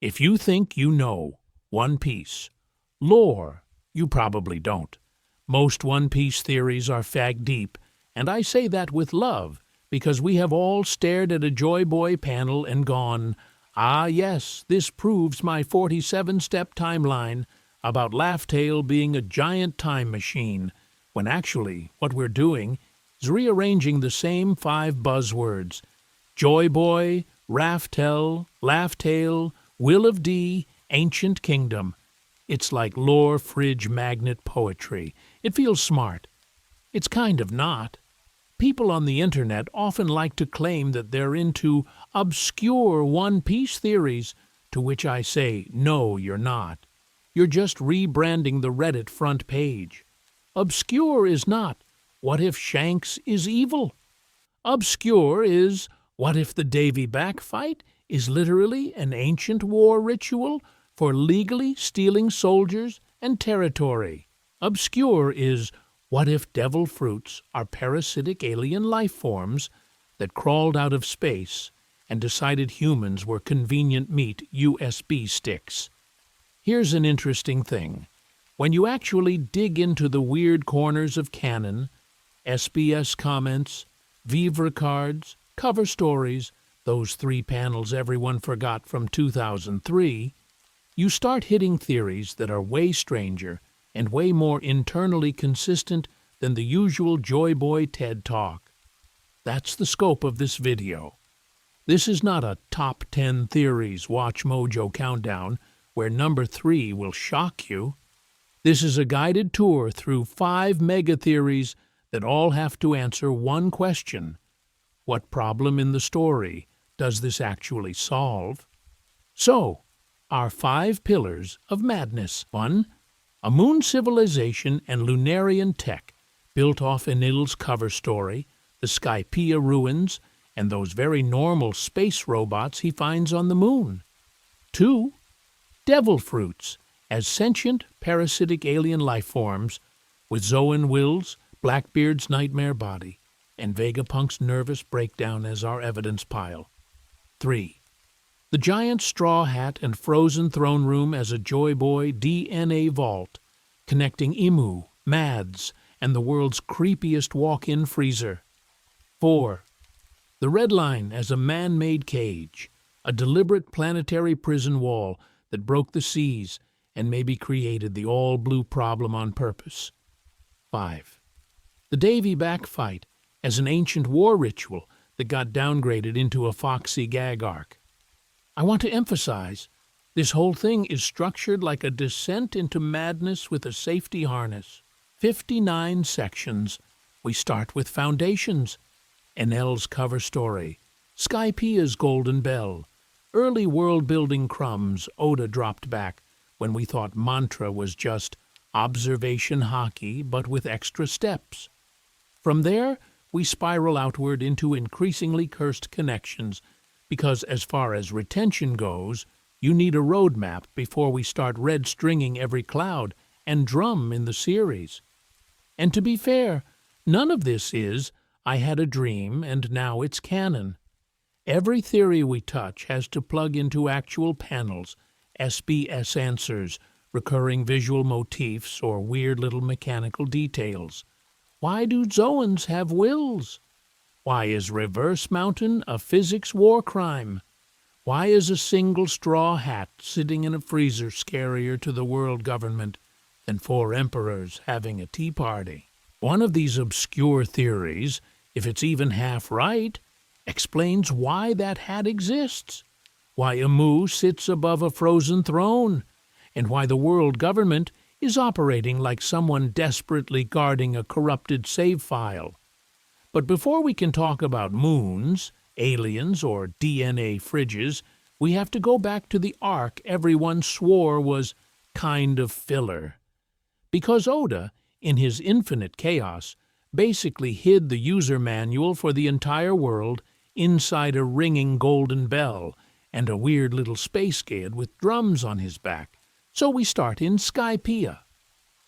If you think you know One Piece lore, you probably don't. Most One Piece theories are fag deep, and I say that with love, because we have all stared at a Joy Boy panel and gone, ah yes, this proves my 47-step timeline about Laugh-Tale being a giant time machine, when actually what we're doing is rearranging the same 5 buzzwords: Joy Boy, Raftel, Laugh-Tale, Will of D, Ancient Kingdom. It's like lore fridge magnet poetry. It feels smart. It's kind of not. People on the internet often like to claim that they're into obscure One Piece theories, to which I say, no, you're not. You're just rebranding the Reddit front page. Obscure is not, what if Shanks is evil? Obscure is, what if the Davy Back fight is literally an ancient war ritual for legally stealing soldiers and territory? Obscure is, what if devil fruits are parasitic alien life forms that crawled out of space and decided humans were convenient meat USB sticks? Here's an interesting thing. When you actually dig into the weird corners of canon, SBS comments, Vivre cards, cover stories, those 3 panels everyone forgot from 2003, you start hitting theories that are way stranger and way more internally consistent than the usual Joy Boy TED Talk. That's the scope of this video. This is not a top 10 theories Watch Mojo countdown where number 3 will shock you. This is a guided tour through 5 mega theories that all have to answer one question: what problem in the story does this actually solve? So, our 5 pillars of madness. 1. A moon civilization and Lunarian tech built off Enil's cover story, the Skypiea ruins, and those very normal space robots he finds on the moon. 2. Devil fruits as sentient parasitic alien life forms with Zoan Will's, Blackbeard's nightmare body, and Vegapunk's nervous breakdown as our evidence pile. 3. The giant straw hat and frozen throne room as a Joy Boy DNA vault, connecting Emu, Mads, and the world's creepiest walk-in freezer. 4. The Red Line as a man-made cage, a deliberate planetary prison wall that broke the seas and maybe created the all-blue problem on purpose. 5. The Davy Back fight as an ancient war ritual that got downgraded into a foxy gag arc. I want to emphasize, this whole thing is structured like a descent into madness with a safety harness. 59 sections. We start with foundations. Enel's cover story, Skypiea's golden bell, early world-building crumbs Oda dropped back when we thought mantra was just observation hockey but with extra steps. From there, we spiral outward into increasingly cursed connections, because as far as retention goes, you need a roadmap before we start red-stringing every cloud and drum in the series. And to be fair, none of this is, I had a dream and now it's canon. Every theory we touch has to plug into actual panels, SBS answers, recurring visual motifs, or weird little mechanical details. Why do Zoans have wills? Why is Reverse Mountain a physics war crime? Why is a single straw hat sitting in a freezer scarier to the world government than 4 emperors having a tea party? One of these obscure theories, if it's even half right, explains why that hat exists, why Amu sits above a frozen throne, and why the world government is operating like someone desperately guarding a corrupted save file. But before we can talk about moons, aliens, or DNA fridges, we have to go back to the arc everyone swore was kind of filler. Because Oda, in his infinite chaos, basically hid the user manual for the entire world inside a ringing golden bell and a weird little space kid with drums on his back. So we start in Skypiea.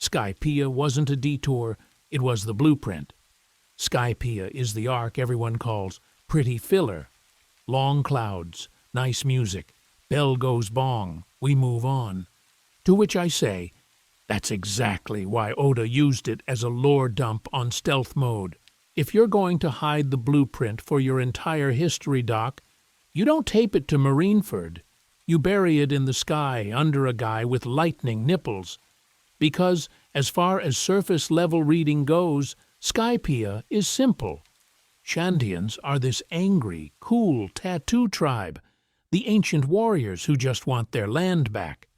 Skypiea wasn't a detour, it was the blueprint. Skypiea is the arc everyone calls pretty filler. Long clouds, nice music, Bell goes bong. We move on. To which I say, that's exactly why Oda used it as a lore dump on stealth mode. If you're going to hide the blueprint for your entire history doc, you don't tape it to Marineford. You bury it in the sky under a guy with lightning nipples. Because, as far as surface-level reading goes, Skypiea is simple. Shandians are this angry, cool tattoo tribe, the ancient warriors who just want their land back.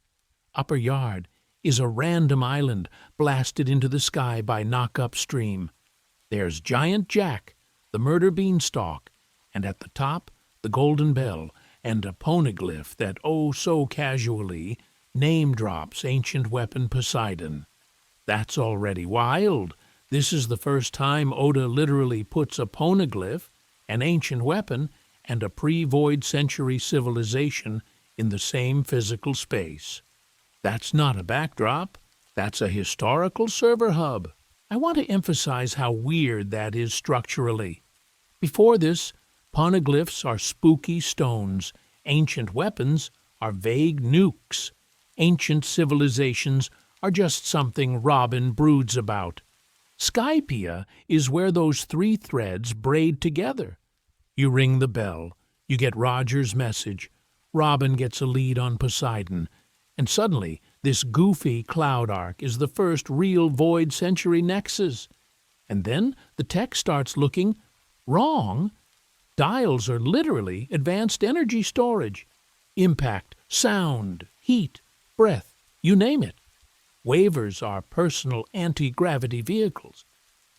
Upper Yard is a random island blasted into the sky by Knock-Up Stream. There's Giant Jack, the murder beanstalk, and at the top, the Golden Bell, and a poneglyph that so casually name-drops ancient weapon Poseidon. That's already wild. This is the first time Oda literally puts a poneglyph, an ancient weapon, and a pre-Void Century civilization in the same physical space. That's not a backdrop. That's a historical server hub. I want to emphasize how weird that is structurally. Before this, poneglyphs are spooky stones. Ancient weapons are vague nukes. Ancient civilizations are just something Robin broods about. Skypiea is where those three threads braid together. You ring the bell, you get Roger's message, Robin gets a lead on Poseidon, and suddenly this goofy cloud arc is the first real Void Century nexus. And then the tech starts looking wrong. Dials are literally advanced energy storage. Impact, sound, heat, breath, you name it. Waivers are personal anti-gravity vehicles.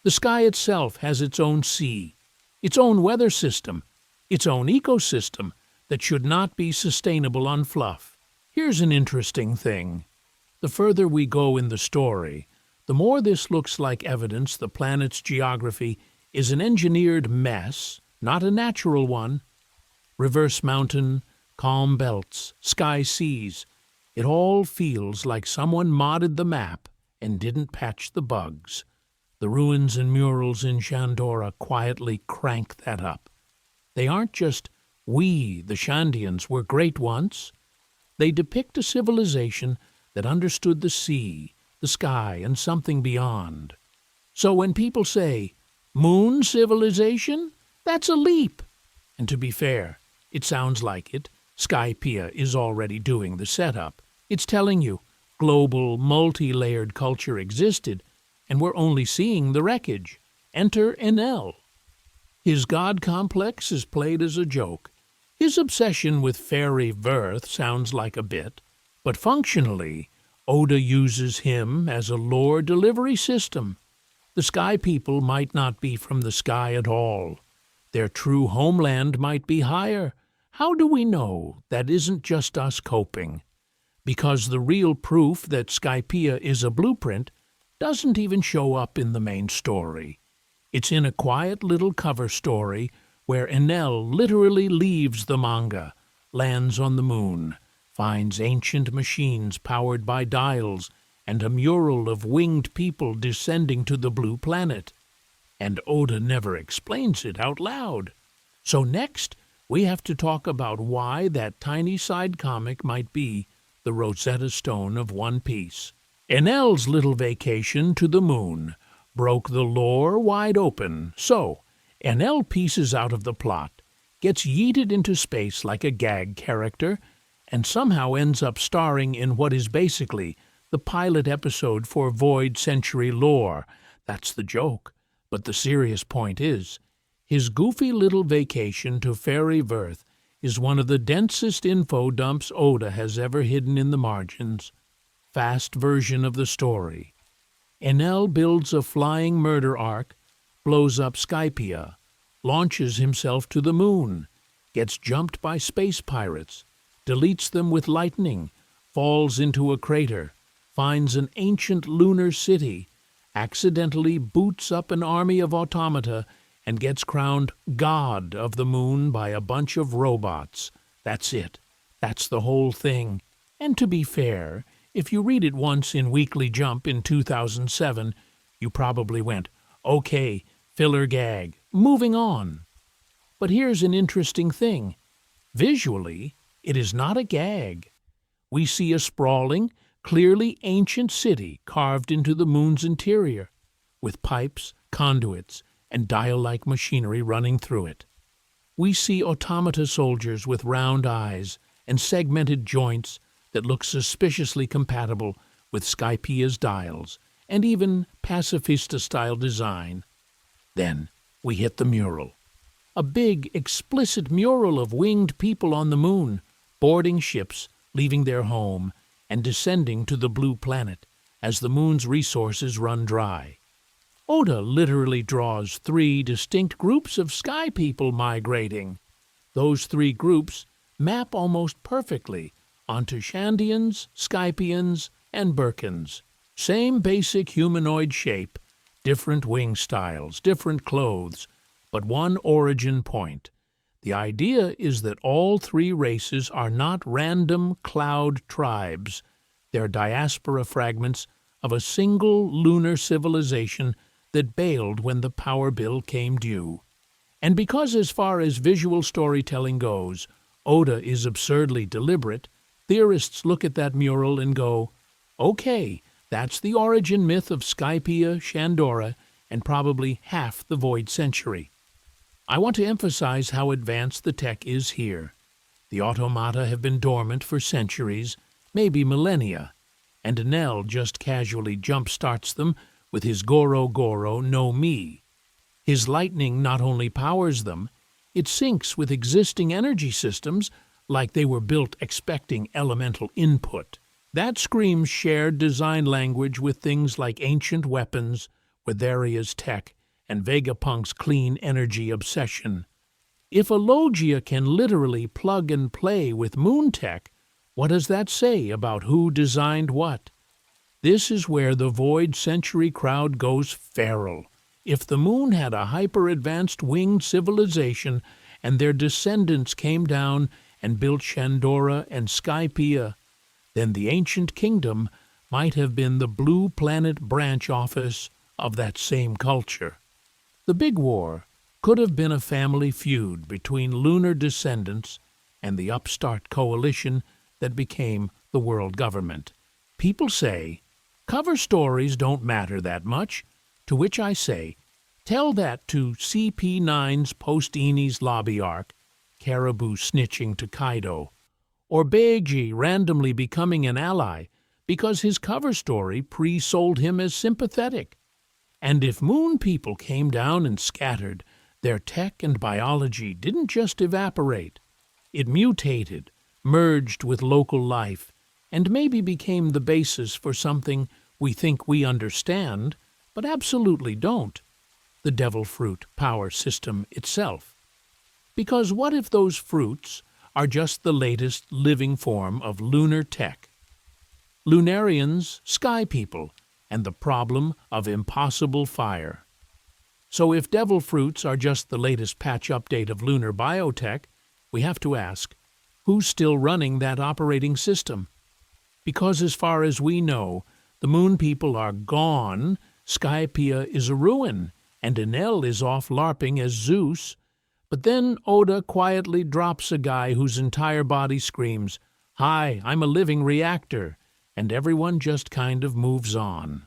The sky itself has its own sea, its own weather system, its own ecosystem that should not be sustainable on fluff. Here's an interesting thing. The further we go in the story, the more this looks like evidence the planet's geography is an engineered mess, not a natural one. Reverse mountain, calm belts, sky seas. It all feels like someone modded the map and didn't patch the bugs. The ruins and murals in Shandora quietly crank that up. They aren't just, we, the Shandians, were great once. They depict a civilization that understood the sea, the sky, and something beyond. So when people say, moon civilization, that's a leap. And to be fair, it sounds like it. Skypiea is already doing the setup. It's telling you global, multi-layered culture existed, and we're only seeing the wreckage. Enter Enel. His god complex is played as a joke. His obsession with fairy Verth sounds like a bit, but functionally, Oda uses him as a lore delivery system. The sky people might not be from the sky at all. Their true homeland might be higher. How do we know that isn't just us coping? Because the real proof that Skypiea is a blueprint doesn't even show up in the main story. It's in a quiet little cover story where Enel literally leaves the manga, lands on the moon, finds ancient machines powered by dials and a mural of winged people descending to the blue planet. And Oda never explains it out loud. So next, we have to talk about why that tiny side comic might be the Rosetta Stone of One Piece. Enel's little vacation to the moon broke the lore wide open. So, Enel pieces out of the plot, gets yeeted into space like a gag character, and somehow ends up starring in what is basically the pilot episode for Void Century lore. That's the joke. But the serious point is, his goofy little vacation to Fairy Verth is one of the densest info dumps Oda has ever hidden in the margins. Fast version of the story. Enel builds a flying murder arc, blows up Skypiea, launches himself to the moon, gets jumped by space pirates, deletes them with lightning, falls into a crater, finds an ancient lunar city, accidentally boots up an army of automata, and gets crowned God of the Moon by a bunch of robots. That's it. That's the whole thing. And to be fair, if you read it once in Weekly Jump in 2007, you probably went, okay, filler gag, moving on. But here's an interesting thing. Visually, It is not a gag. We see a sprawling, clearly ancient city carved into the moon's interior, with pipes, conduits, and dial-like machinery running through it. We see automata soldiers with round eyes and segmented joints that look suspiciously compatible with Skypia's dials, and even pacifista-style design. Then we hit the mural. A big, explicit mural of winged people on the moon, boarding ships, leaving their home, and descending to the blue planet as the moon's resources run dry. Oda literally draws 3 distinct groups of sky people migrating. Those 3 groups map almost perfectly onto Shandians, Skypians, and Birkins. Same basic humanoid shape, different wing styles, different clothes, but one origin point. The idea is that all 3 races are not random cloud tribes. They're diaspora fragments of a single lunar civilization that bailed when the power bill came due. And because as far as visual storytelling goes, Oda is absurdly deliberate, theorists look at that mural and go, okay, that's the origin myth of Skypia, Shandora, and probably half the Void Century. I want to emphasize how advanced the tech is here. The automata have been dormant for centuries, maybe millennia, and Enel just casually jump-starts them with his Goro Goro no Mi. His lightning not only powers them, it syncs with existing energy systems like they were built expecting elemental input. That screams shared design language with things like ancient weapons, Witheria's tech, and Vegapunk's clean energy obsession. If a Logia can literally plug and play with moon tech, what does that say about who designed what? This is where the Void Century crowd goes feral. If the moon had a hyper-advanced winged civilization and their descendants came down and built Shandora and Skypia, then the ancient kingdom might have been the Blue Planet branch office of that same culture. The Big War could have been a family feud between lunar descendants and the upstart coalition that became the world government. People say, cover stories don't matter that much, to which I say, tell that to CP9's post-Enies lobby arc, Caribou snitching to Kaido, or Beiji randomly becoming an ally because his cover story pre-sold him as sympathetic. And if moon people came down and scattered, their tech and biology didn't just evaporate. It mutated, merged with local life, and maybe became the basis for something we think we understand, but absolutely don't, the devil fruit power system itself. Because what if those fruits are just the latest living form of lunar tech? Lunarians, sky people, and the problem of impossible fire. So if devil fruits are just the latest patch update of lunar biotech, we have to ask, who's still running that operating system? Because as far as we know, the moon people are gone, Skypia is a ruin, and Enel is off LARPing as Zeus. But then Oda quietly drops a guy whose entire body screams, "Hi, I'm a living reactor," and everyone just kind of moves on.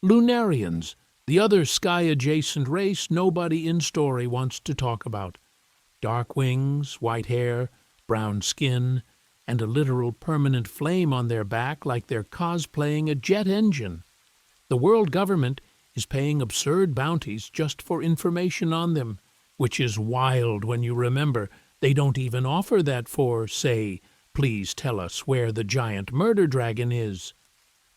Lunarians, the other sky-adjacent race nobody in story wants to talk about. Dark wings, white hair, brown skin, and a literal permanent flame on their back like they're cosplaying a jet engine. The world government is paying absurd bounties just for information on them, which is wild when you remember they don't even offer that for, say, please tell us where the giant murder dragon is.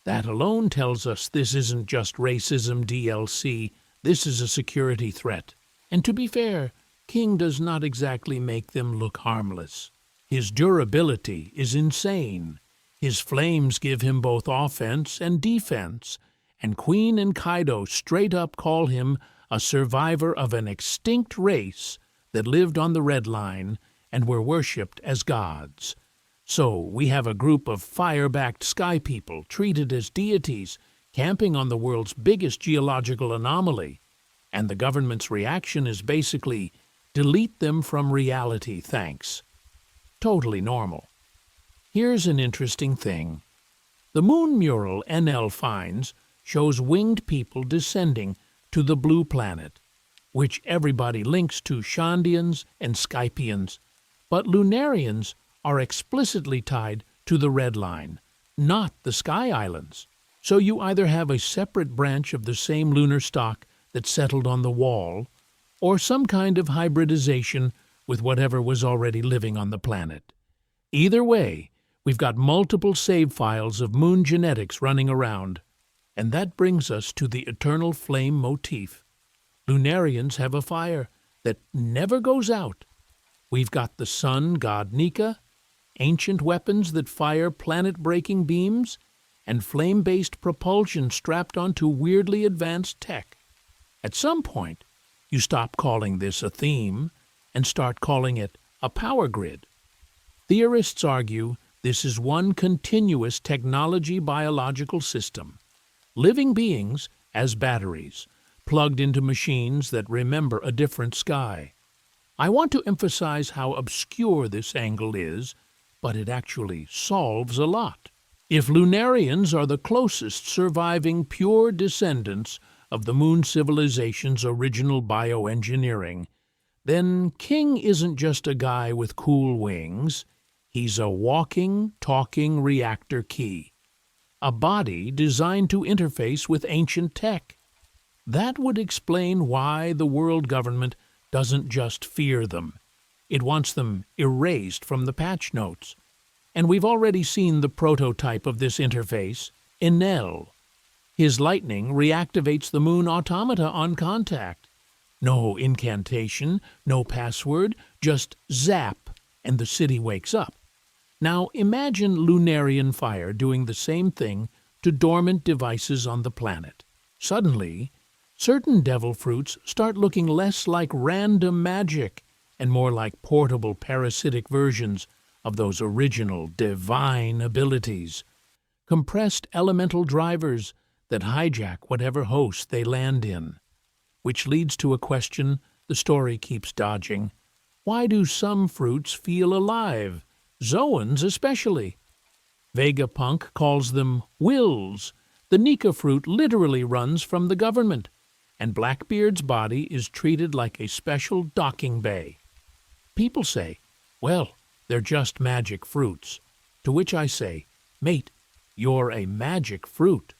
That alone tells us this isn't just racism DLC, this is a security threat. And to be fair, King does not exactly make them look harmless. His durability is insane. His flames give him both offense and defense, and Queen and Kaido straight up call him a survivor of an extinct race that lived on the Red Line and were worshipped as gods. So we have a group of fire-backed sky people treated as deities camping on the world's biggest geological anomaly, and the government's reaction is basically, delete them from reality, thanks. Totally normal. Here's an interesting thing. The moon mural NL finds shows winged people descending to the blue planet, which everybody links to Shandians and Skypians, but Lunarians are explicitly tied to the red line, not the Sky Islands. So you either have a separate branch of the same lunar stock that settled on the wall, or some kind of hybridization with whatever was already living on the planet. Either way, we've got multiple save files of moon genetics running around, and that brings us to the eternal flame motif. Lunarians have a fire that never goes out. We've got the sun god Nika, ancient weapons that fire planet-breaking beams, and flame-based propulsion strapped onto weirdly advanced tech. At some point, you stop calling this a theme and start calling it a power grid. Theorists argue this is one continuous technology-biological system. Living beings as batteries, plugged into machines that remember a different sky. I want to emphasize how obscure this angle is, but it actually solves a lot. If Lunarians are the closest surviving pure descendants of the moon civilization's original bioengineering, then King isn't just a guy with cool wings. He's a walking, talking reactor key. A body designed to interface with ancient tech. That would explain why the world government doesn't just fear them. It wants them erased from the patch notes. And we've already seen the prototype of this interface, Enel. His lightning reactivates the moon automata on contact. No incantation, no password, just zap, and the city wakes up. Now imagine Lunarian fire doing the same thing to dormant devices on the planet. Suddenly, certain devil fruits start looking less like random magic and more like portable parasitic versions of those original divine abilities. Compressed elemental drivers that hijack whatever host they land in. Which leads to a question the story keeps dodging. Why do some fruits feel alive? Zoans especially. Vegapunk calls them wills. The Nika fruit literally runs from the government, and Blackbeard's body is treated like a special docking bay. People say, well, they're just magic fruits. To which I say, mate, you're a magic fruit.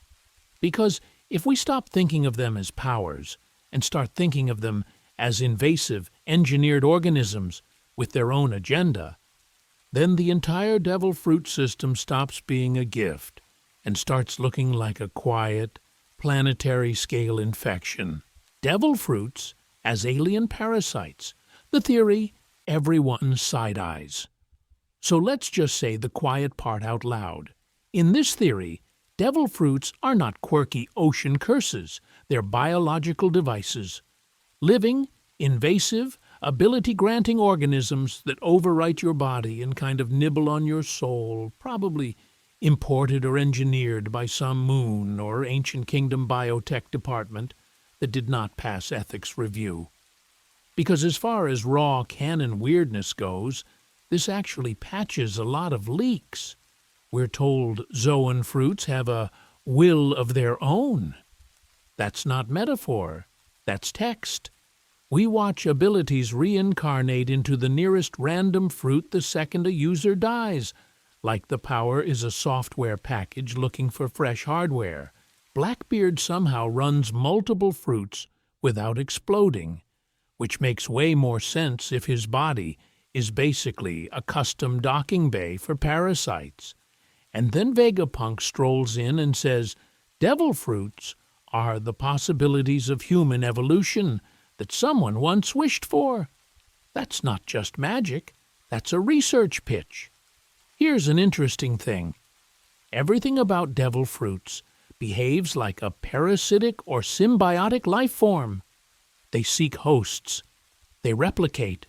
Because if we stop thinking of them as powers and start thinking of them as invasive, engineered organisms with their own agenda, then the entire devil fruit system stops being a gift and starts looking like a quiet, planetary-scale infection. Devil fruits as alien parasites. The theory everyone side-eyes. So let's just say the quiet part out loud. In this theory, devil fruits are not quirky ocean curses. They're biological devices. Living, invasive, ability-granting organisms that overwrite your body and kind of nibble on your soul, probably imported or engineered by some moon or ancient kingdom biotech department that did not pass ethics review. Because as far as raw canon weirdness goes, this actually patches a lot of leaks. We're told Zoan fruits have a will of their own. That's not metaphor. That's text. We watch abilities reincarnate into the nearest random fruit the second a user dies, like the power is a software package looking for fresh hardware. Blackbeard somehow runs multiple fruits without exploding, which makes way more sense if his body is basically a custom docking bay for parasites. And then Vegapunk strolls in and says, devil fruits are the possibilities of human evolution that someone once wished for. That's not just magic, that's a research pitch. Here's an interesting thing. Everything about devil fruits behaves like a parasitic or symbiotic life form. They seek hosts. They replicate.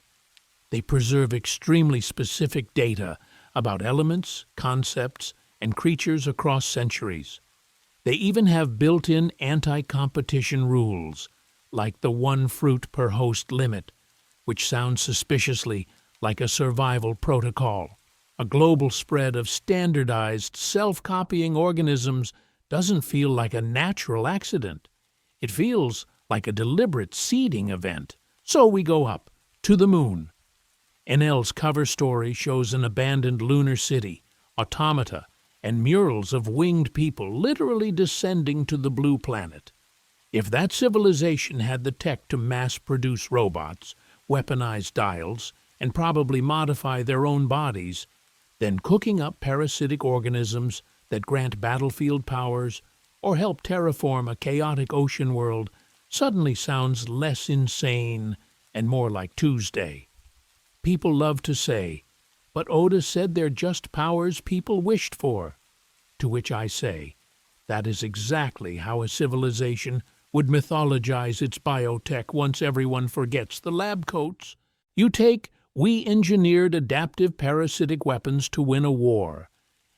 They preserve extremely specific data about elements, concepts, and creatures across centuries. They even have built-in anti-competition rules, like the one fruit per host limit, which sounds suspiciously like a survival protocol. A global spread of standardized, self-copying organisms doesn't feel like a natural accident. It feels like a deliberate seeding event. So we go up, to the moon. NL's cover story shows an abandoned lunar city, automata, and murals of winged people literally descending to the blue planet. If that civilization had the tech to mass-produce robots, weaponize dials, and probably modify their own bodies, then cooking up parasitic organisms that grant battlefield powers or help terraform a chaotic ocean world suddenly sounds less insane and more like Tuesday. People love to say, but Oda said they're just powers people wished for. To which I say, that is exactly how a civilization would mythologize its biotech once everyone forgets the lab coats. You take, we engineered adaptive parasitic weapons to win a war,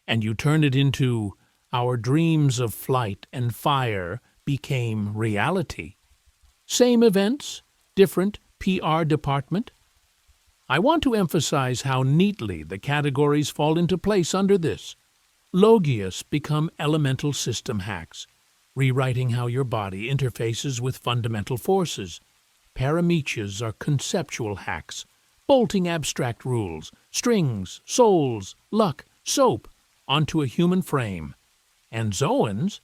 and you turn it into, our dreams of flight and fire became reality. Same events, different PR department. I want to emphasize how neatly the categories fall into place under this. Logias become elemental system hacks, rewriting how your body interfaces with fundamental forces. Parameches are conceptual hacks, bolting abstract rules, strings, souls, luck, soap, onto a human frame. And zoans?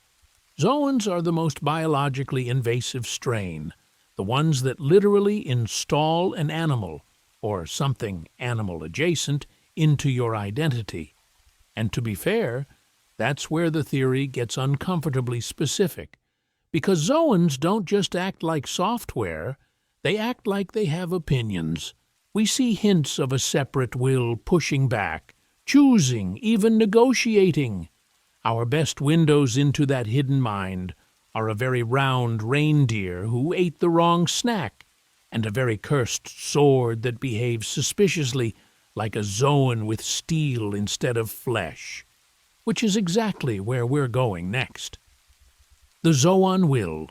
Zoans are the most biologically invasive strain, the ones that literally install an animal, or something animal-adjacent, into your identity. And to be fair, that's where the theory gets uncomfortably specific, because zoans don't just act like software, they act like they have opinions. We see hints of a separate will pushing back, choosing, even negotiating. Our best windows into that hidden mind are a very round reindeer who ate the wrong snack, and a very cursed sword that behaves suspiciously like a zoan with steel instead of flesh, which is exactly where we're going next. The zoan will,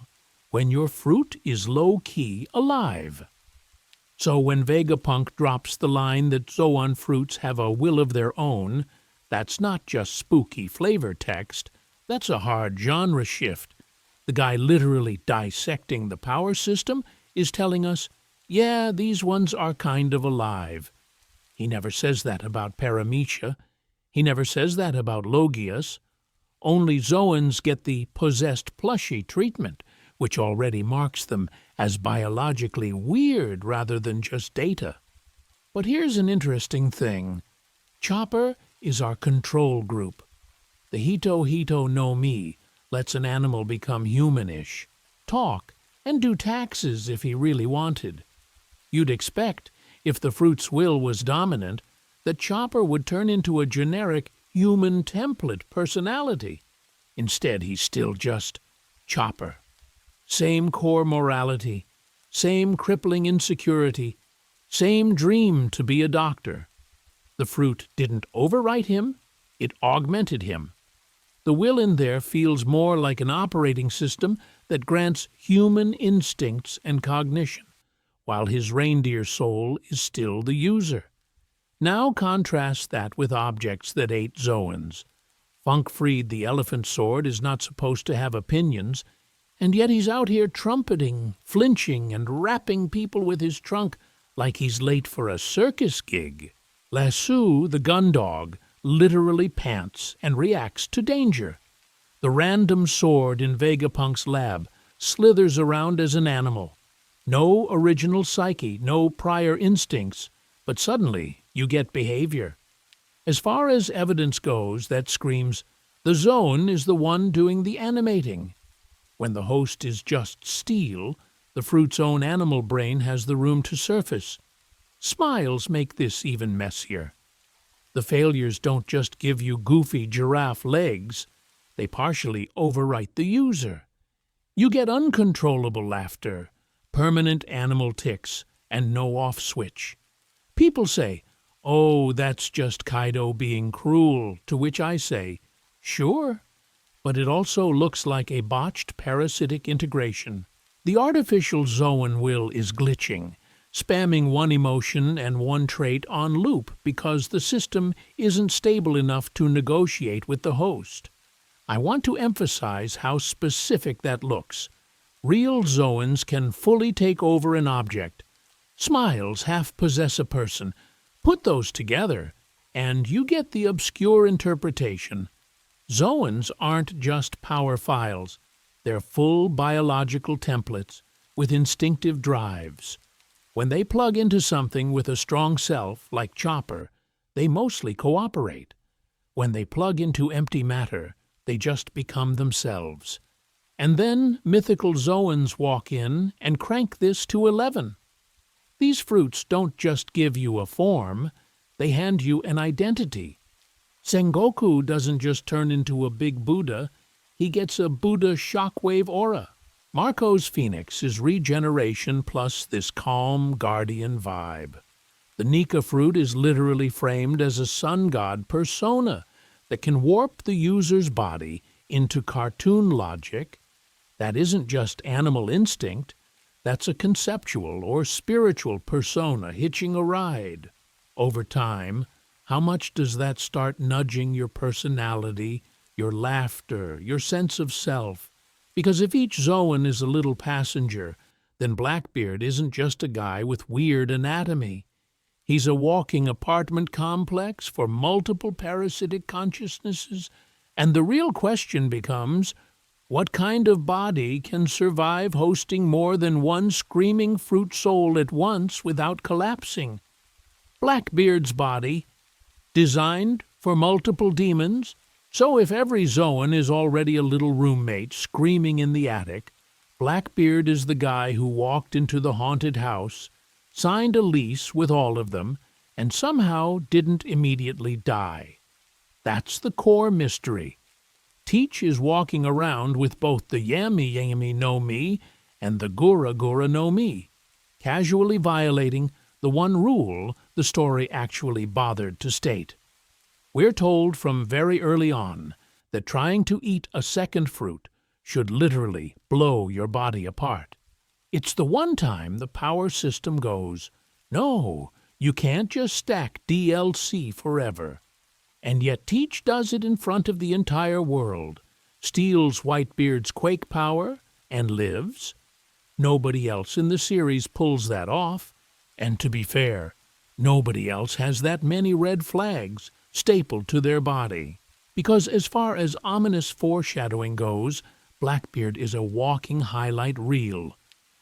when your fruit is low-key alive. So when Vegapunk drops the line that zoan fruits have a will of their own, that's not just spooky flavor text, that's a hard genre shift. The guy literally dissecting the power system is telling us, yeah, these ones are kind of alive. He never says that about Paramecia. He never says that about Logias. Only zoans get the possessed plushie treatment, which already marks them as biologically weird rather than just data. But here's an interesting thing. Chopper is our control group. The Hito Hito no Mi lets an animal become humanish, talk, and do taxes if he really wanted. You'd expect, if the fruit's will was dominant, that Chopper would turn into a generic human template personality. Instead, he's still just Chopper. Same core morality, same crippling insecurity, same dream to be a doctor. The fruit didn't overwrite him, it augmented him. The will in there feels more like an operating system that grants human instincts and cognition, while his reindeer soul is still the user. Now contrast that with objects that ate zoans. Funkfried the elephant sword is not supposed to have opinions, and yet he's out here trumpeting, flinching, and rapping people with his trunk like he's late for a circus gig. Lasso, the gun dog, literally pants and reacts to danger. The random sword in Vegapunk's lab slithers around as an animal. No original psyche, no prior instincts, but suddenly you get behavior. As far as evidence goes, that screams, the zone is the one doing the animating. When the host is just steel, the fruit's own animal brain has the room to surface. Smiles make this even messier. The failures don't just give you goofy giraffe legs, they partially overwrite the user. You get uncontrollable laughter, permanent animal tics, and no off switch. People say, oh, that's just Kaido being cruel, to which I say, sure, but it also looks like a botched parasitic integration. The artificial zoan will is glitching, spamming one emotion and one trait on loop because the system isn't stable enough to negotiate with the host. I want to emphasize how specific that looks. Real zoans can fully take over an object. Smiles half possess a person. Put those together, and you get the obscure interpretation. Zoans aren't just power files. They're full biological templates with instinctive drives. When they plug into something with a strong self, like Chopper, they mostly cooperate. When they plug into empty matter, they just become themselves. And then mythical Zoans walk in and crank this to 11. These fruits don't just give you a form, they hand you an identity. Sengoku doesn't just turn into a big Buddha, he gets a Buddha shockwave aura. Marco's Phoenix is regeneration plus this calm, guardian vibe. The Nika fruit is literally framed as a sun god persona that can warp the user's body into cartoon logic. That isn't just animal instinct, that's a conceptual or spiritual persona hitching a ride. Over time, how much does that start nudging your personality, your laughter, your sense of self? Because if each Zoan is a little passenger, then Blackbeard isn't just a guy with weird anatomy. He's a walking apartment complex for multiple parasitic consciousnesses, and the real question becomes, what kind of body can survive hosting more than one screaming fruit soul at once without collapsing? Blackbeard's body, designed for multiple demons. So if every Zoan is already a little roommate screaming in the attic, Blackbeard is the guy who walked into the haunted house, signed a lease with all of them, and somehow didn't immediately die. That's the core mystery. Teach is walking around with both the Yami Yami no Mi and the Gura Gura no Mi, casually violating the one rule the story actually bothered to state. We're told from very early on that trying to eat a second fruit should literally blow your body apart. It's the one time the power system goes, no, you can't just stack DLC forever. And yet Teach does it in front of the entire world, steals Whitebeard's quake power, and lives. Nobody else in the series pulls that off, and to be fair, nobody else has that many red flags stapled to their body. Because as far as ominous foreshadowing goes, Blackbeard is a walking highlight reel.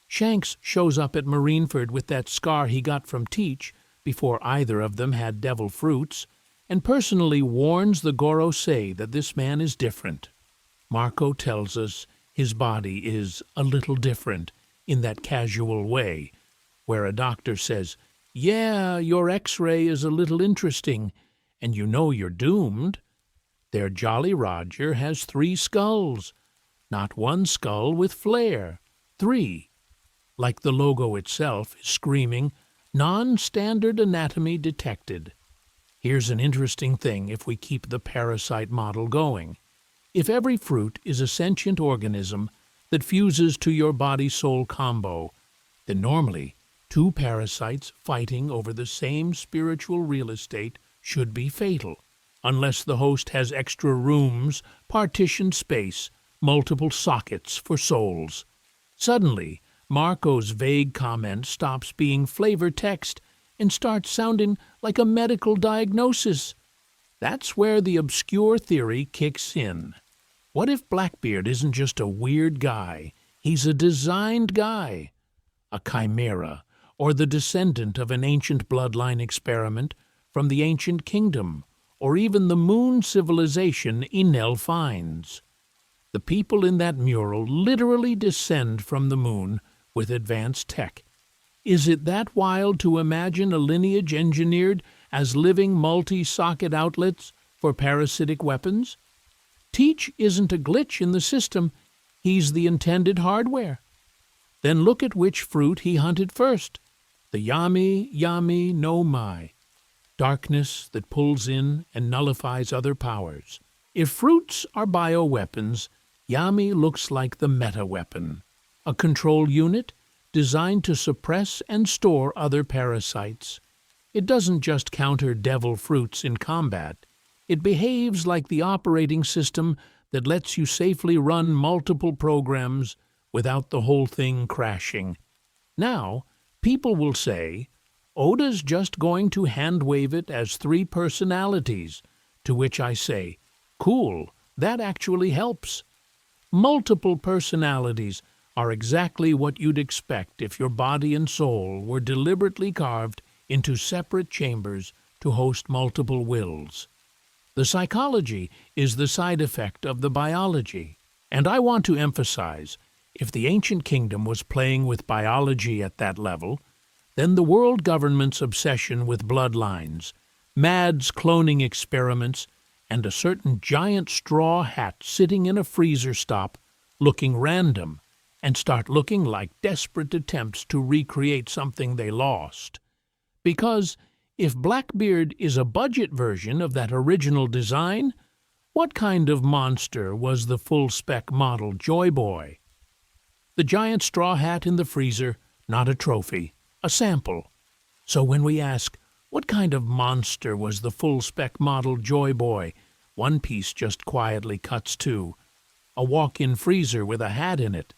Shanks shows up at Marineford with that scar he got from Teach before either of them had devil fruits, and personally warns the Gorosei that this man is different. Marco tells us his body is a little different in that casual way, where a doctor says, "Yeah, your X-ray is a little interesting, and you know you're doomed." Their Jolly Roger has 3 skulls, not one skull with flair, 3. Like the logo itself is screaming, non-standard anatomy detected. Here's an interesting thing if we keep the parasite model going. If every fruit is a sentient organism that fuses to your body-soul combo, then normally 2 parasites fighting over the same spiritual real estate should be fatal, unless the host has extra rooms, partitioned space, multiple sockets for souls. Suddenly, Marco's vague comment stops being flavor text and starts sounding like a medical diagnosis. That's where the obscure theory kicks in. What if Blackbeard isn't just a weird guy, he's a designed guy? A chimera, or the descendant of an ancient bloodline experiment from the ancient kingdom, or even the moon civilization Enel finds. The people in that mural literally descend from the moon with advanced tech. Is it that wild to imagine a lineage engineered as living multi-socket outlets for parasitic weapons? Teach isn't a glitch in the system, he's the intended hardware. Then look at which fruit he hunted first, the Yami Yami no Mi, darkness that pulls in and nullifies other powers. If fruits are bioweapons, Yami looks like the meta-weapon, a control unit designed to suppress and store other parasites. It doesn't just counter devil fruits in combat. It behaves like the operating system that lets you safely run multiple programs without the whole thing crashing. Now, people will say, Oda's just going to hand-wave it as 3 personalities, to which I say, cool, that actually helps. Multiple personalities are exactly what you'd expect if your body and soul were deliberately carved into separate chambers to host multiple wills. The psychology is the side effect of the biology, and I want to emphasize, if the ancient kingdom was playing with biology at that level, then the world government's obsession with bloodlines, Mads' cloning experiments, and a certain giant straw hat sitting in a freezer stop, looking random, and start looking like desperate attempts to recreate something they lost. Because if Blackbeard is a budget version of that original design, what kind of monster was the full-spec model Joy Boy? The giant straw hat in the freezer, not a trophy, a sample. So when we ask, what kind of monster was the full-spec model Joy Boy, One Piece just quietly cuts to, a walk-in freezer with a hat in it.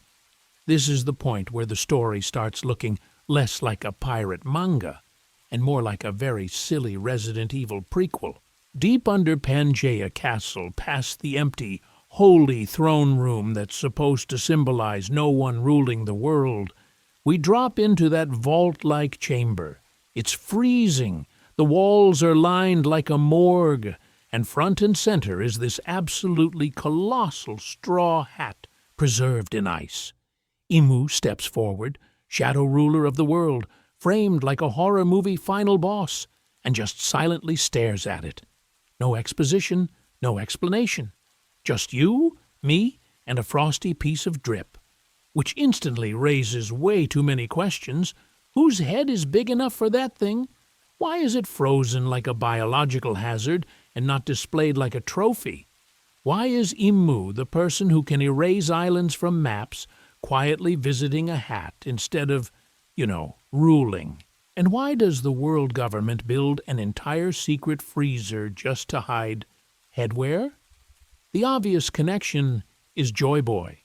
This is the point where the story starts looking less like a pirate manga and more like a very silly Resident Evil prequel. Deep under Pangaea Castle, past the empty, holy throne room that's supposed to symbolize no one ruling the world, we drop into that vault-like chamber. It's freezing. The walls are lined like a morgue, and front and center is this absolutely colossal straw hat preserved in ice. Imu steps forward, shadow ruler of the world, framed like a horror movie final boss, and just silently stares at it. No exposition, no explanation. Just you, me, and a frosty piece of drip, which instantly raises way too many questions. Whose head is big enough for that thing? Why is it frozen like a biological hazard and not displayed like a trophy? Why is Imu the person who can erase islands from maps, quietly visiting a hat instead of, ruling? And why does the world government build an entire secret freezer just to hide headwear? The obvious connection is Joy Boy.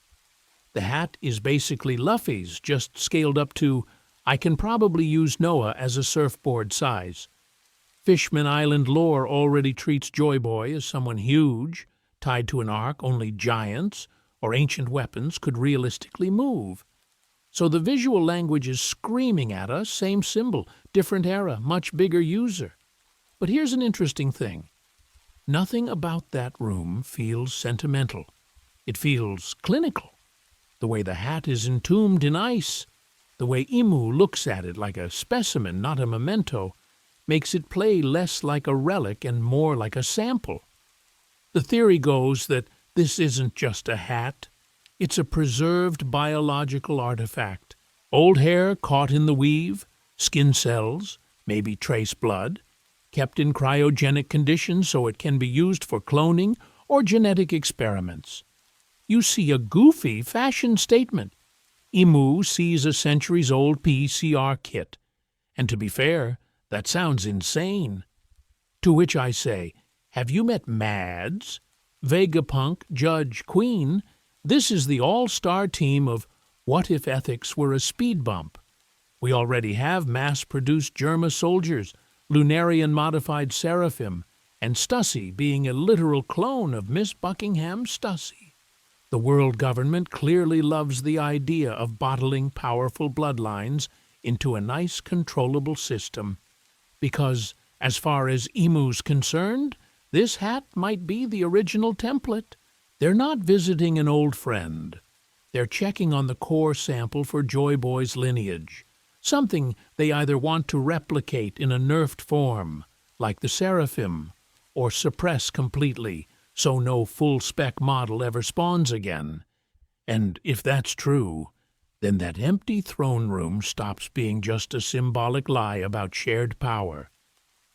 The hat is basically Luffy's, just scaled up to, I can probably use Noah as a surfboard size. Fishman Island lore already treats Joy Boy as someone huge, tied to an arc only giants or ancient weapons could realistically move. So the visual language is screaming at us, same symbol, different era, much bigger user. But here's an interesting thing. Nothing about that room feels sentimental. It feels clinical. The way the hat is entombed in ice, the way Imu looks at it like a specimen, not a memento, makes it play less like a relic and more like a sample. The theory goes that this isn't just a hat. It's a preserved biological artifact. Old hair caught in the weave, skin cells, maybe trace blood, kept in cryogenic conditions so it can be used for cloning or genetic experiments. You see a goofy fashion statement. Imu sees a centuries-old PCR kit. And to be fair, that sounds insane. To which I say, have you met Mads? Vegapunk, Judge, Queen? This is the all-star team of what if ethics were a speed bump? We already have mass-produced Germa soldiers, Lunarian-modified Seraphim, and Stussy being a literal clone of Miss Buckingham Stussy. The world government clearly loves the idea of bottling powerful bloodlines into a nice controllable system, because, as far as Imu's concerned, this hat might be the original template. They're not visiting an old friend. They're checking on the core sample for Joy Boy's lineage, something they either want to replicate in a nerfed form, like the Seraphim, or suppress completely, so no full-spec model ever spawns again. And if that's true, then that empty throne room stops being just a symbolic lie about shared power.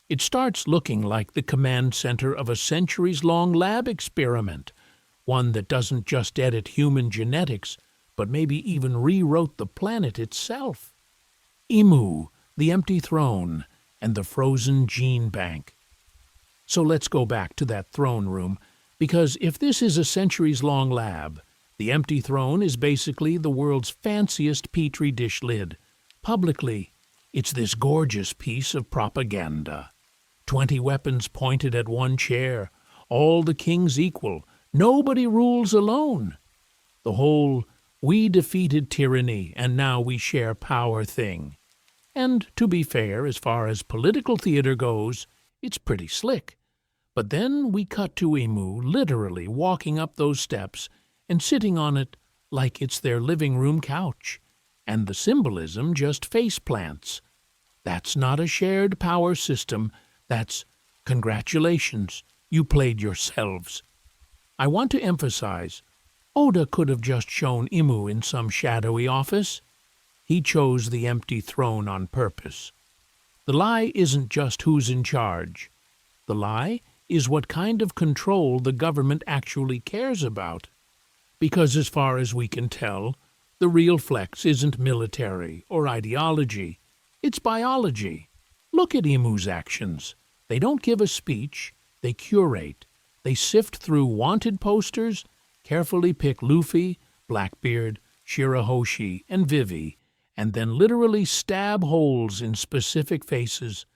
It starts looking like the command center of a centuries-long lab experiment, one that doesn't just edit human genetics, but maybe even rewrote the planet itself. Imu, the empty throne, and the frozen gene bank. So let's go back to that throne room, because if this is a centuries-long lab, the empty throne is basically the world's fanciest petri dish lid. Publicly, it's this gorgeous piece of propaganda. 20 weapons pointed at one chair, all the kings equal, nobody rules alone. The whole "we defeated tyranny and now we share power" thing. And to be fair, as far as political theater goes, it's pretty slick. But then we cut to Imu literally walking up those steps and sitting on it like it's their living room couch. And the symbolism just face plants. That's not a shared power system. That's congratulations, you played yourselves. I want to emphasize, Oda could have just shown Imu in some shadowy office. He chose the empty throne on purpose. The lie isn't just who's in charge. The lie is what kind of control the government actually cares about. Because as far as we can tell, the real flex isn't military or ideology. It's biology. Look at Imu's actions. They don't give a speech. They curate. They sift through wanted posters, carefully pick Luffy, Blackbeard, Shirahoshi, and Vivi, and then literally stab holes in specific faces.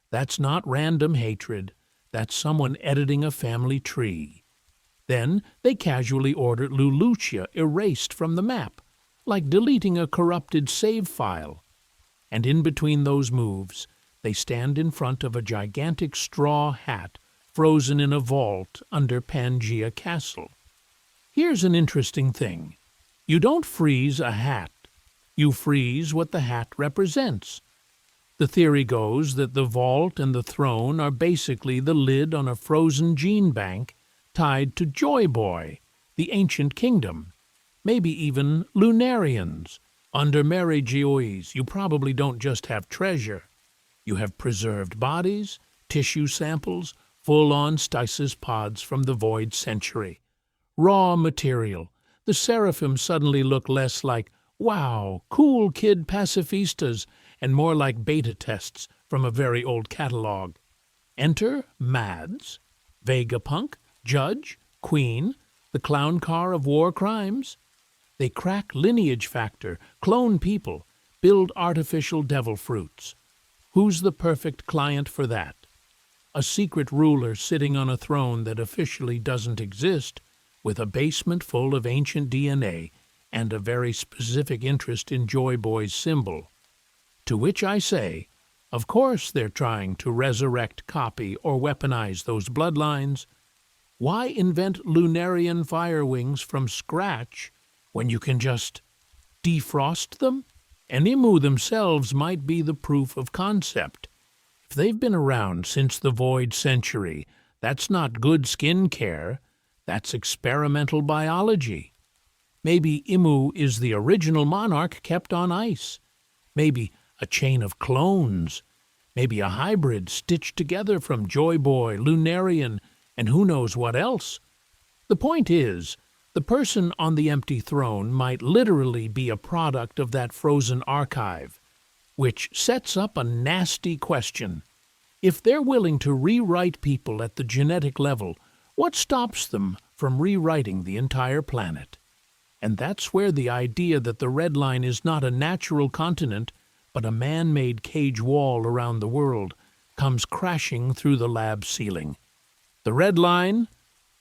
That's not random hatred. That's someone editing a family tree. Then they casually order Lelouch erased from the map, like deleting a corrupted save file. And in between those moves, they stand in front of a gigantic straw hat frozen in a vault under Pangaea Castle. Here's an interesting thing. You don't freeze a hat. You freeze what the hat represents. The theory goes that the vault and the throne are basically the lid on a frozen gene bank tied to Joy Boy, the ancient kingdom. Maybe even Lunarians. Under Mary Geoise, you probably don't just have treasure. You have preserved bodies, tissue samples, full-on stasis pods from the void century. Raw material. The Seraphim suddenly look less like, wow, cool kid pacifistas, and more like beta tests from a very old catalog. Enter Mads, Vegapunk, Judge, Queen, the clown car of war crimes. They crack lineage factor, clone people, build artificial devil fruits. Who's the perfect client for that? A secret ruler sitting on a throne that officially doesn't exist, with a basement full of ancient DNA and a very specific interest in Joy Boy's symbol. To which I say, of course they're trying to resurrect, copy, or weaponize those bloodlines. Why invent Lunarian fire wings from scratch when you can just defrost them? And Imu themselves might be the proof of concept. If they've been around since the Void Century, that's not good skin care, that's experimental biology. Maybe Imu is the original monarch kept on ice. Maybe a chain of clones. Maybe a hybrid stitched together from Joy Boy, Lunarian, and who knows what else. The point is, the person on the empty throne might literally be a product of that frozen archive, which sets up a nasty question. If they're willing to rewrite people at the genetic level, what stops them from rewriting the entire planet? And that's where the idea that the Red Line is not a natural continent, but a man-made cage wall around the world, comes crashing through the lab ceiling. The Red Line,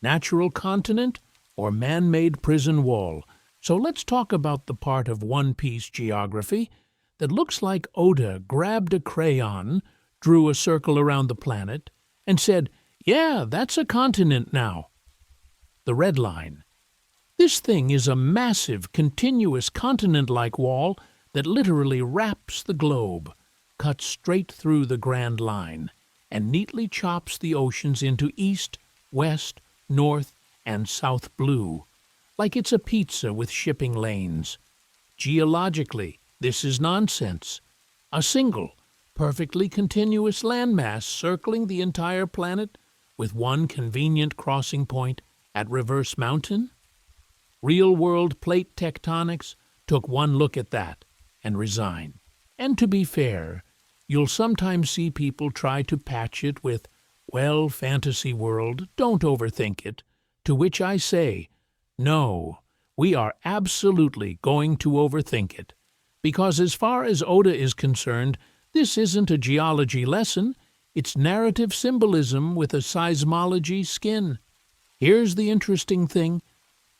natural continent, or man-made prison wall. So let's talk about the part of One Piece geography that looks like Oda grabbed a crayon, drew a circle around the planet, and said, yeah, that's a continent now. The Red Line. This thing is a massive, continuous continent-like wall that literally wraps the globe, cuts straight through the Grand Line, and neatly chops the oceans into east, west, north, and south blue, like it's a pizza with shipping lanes. Geologically, this is nonsense. A single, perfectly continuous landmass circling the entire planet with one convenient crossing point at Reverse Mountain? real-world plate tectonics took one look at that and resign. And to be fair, you'll sometimes see people try to patch it with, well, fantasy world, don't overthink it, to which I say, no, we are absolutely going to overthink it. Because as far as Oda is concerned, this isn't a geology lesson, it's narrative symbolism with a seismology skin. Here's the interesting thing.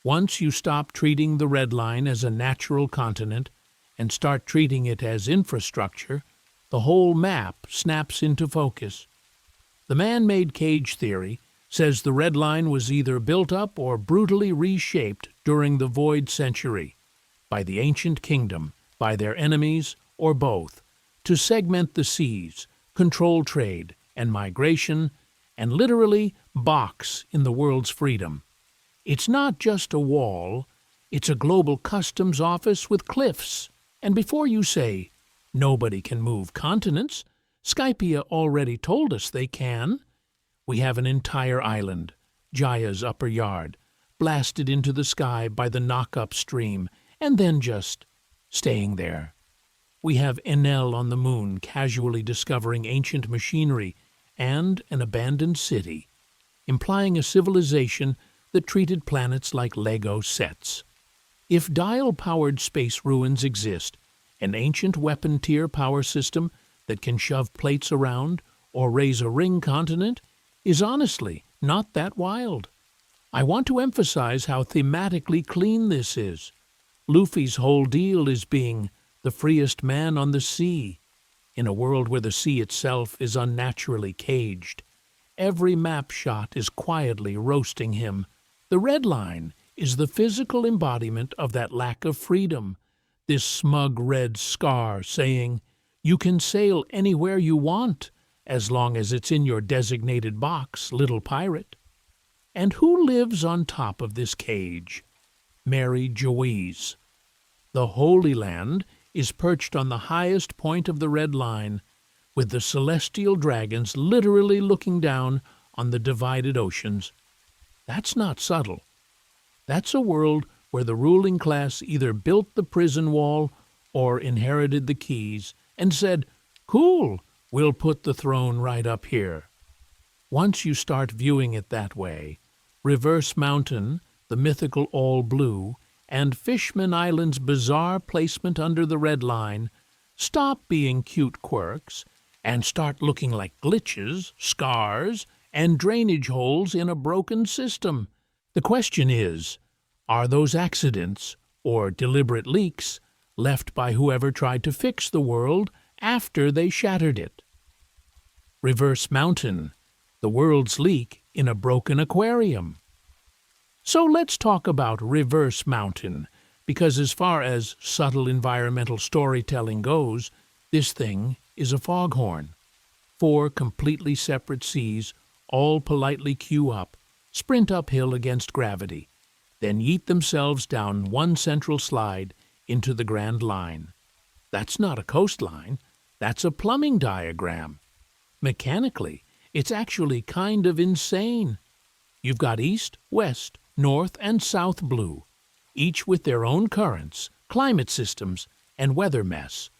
Once you stop treating the red line as a natural continent and start treating it as infrastructure, the whole map snaps into focus. The man-made cage theory says the red line was either built up or brutally reshaped during the Void Century, by the ancient kingdom, by their enemies, or both, to segment the seas, control trade and migration, and literally box in the world's freedom. It's not just a wall, it's a global customs office with cliffs. And before you say, nobody can move continents, Skypia already told us they can. We have an entire island, Jaya's upper yard, blasted into the sky by the knock-up stream, and then just staying there. We have Enel on the moon casually discovering ancient machinery and an abandoned city, implying a civilization that treated planets like Lego sets. If dial-powered space ruins exist, an ancient weapon-tier power system that can shove plates around or raise a ring continent is honestly not that wild. I want to emphasize how thematically clean this is. Luffy's whole deal is being the freest man on the sea, in a world where the sea itself is unnaturally caged. Every map shot is quietly roasting him. The red line is the physical embodiment of that lack of freedom, this smug red scar saying, you can sail anywhere you want, as long as it's in your designated box, little pirate. And who lives on top of this cage? Mary Joise. The Holy Land is perched on the highest point of the red line, with the celestial dragons literally looking down on the divided oceans. That's not subtle. That's a world where the ruling class either built the prison wall or inherited the keys and said, cool, we'll put the throne right up here. Once you start viewing it that way, Reverse Mountain, the mythical all blue, and Fishman Island's bizarre placement under the red line stop being cute quirks and start looking like glitches, scars, and drainage holes in a broken system. The question is, are those accidents or deliberate leaks left by whoever tried to fix the world after they shattered it? Reverse Mountain, the world's leak in a broken aquarium. So let's talk about Reverse Mountain, because as far as subtle environmental storytelling goes, this thing is a foghorn. 4 completely separate seas all politely queue up, sprint uphill against gravity, then yeet themselves down one central slide into the Grand Line. That's not a coastline, that's a plumbing diagram. Mechanically, it's actually kind of insane. You've got east, west, north, and south blue, each with their own currents, climate systems, and weather mess,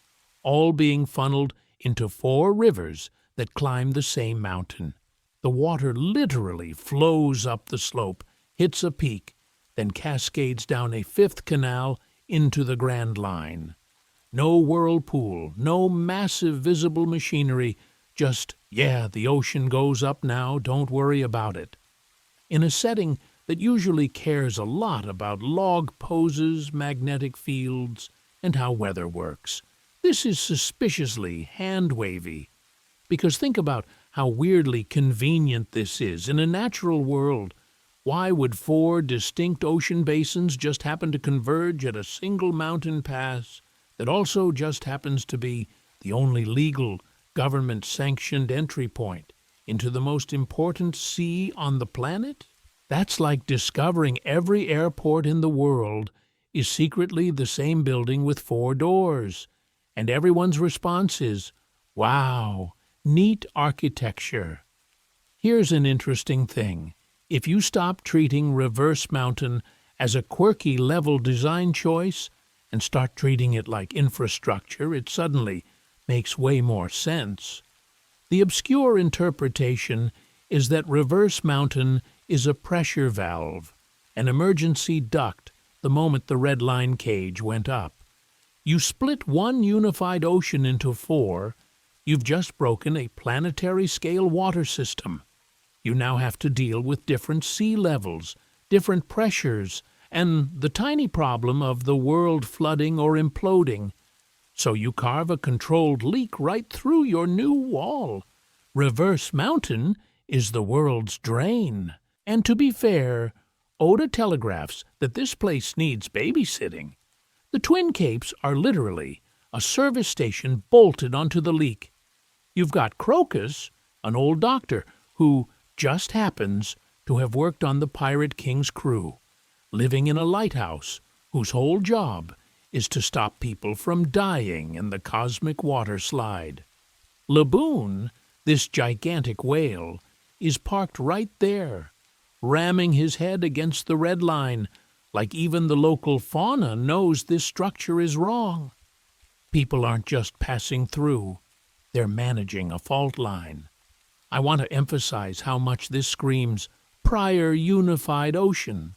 all being funneled into 4 rivers that climb the same mountain. The water literally flows up the slope, hits a peak, then cascades down a 5th canal into the Grand Line. No whirlpool, no massive visible machinery, just, yeah, the ocean goes up now, don't worry about it. In a setting that usually cares a lot about log poses, magnetic fields, and how weather works, this is suspiciously hand-wavy. Because think about how weirdly convenient this is. In a natural world, why would 4 distinct ocean basins just happen to converge at a single mountain pass that also just happens to be the only legal, government-sanctioned entry point into the most important sea on the planet? That's like discovering every airport in the world is secretly the same building with 4 doors, and everyone's response is, wow, neat architecture. Here's an interesting thing. If you stop treating Reverse Mountain as a quirky level design choice and start treating it like infrastructure, it suddenly makes way more sense. The obscure interpretation is that Reverse Mountain is a pressure valve, an emergency duct the moment the red line cage went up. You split one unified ocean into four, you've just broken a planetary-scale water system. You now have to deal with different sea levels, different pressures, and the tiny problem of the world flooding or imploding. So you carve a controlled leak right through your new wall. Reverse Mountain is the world's drain. And to be fair, Oda telegraphs that this place needs babysitting. The Twin Capes are literally a service station bolted onto the leak. You've got Crocus, an old doctor who just happens to have worked on the Pirate King's crew, living in a lighthouse whose whole job is to stop people from dying in the cosmic water slide. Laboon, this gigantic whale, is parked right there, ramming his head against the red line, like even the local fauna knows this structure is wrong. People aren't just passing through, they're managing a fault line. I want to emphasize how much this screams prior unified ocean.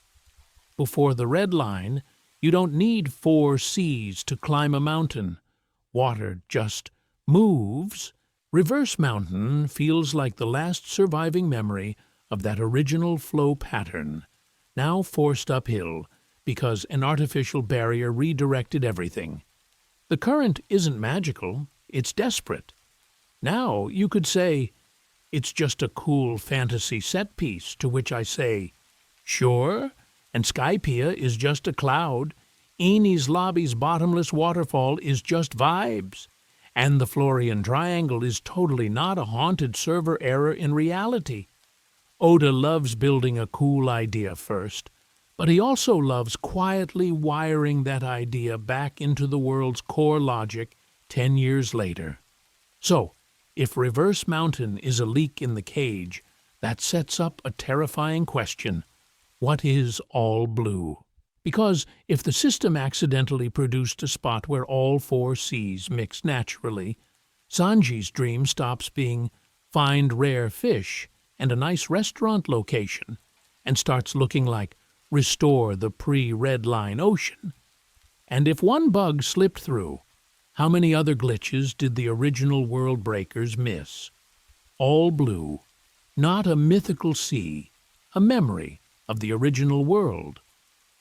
Before the red line, you don't need 4 seas to climb a mountain. Water just moves. Reverse Mountain feels like the last surviving memory of that original flow pattern, now forced uphill because an artificial barrier redirected everything. The current isn't magical, it's desperate. Now you could say, it's just a cool fantasy set piece, to which I say, sure, and Skypiea is just a cloud, Eni's Lobby's bottomless waterfall is just vibes, and the Florian Triangle is totally not a haunted server error in reality. Oda loves building a cool idea first, but he also loves quietly wiring that idea back into the world's core logic 10 years later. So, if Reverse Mountain is a leak in the cage, that sets up a terrifying question. What is all blue? Because if the system accidentally produced a spot where all 4 seas mix naturally, Sanji's dream stops being find rare fish and a nice restaurant location and starts looking like restore the pre-red line ocean. And if one bug slipped through, how many other glitches did the original world breakers miss? All blue, not a mythical sea, a memory of the original world.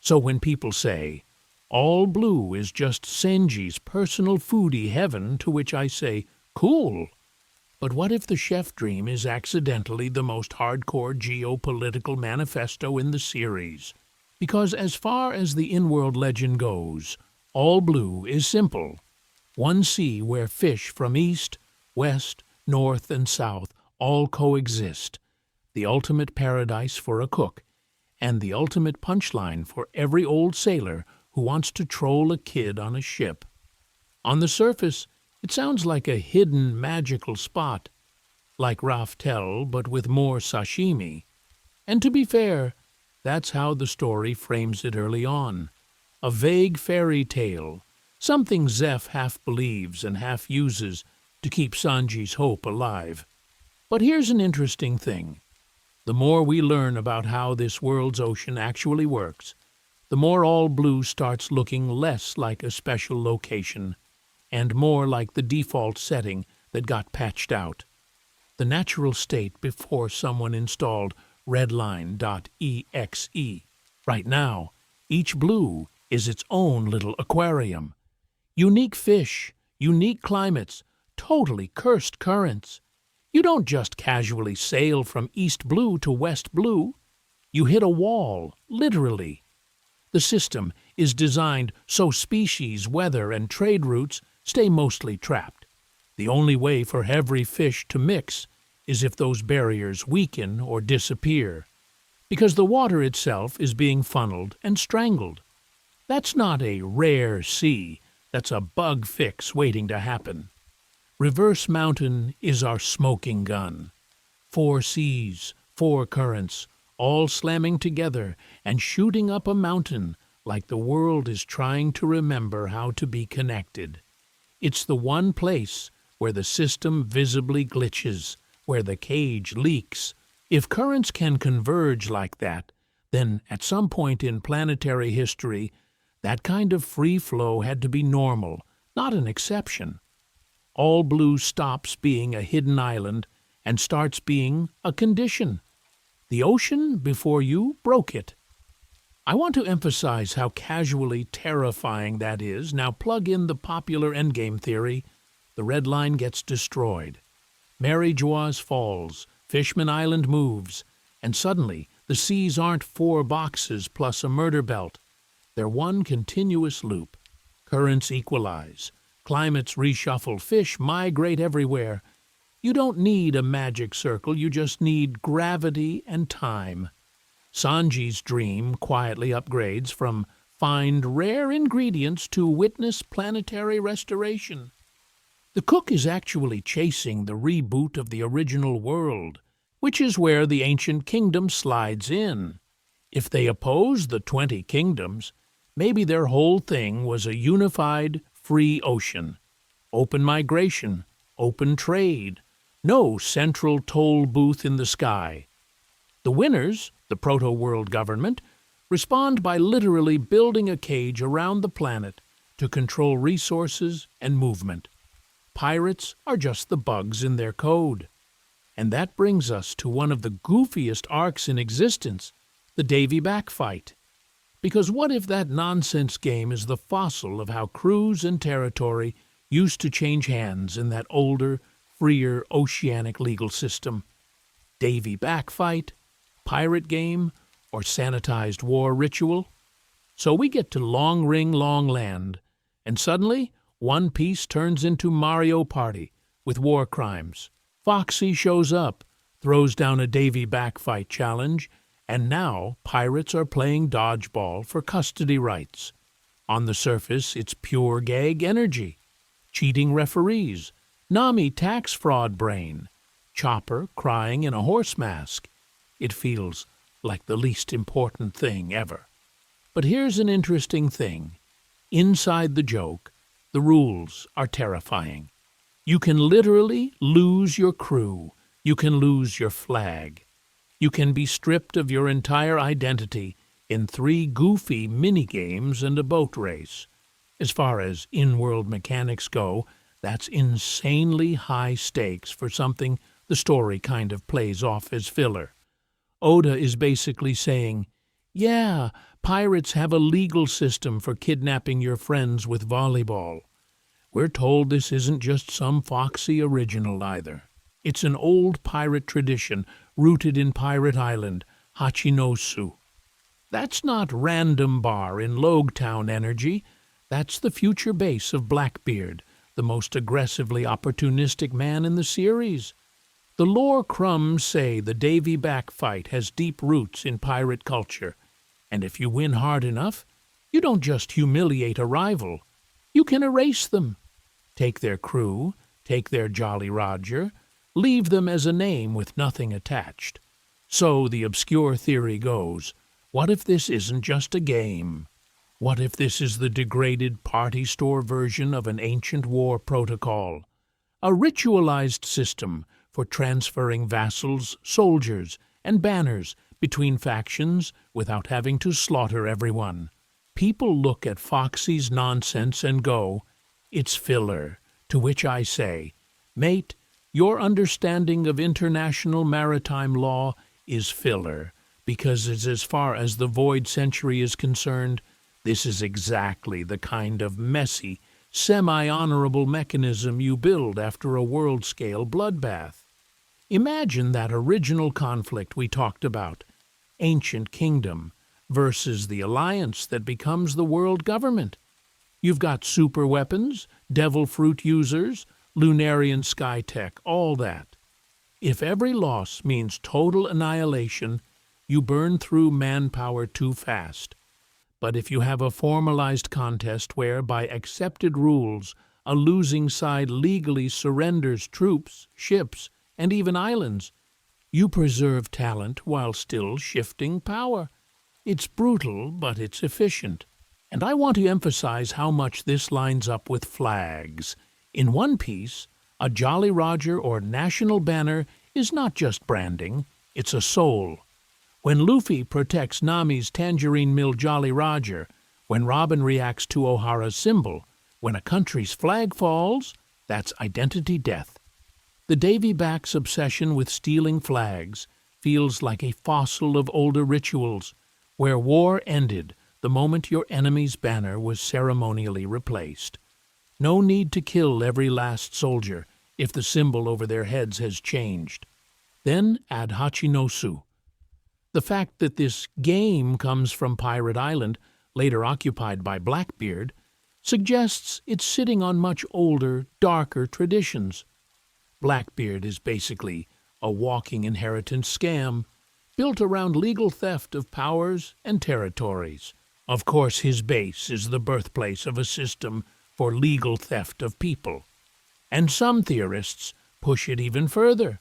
So when people say, all blue is just Senji's personal foodie heaven, to which I say, cool. But what if the chef dream is accidentally the most hardcore geopolitical manifesto in the series? Because as far as the in-world legend goes, all blue is simple. One sea where fish from east, west, north, and south all coexist, the ultimate paradise for a cook, and the ultimate punchline for every old sailor who wants to troll a kid on a ship. On the surface, it sounds like a hidden magical spot, like Raftel but with more sashimi. And to be fair, that's how the story frames it early on. A vague fairy tale, something Zeph half believes and half uses to keep Sanji's hope alive. But here's an interesting thing. The more we learn about how this world's ocean actually works, the more all blue starts looking less like a special location and more like the default setting that got patched out. The natural state before someone installed redline.exe. Right now, each blue is its own little aquarium. Unique fish, unique climates, totally cursed currents. You don't just casually sail from East Blue to West Blue. You hit a wall, literally. The system is designed so species, weather, and trade routes stay mostly trapped. The only way for every fish to mix is if those barriers weaken or disappear, because the water itself is being funneled and strangled. That's not a rare sea. That's a bug fix waiting to happen. Reverse Mountain is our smoking gun. 4 seas, 4 currents, all slamming together and shooting up a mountain like the world is trying to remember how to be connected. It's the one place where the system visibly glitches, where the cage leaks. If currents can converge like that, then at some point in planetary history, that kind of free flow had to be normal, not an exception. All blue stops being a hidden island and starts being a condition. The ocean before you broke it. I want to emphasize how casually terrifying that is. Now plug in the popular endgame theory. The red line gets destroyed. Mary Joas falls, Fishman Island moves, and suddenly the seas aren't 4 boxes plus a murder belt. They're one continuous loop. Currents equalize. Climates reshuffle. Fish migrate everywhere. You don't need a magic circle, you just need gravity and time. Sanji's dream quietly upgrades from find rare ingredients to witness planetary restoration. The cook is actually chasing the reboot of the original world, which is where the ancient kingdom slides in. If they oppose the 20 kingdoms, maybe their whole thing was a unified, free ocean. Open migration, open trade, no central toll booth in the sky. The winners, the proto-world government, respond by literally building a cage around the planet to control resources and movement. Pirates are just the bugs in their code. And that brings us to one of the goofiest arcs in existence, the Davy Back fight. Because what if that nonsense game is the fossil of how crews and territory used to change hands in that older, freer oceanic legal system? Davy Back fight, pirate game, or sanitized war ritual? So we get to Long Ring Long Land, and suddenly One Piece turns into Mario Party with war crimes. Foxy shows up, throws down a Davy Back fight challenge, and now pirates are playing dodgeball for custody rights. On the surface, it's pure gag energy. Cheating referees, Nami tax fraud brain, Chopper crying in a horse mask. It feels like the least important thing ever. But here's an interesting thing. Inside the joke, the rules are terrifying. You can literally lose your crew. You can lose your flag. You can be stripped of your entire identity in 3 goofy mini-games and a boat race. As far as in-world mechanics go, that's insanely high stakes for something the story kind of plays off as filler. Oda is basically saying, yeah, pirates have a legal system for kidnapping your friends with volleyball. We're told this isn't just some foxy original either. It's an old pirate tradition rooted in Pirate Island, Hachinosu. That's not Random Bar in Logetown energy. That's the future base of Blackbeard, the most aggressively opportunistic man in the series. The lore crumbs say the Davy Back fight has deep roots in pirate culture, and if you win hard enough, you don't just humiliate a rival. You can erase them. Take their crew, take their Jolly Roger, leave them as a name with nothing attached. So the obscure theory goes, what if this isn't just a game? What if this is the degraded party store version of an ancient war protocol? A ritualized system for transferring vassals, soldiers, and banners between factions without having to slaughter everyone. People look at Foxy's nonsense and go, it's filler, to which I say, mate, your understanding of international maritime law is filler, because as far as the Void Century is concerned, this is exactly the kind of messy, semi-honorable mechanism you build after a world-scale bloodbath. Imagine that original conflict we talked about, ancient kingdom versus the alliance that becomes the world government. You've got super weapons, devil fruit users, Lunarian sky tech, all that. If every loss means total annihilation, you burn through manpower too fast. But if you have a formalized contest where, by accepted rules, a losing side legally surrenders troops, ships, and even islands, You preserve talent while still shifting power. It's brutal, but it's efficient. And I want to emphasize how much this lines up with flags. In One Piece, a Jolly Roger or national banner is not just branding, it's a soul. When Luffy protects Nami's Tangerine Mill Jolly Roger, when Robin reacts to O'Hara's symbol, when a country's flag falls, that's identity death. The Davy Back's obsession with stealing flags feels like a fossil of older rituals, where war ended the moment your enemy's banner was ceremonially replaced. No need to kill every last soldier if the symbol over their heads has changed. Then add Hachinosu. The fact that this game comes from Pirate Island, later occupied by Blackbeard, suggests it's sitting on much older, darker traditions. Blackbeard is basically a walking inheritance scam, built around legal theft of powers and territories. Of course, his base is the birthplace of a system for legal theft of people. And some theorists push it even further.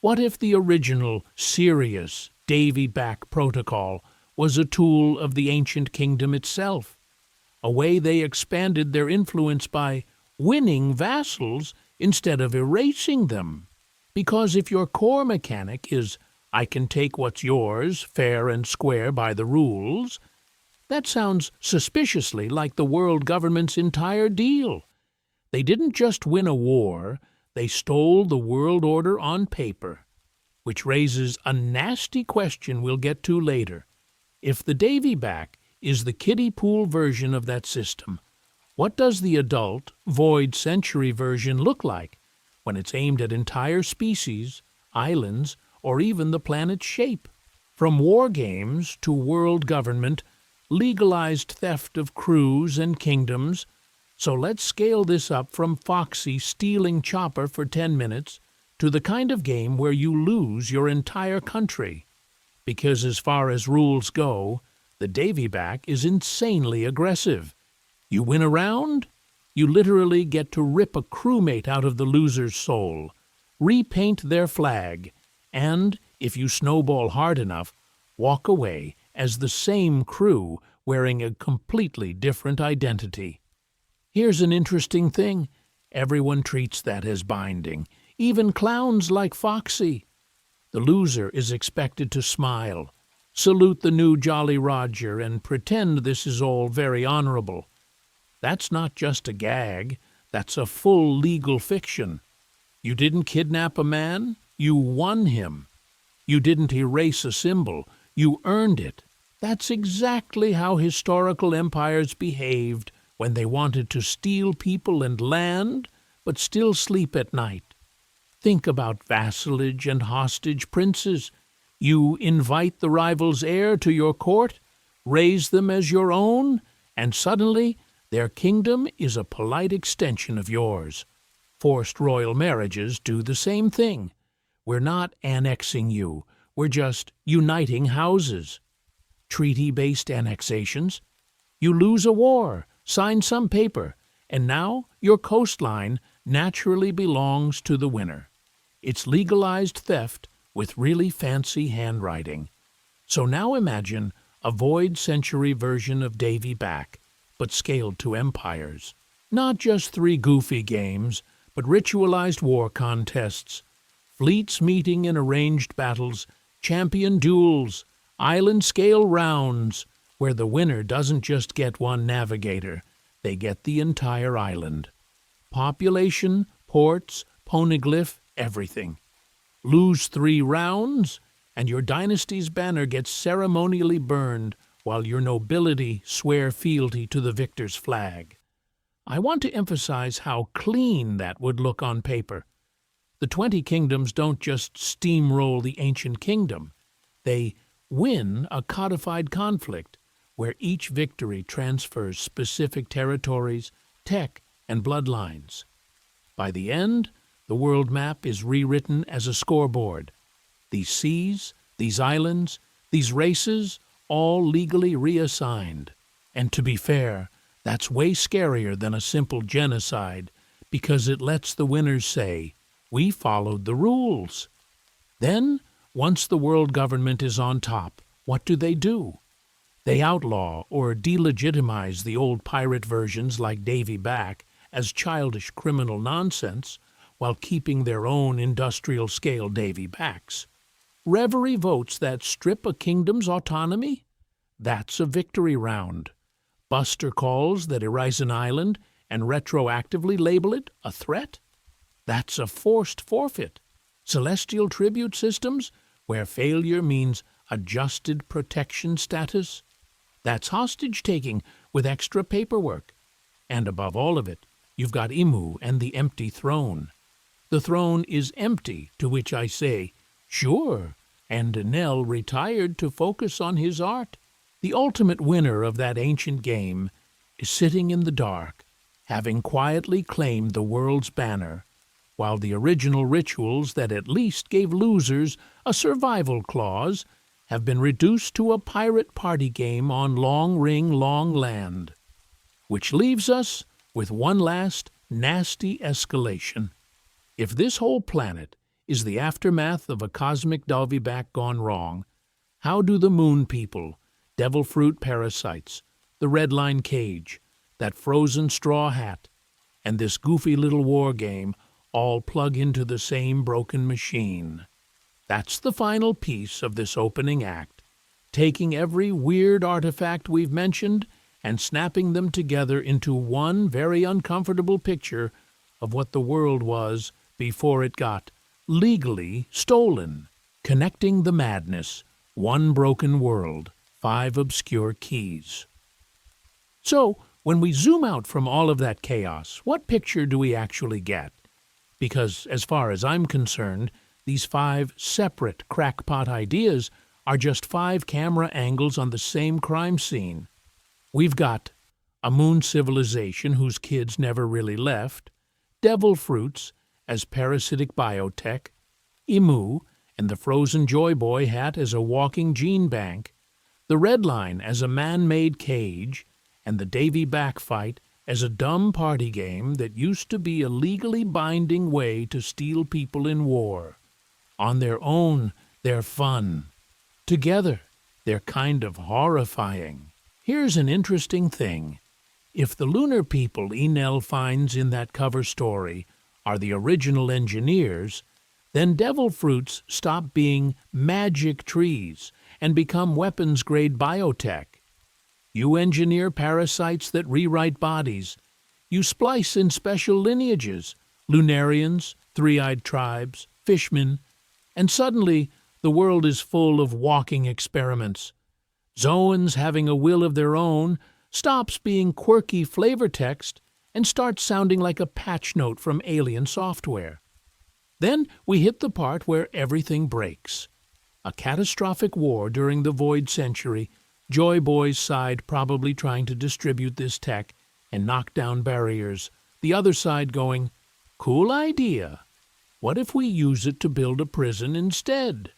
What if the original, serious Davy Back Protocol was a tool of the ancient kingdom itself? A way they expanded their influence by winning vassals instead of erasing them. Because if your core mechanic is, I can take what's yours, fair and square by the rules, that sounds suspiciously like the world government's entire deal. They didn't just win a war, they stole the world order on paper. Which raises a nasty question we'll get to later. If the Davy Back is the kiddie pool version of that system, what does the adult, void century version look like when it's aimed at entire species, islands, or even the planet's shape? From war games to world government, legalized theft of crews and kingdoms. So let's scale this up from Foxy stealing Chopper for 10 minutes to the kind of game where you lose your entire country. Because as far as rules go, the Davy Back is insanely aggressive. You win a round, you literally get to rip a crewmate out of the loser's soul, repaint their flag, and, if you snowball hard enough, walk away as the same crew wearing a completely different identity. Here's an interesting thing. Everyone treats that as binding, even clowns like Foxy. The loser is expected to smile, salute the new Jolly Roger, and pretend this is all very honorable. That's not just a gag, that's a full legal fiction. You didn't kidnap a man, you won him. You didn't erase a symbol, you earned it. That's exactly how historical empires behaved when they wanted to steal people and land, but still sleep at night. Think about vassalage and hostage princes. You invite the rival's heir to your court, raise them as your own, and suddenly their kingdom is a polite extension of yours. Forced royal marriages do the same thing. We're not annexing you, we're just uniting houses. Treaty-based annexations. You lose a war, sign some paper, and now your coastline naturally belongs to the winner. It's legalized theft with really fancy handwriting. So now imagine a void century version of Davy Back, but scaled to empires. Not just 3 goofy games, but ritualized war contests, fleets meeting in arranged battles, champion duels, island-scale rounds, where the winner doesn't just get one navigator, they get the entire island. Population, ports, poneglyph, everything. Lose 3 rounds, and your dynasty's banner gets ceremonially burned while your nobility swear fealty to the victor's flag. I want to emphasize how clean that would look on paper. The 20 kingdoms don't just steamroll the ancient kingdom. They win a codified conflict where each victory transfers specific territories, tech, and bloodlines. By the end, the world map is rewritten as a scoreboard. These seas, these islands, these races, all legally reassigned. And to be fair, that's way scarier than a simple genocide because it lets the winners say, "We followed the rules." Then Once the world government is on top, what do? They outlaw or delegitimize the old pirate versions like Davy Back as childish criminal nonsense while keeping their own industrial-scale Davy Backs. Reverie votes that strip a kingdom's autonomy? That's a victory round. Buster calls that erase an island and retroactively label it a threat? That's a forced forfeit. Celestial tribute systems, where failure means adjusted protection status? That's hostage-taking with extra paperwork. And above all of it, you've got Imu and the empty throne. The throne is empty, to which I say, sure, and Nell retired to focus on his art. The ultimate winner of that ancient game is sitting in the dark, having quietly claimed the world's banner, while the original rituals that at least gave losers a survival clause have been reduced to a pirate party game on Long Ring Long Land. Which leaves us with one last nasty escalation. If this whole planet is the aftermath of a cosmic Dalvyback gone wrong, how do the moon people, devil fruit parasites, the red line cage, that frozen straw hat, and this goofy little war game all plug into the same broken machine? That's the final piece of this opening act, taking every weird artifact we've mentioned and snapping them together into one very uncomfortable picture of what the world was before it got legally stolen. Connecting the madness, one broken world, 5 obscure keys. So, when we zoom out from all of that chaos, what picture do we actually get? Because, as far as I'm concerned, these 5 separate crackpot ideas are just 5 camera angles on the same crime scene. We've got a moon civilization whose kids never really left, devil fruits as parasitic biotech, Imu and the frozen Joy Boy hat as a walking gene bank, the Red Line as a man-made cage, and the Davy Back fight as a dumb party game that used to be a legally binding way to steal people in war. On their own, they're fun. Together, they're kind of horrifying. Here's an interesting thing. If the lunar people Enel finds in that cover story are the original engineers, then devil fruits stop being magic trees and become weapons-grade biotech. You engineer parasites that rewrite bodies. You splice in special lineages, Lunarians, three-eyed tribes, fishmen, and suddenly the world is full of walking experiments. Zoans having a will of their own stops being quirky flavor text and starts sounding like a patch note from alien software. Then we hit the part where everything breaks. A catastrophic war during the Void Century, Joy Boy's side probably trying to distribute this tech and knock down barriers, the other side going, cool idea. What if we use it to build a prison instead?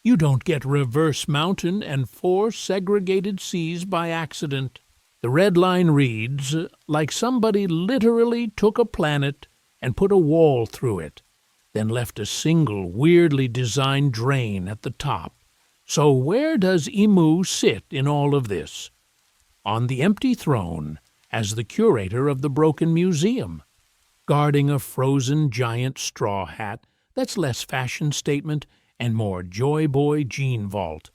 You don't get reverse mountain and 4 segregated seas by accident. The red line reads, like somebody literally took a planet and put a wall through it, then left a single weirdly designed drain at the top. So where does Imu sit in all of this? On the empty throne as the curator of the broken museum, guarding a frozen giant straw hat that's less fashion statement and more Joy Boy gene vault.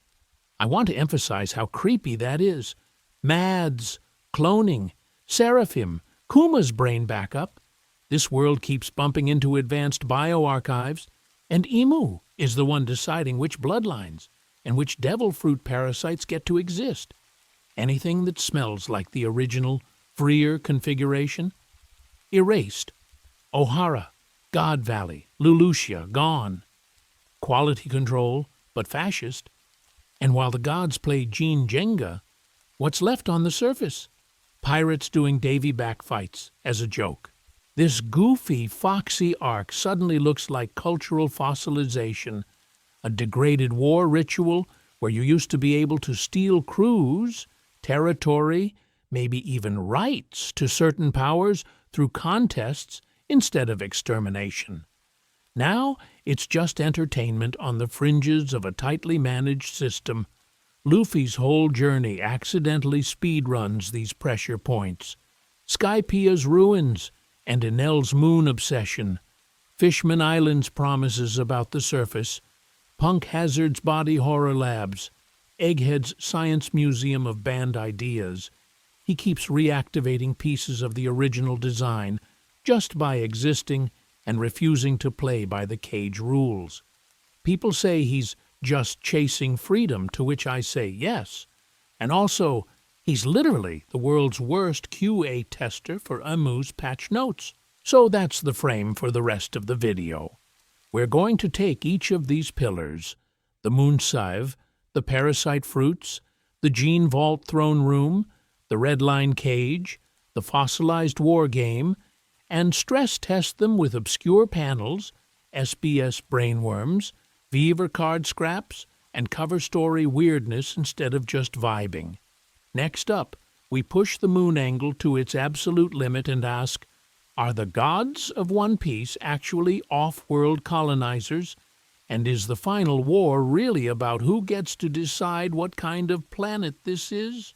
I want to emphasize how creepy that is. Mads, cloning, Seraphim, Kuma's brain backup. This world keeps bumping into advanced bioarchives, and Imu is the one deciding which bloodlines and which devil fruit parasites get to exist. Anything that smells like the original, freer configuration? Erased. O'Hara, God Valley, Lulusia, gone. Quality control, but fascist. And while the gods play Gene Jenga, what's left on the surface? Pirates doing Davy Back fights as a joke. This goofy, foxy arc suddenly looks like cultural fossilization, a degraded war ritual where you used to be able to steal crews, territory, maybe even rights to certain powers through contests instead of extermination. Now It's just entertainment on the fringes of a tightly managed system. Luffy's whole journey accidentally speedruns these pressure points. Skypia's ruins and Enel's moon obsession. Fishman Island's promises about the surface. Punk Hazard's body horror labs. Egghead's science museum of banned ideas. He keeps reactivating pieces of the original design just by existing and refusing to play by the cage rules. People say he's just chasing freedom, to which I say yes. And also, he's literally the world's worst QA tester for Amu's patch notes. So that's the frame for the rest of the video. We're going to take each of these pillars, the moon sieve, the parasite fruits, the gene vault throne room, the red line cage, the fossilized war game, and stress test them with obscure panels, SBS brainworms, Beaver card scraps, and cover story weirdness instead of just vibing. Next up, we push the moon angle to its absolute limit and ask, are the gods of One Piece actually off-world colonizers? And is the final war really about who gets to decide what kind of planet this is?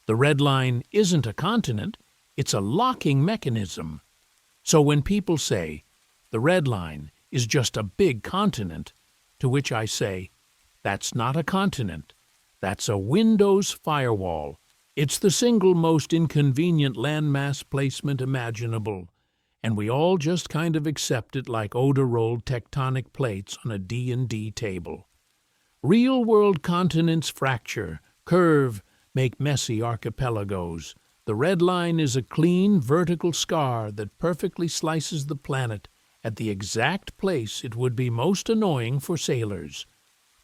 The red line isn't a continent, it's a locking mechanism. So when people say, the red line is just a big continent, to which I say, that's not a continent, that's a Windows firewall. It's the single most inconvenient landmass placement imaginable, and we all just kind of accept it like odor-rolled tectonic plates on a D&D table. Real-world continents fracture, curve, make messy archipelagos. The red line is a clean, vertical scar that perfectly slices the planet at the exact place it would be most annoying for sailors.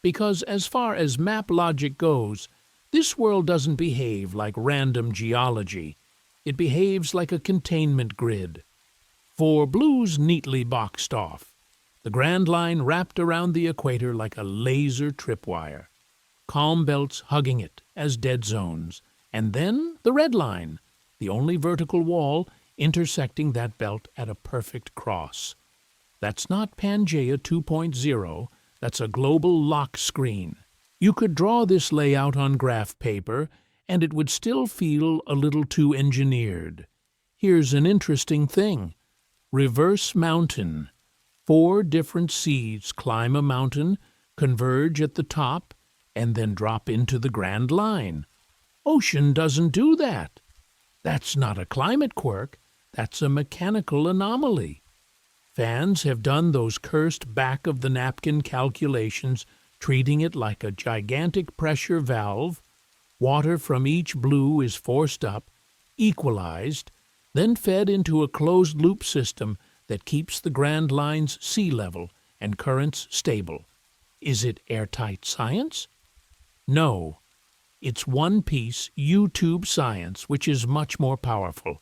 Because as far as map logic goes, this world doesn't behave like random geology. It behaves like a containment grid. 4 blues neatly boxed off. The Grand Line wrapped around the equator like a laser tripwire. Calm belts hugging it as dead zones. And then the red line, the only vertical wall intersecting that belt at a perfect cross. That's not Pangea 2.0, that's a global lock screen. You could draw this layout on graph paper, and it would still feel a little too engineered. Here's an interesting thing. Reverse mountain. 4 different seeds climb a mountain, converge at the top, and then drop into the Grand Line. Ocean doesn't do that. That's not a climate quirk, that's a mechanical anomaly. Fans have done those cursed back-of-the-napkin calculations, treating it like a gigantic pressure valve. Water from each blue is forced up, equalized, then fed into a closed-loop system that keeps the Grand Line's sea level and currents stable. Is it airtight science? No. It's One Piece YouTube science, which is much more powerful.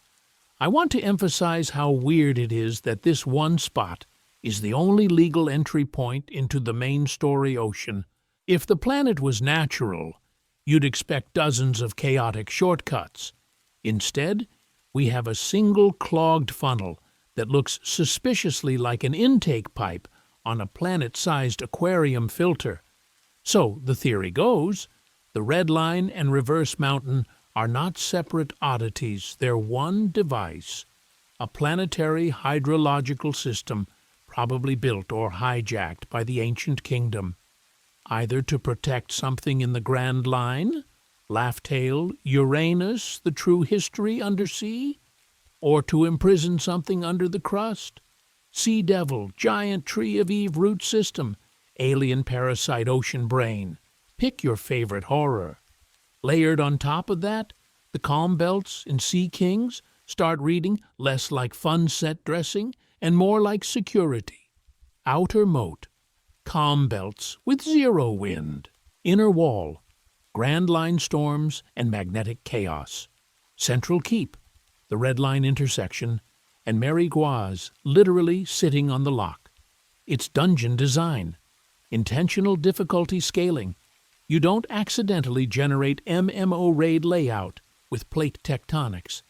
I want to emphasize how weird it is that this one spot is the only legal entry point into the main story ocean. If the planet was natural, you'd expect dozens of chaotic shortcuts. Instead, we have a single clogged funnel that looks suspiciously like an intake pipe on a planet-sized aquarium filter. So, the theory goes, the red line and reverse mountain are not separate oddities, they're one device, a planetary hydrological system probably built or hijacked by the ancient kingdom, either to protect something in the Grand Line, Laugh-Tale, Uranus, the true history undersea, or to imprison something under the crust, Sea Devil, giant Tree of Eve root system, alien parasite ocean brain. Pick your favorite horror. Layered on top of that, the calm belts and sea kings start reading less like fun set dressing and more like security. Outer moat, calm belts with 0 wind. Inner wall, Grand Line storms and magnetic chaos. Central keep, the red line intersection, and Mary Guaz literally sitting on the lock. It's dungeon design, intentional difficulty scaling. You don't accidentally generate MMO raid layout with plate tectonics.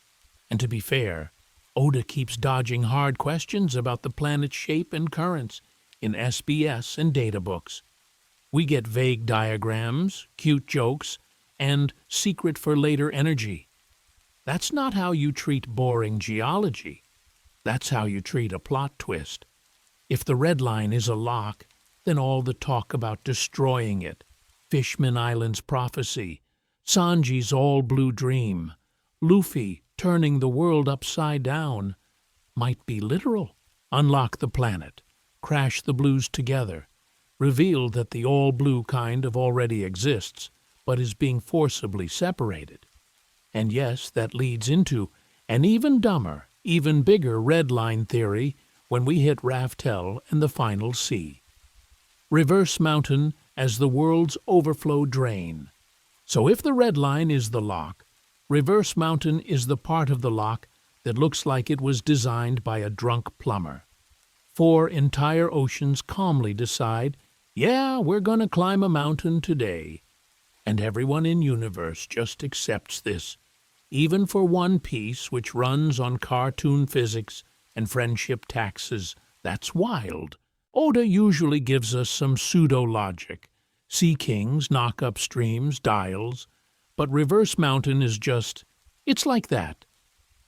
And to be fair, Oda keeps dodging hard questions about the planet's shape and currents. in SBS and data books. We get vague diagrams, cute jokes, and secret for later energy. That's not how you treat boring geology. That's how you treat a plot twist. If the red line is a lock, then all the talk about destroying it, Fishman Island's prophecy, Sanji's all-blue dream, Luffy turning the world upside down, might be literal. Unlock the planet, crash the blues together, reveal that the all-blue kind of already exists, but is being forcibly separated. And yes, that leads into an even dumber, even bigger red line theory when we hit Raftel and the final sea. Reverse Mountain as the world's overflow drain. So if the red line is the lock, Reverse Mountain is the part of the lock that looks like it was designed by a drunk plumber. 4 entire oceans calmly decide, yeah, we're gonna climb a mountain today. And everyone in universe just accepts this, even for One Piece, which runs on cartoon physics and friendship taxes. That's wild. Oda usually gives us some pseudo-logic. Sea kings knock up streams, dials, but Reverse Mountain is just, it's like that.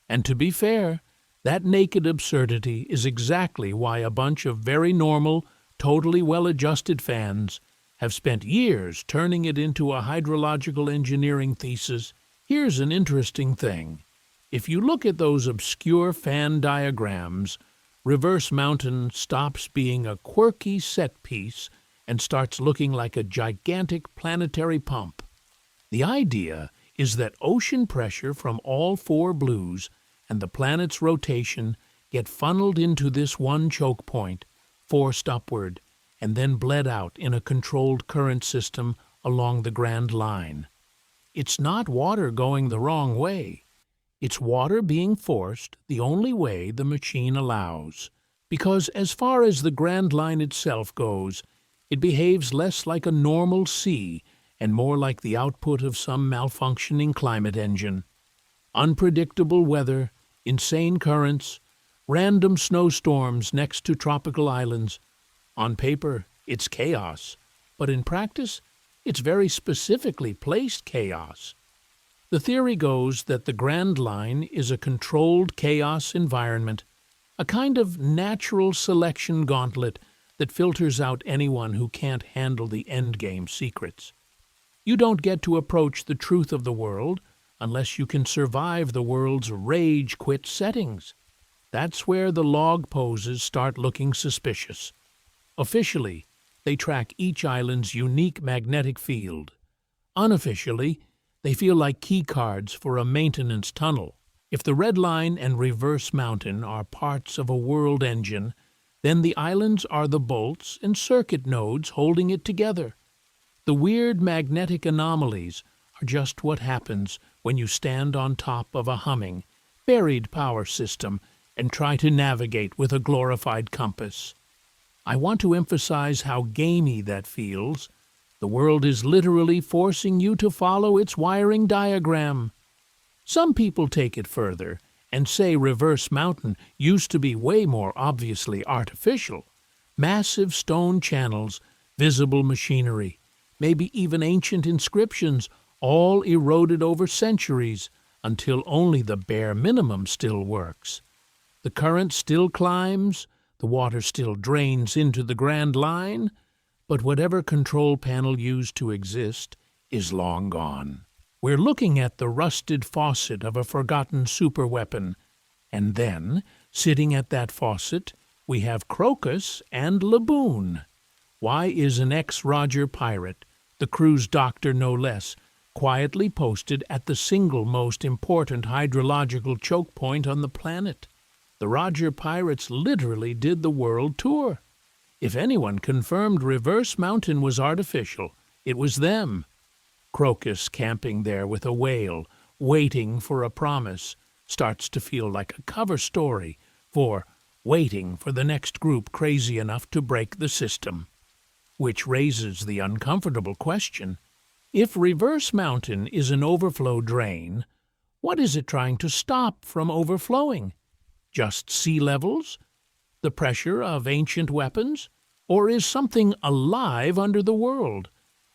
And to be fair, that naked absurdity is exactly why a bunch of very normal, totally well-adjusted fans have spent years turning it into a hydrological engineering thesis. Here's an interesting thing. If you look at those obscure fan diagrams, Reverse Mountain stops being a quirky set piece and starts looking like a gigantic planetary pump. The idea is that ocean pressure from all 4 blues and the planet's rotation get funneled into this one choke point, forced upward, and then bled out in a controlled current system along the Grand Line. It's not water going the wrong way. It's water being forced the only way the machine allows. Because as far as the Grand Line itself goes, it behaves less like a normal sea and more like the output of some malfunctioning climate engine. Unpredictable weather, insane currents, random snowstorms next to tropical islands. On paper, it's chaos, but in practice, it's very specifically placed chaos. The theory goes that the Grand Line is a controlled chaos environment, a kind of natural selection gauntlet that filters out anyone who can't handle the endgame secrets. You don't get to approach the truth of the world unless you can survive the world's rage-quit settings. That's where the log poses start looking suspicious. Officially, they track each island's unique magnetic field. Unofficially, they feel like key cards for a maintenance tunnel. If the Red Line and Reverse Mountain are parts of a world engine, then the islands are the bolts and circuit nodes holding it together. The weird magnetic anomalies are just what happens when you stand on top of a humming, buried power system and try to navigate with a glorified compass. I want to emphasize how gamey that feels. The world is literally forcing you to follow its wiring diagram. Some people take it further and say Reverse Mountain used to be way more obviously artificial. Massive stone channels, visible machinery, maybe even ancient inscriptions, all eroded over centuries until only the bare minimum still works. The current still climbs, the water still drains into the Grand Line, but whatever control panel used to exist is long gone. We're looking at the rusted faucet of a forgotten superweapon, and then, sitting at that faucet, we have Crocus and Laboon. Why is an ex-Roger pirate, the crew's doctor no less, quietly posted at the single most important hydrological choke point on the planet? The Roger pirates literally did the world tour. If anyone confirmed Reverse Mountain was artificial, it was them. Crocus camping there with a whale, waiting for a promise, starts to feel like a cover story for waiting for the next group crazy enough to break the system. Which raises the uncomfortable question, if Reverse Mountain is an overflow drain, what is it trying to stop from overflowing? Just sea levels? The pressure of ancient weapons? Or is something alive under the world?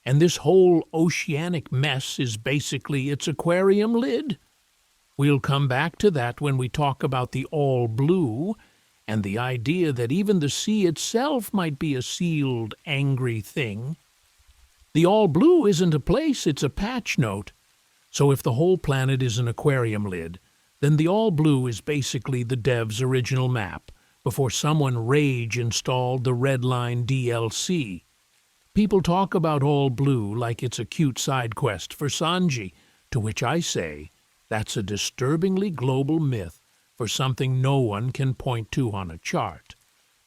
And this whole oceanic mess is basically its aquarium lid? We'll come back to that when we talk about the all blue and the idea that even the sea itself might be a sealed, angry thing. The all blue isn't a place, it's a patch note. So if the whole planet is an aquarium lid, then the all blue is basically the dev's original map before someone rage installed the red line DLC. People talk about all blue like it's a cute side quest for Sanji, to which I say, that's a disturbingly global myth for something no one can point to on a chart.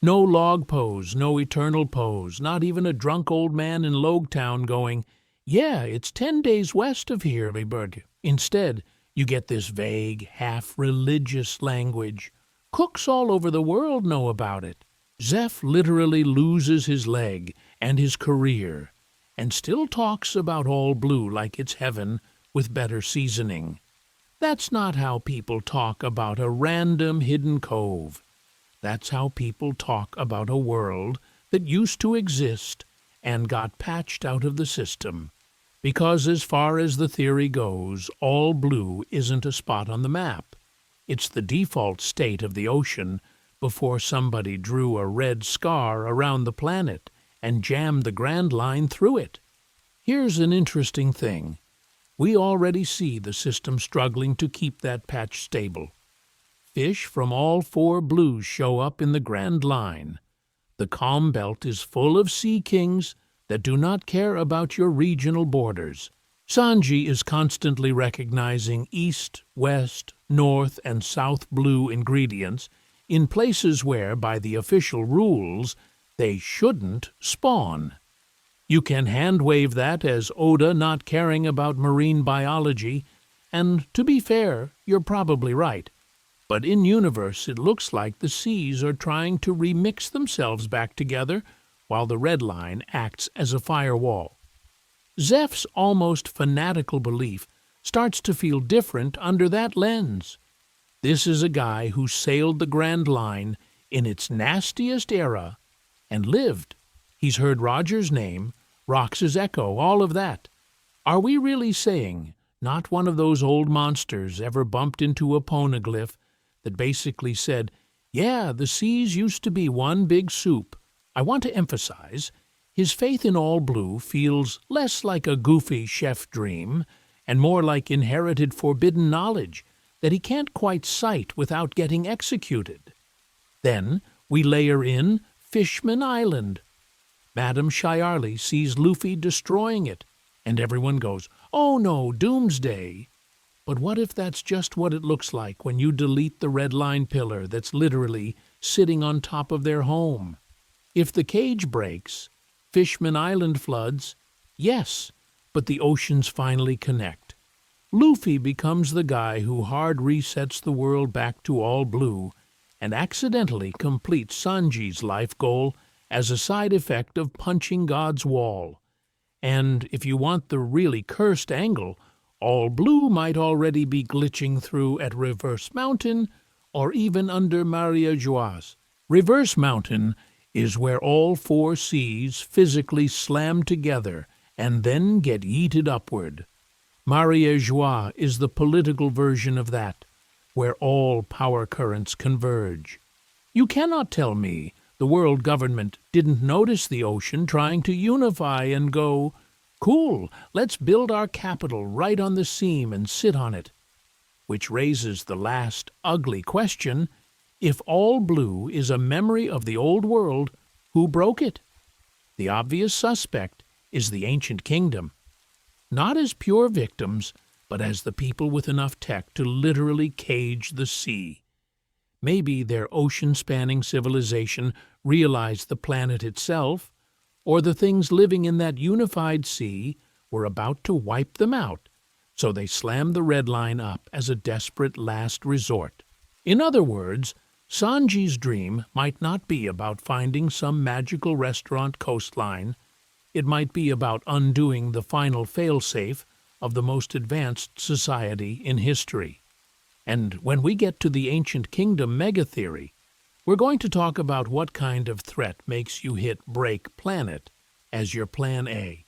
No log pose, no eternal pose, not even a drunk old man in Logtown going, "Yeah, it's 10 days west of here, Iceberg." Instead, you get this vague, half-religious language. Cooks all over the world know about it. Zeph literally loses his leg and his career, and still talks about all blue like it's heaven with better seasoning. That's not how people talk about a random hidden cove. That's how people talk about a world that used to exist and got patched out of the system. Because as far as the theory goes, all blue isn't a spot on the map. It's the default state of the ocean before somebody drew a red scar around the planet and jammed the Grand Line through it. Here's an interesting thing. We already see the system struggling to keep that patch stable. Fish from all 4 blues show up in the Grand Line. The Calm Belt is full of sea kings that do not care about your regional borders. Sanji is constantly recognizing east, west, north, and south blue ingredients in places where, by the official rules, they shouldn't spawn. You can hand-wave that as Oda not caring about marine biology, and to be fair, you're probably right. But in universe, it looks like the seas are trying to remix themselves back together while the red line acts as a firewall. Zeph's almost fanatical belief starts to feel different under that lens. This is a guy who sailed the Grand Line in its nastiest era and lived. He's heard Roger's name, Rox's echo, all of that. Are we really saying not one of those old monsters ever bumped into a poneglyph that basically said, "Yeah, the seas used to be one big soup"? I want to emphasize, his faith in all blue feels less like a goofy chef dream and more like inherited forbidden knowledge that he can't quite cite without getting executed. Then we layer in Fishman Island. Madame Shiarly sees Luffy destroying it, and everyone goes, "Oh no, doomsday." But what if that's just what it looks like when you delete the red line pillar that's literally sitting on top of their home? If the cage breaks, Fishman Island floods, yes, but the oceans finally connect. Luffy becomes the guy who hard resets the world back to all blue and accidentally completes Sanji's life goal as a side effect of punching God's wall. And if you want the really cursed angle, all blue might already be glitching through at Reverse Mountain or even under Maria Joa's. Reverse Mountain is where all 4 seas physically slam together and then get yeeted upward. Maria Joa is the political version of that, where all power currents converge. You cannot tell me the world government didn't notice the ocean trying to unify and go, "Cool, let's build our capital right on the seam and sit on it." Which raises the last ugly question: if all blue is a memory of the old world, who broke it? The obvious suspect is the ancient kingdom. Not as pure victims, but as the people with enough tech to literally cage the sea. Maybe their ocean-spanning civilization realized the planet itself, or the things living in that unified sea were about to wipe them out, so they slammed the red line up as a desperate last resort. In other words, Sanji's dream might not be about finding some magical restaurant coastline. It might be about undoing the final failsafe of the most advanced society in history. And when we get to the ancient kingdom mega-theory, We're going to talk about what kind of threat makes you hit break planet as your plan A.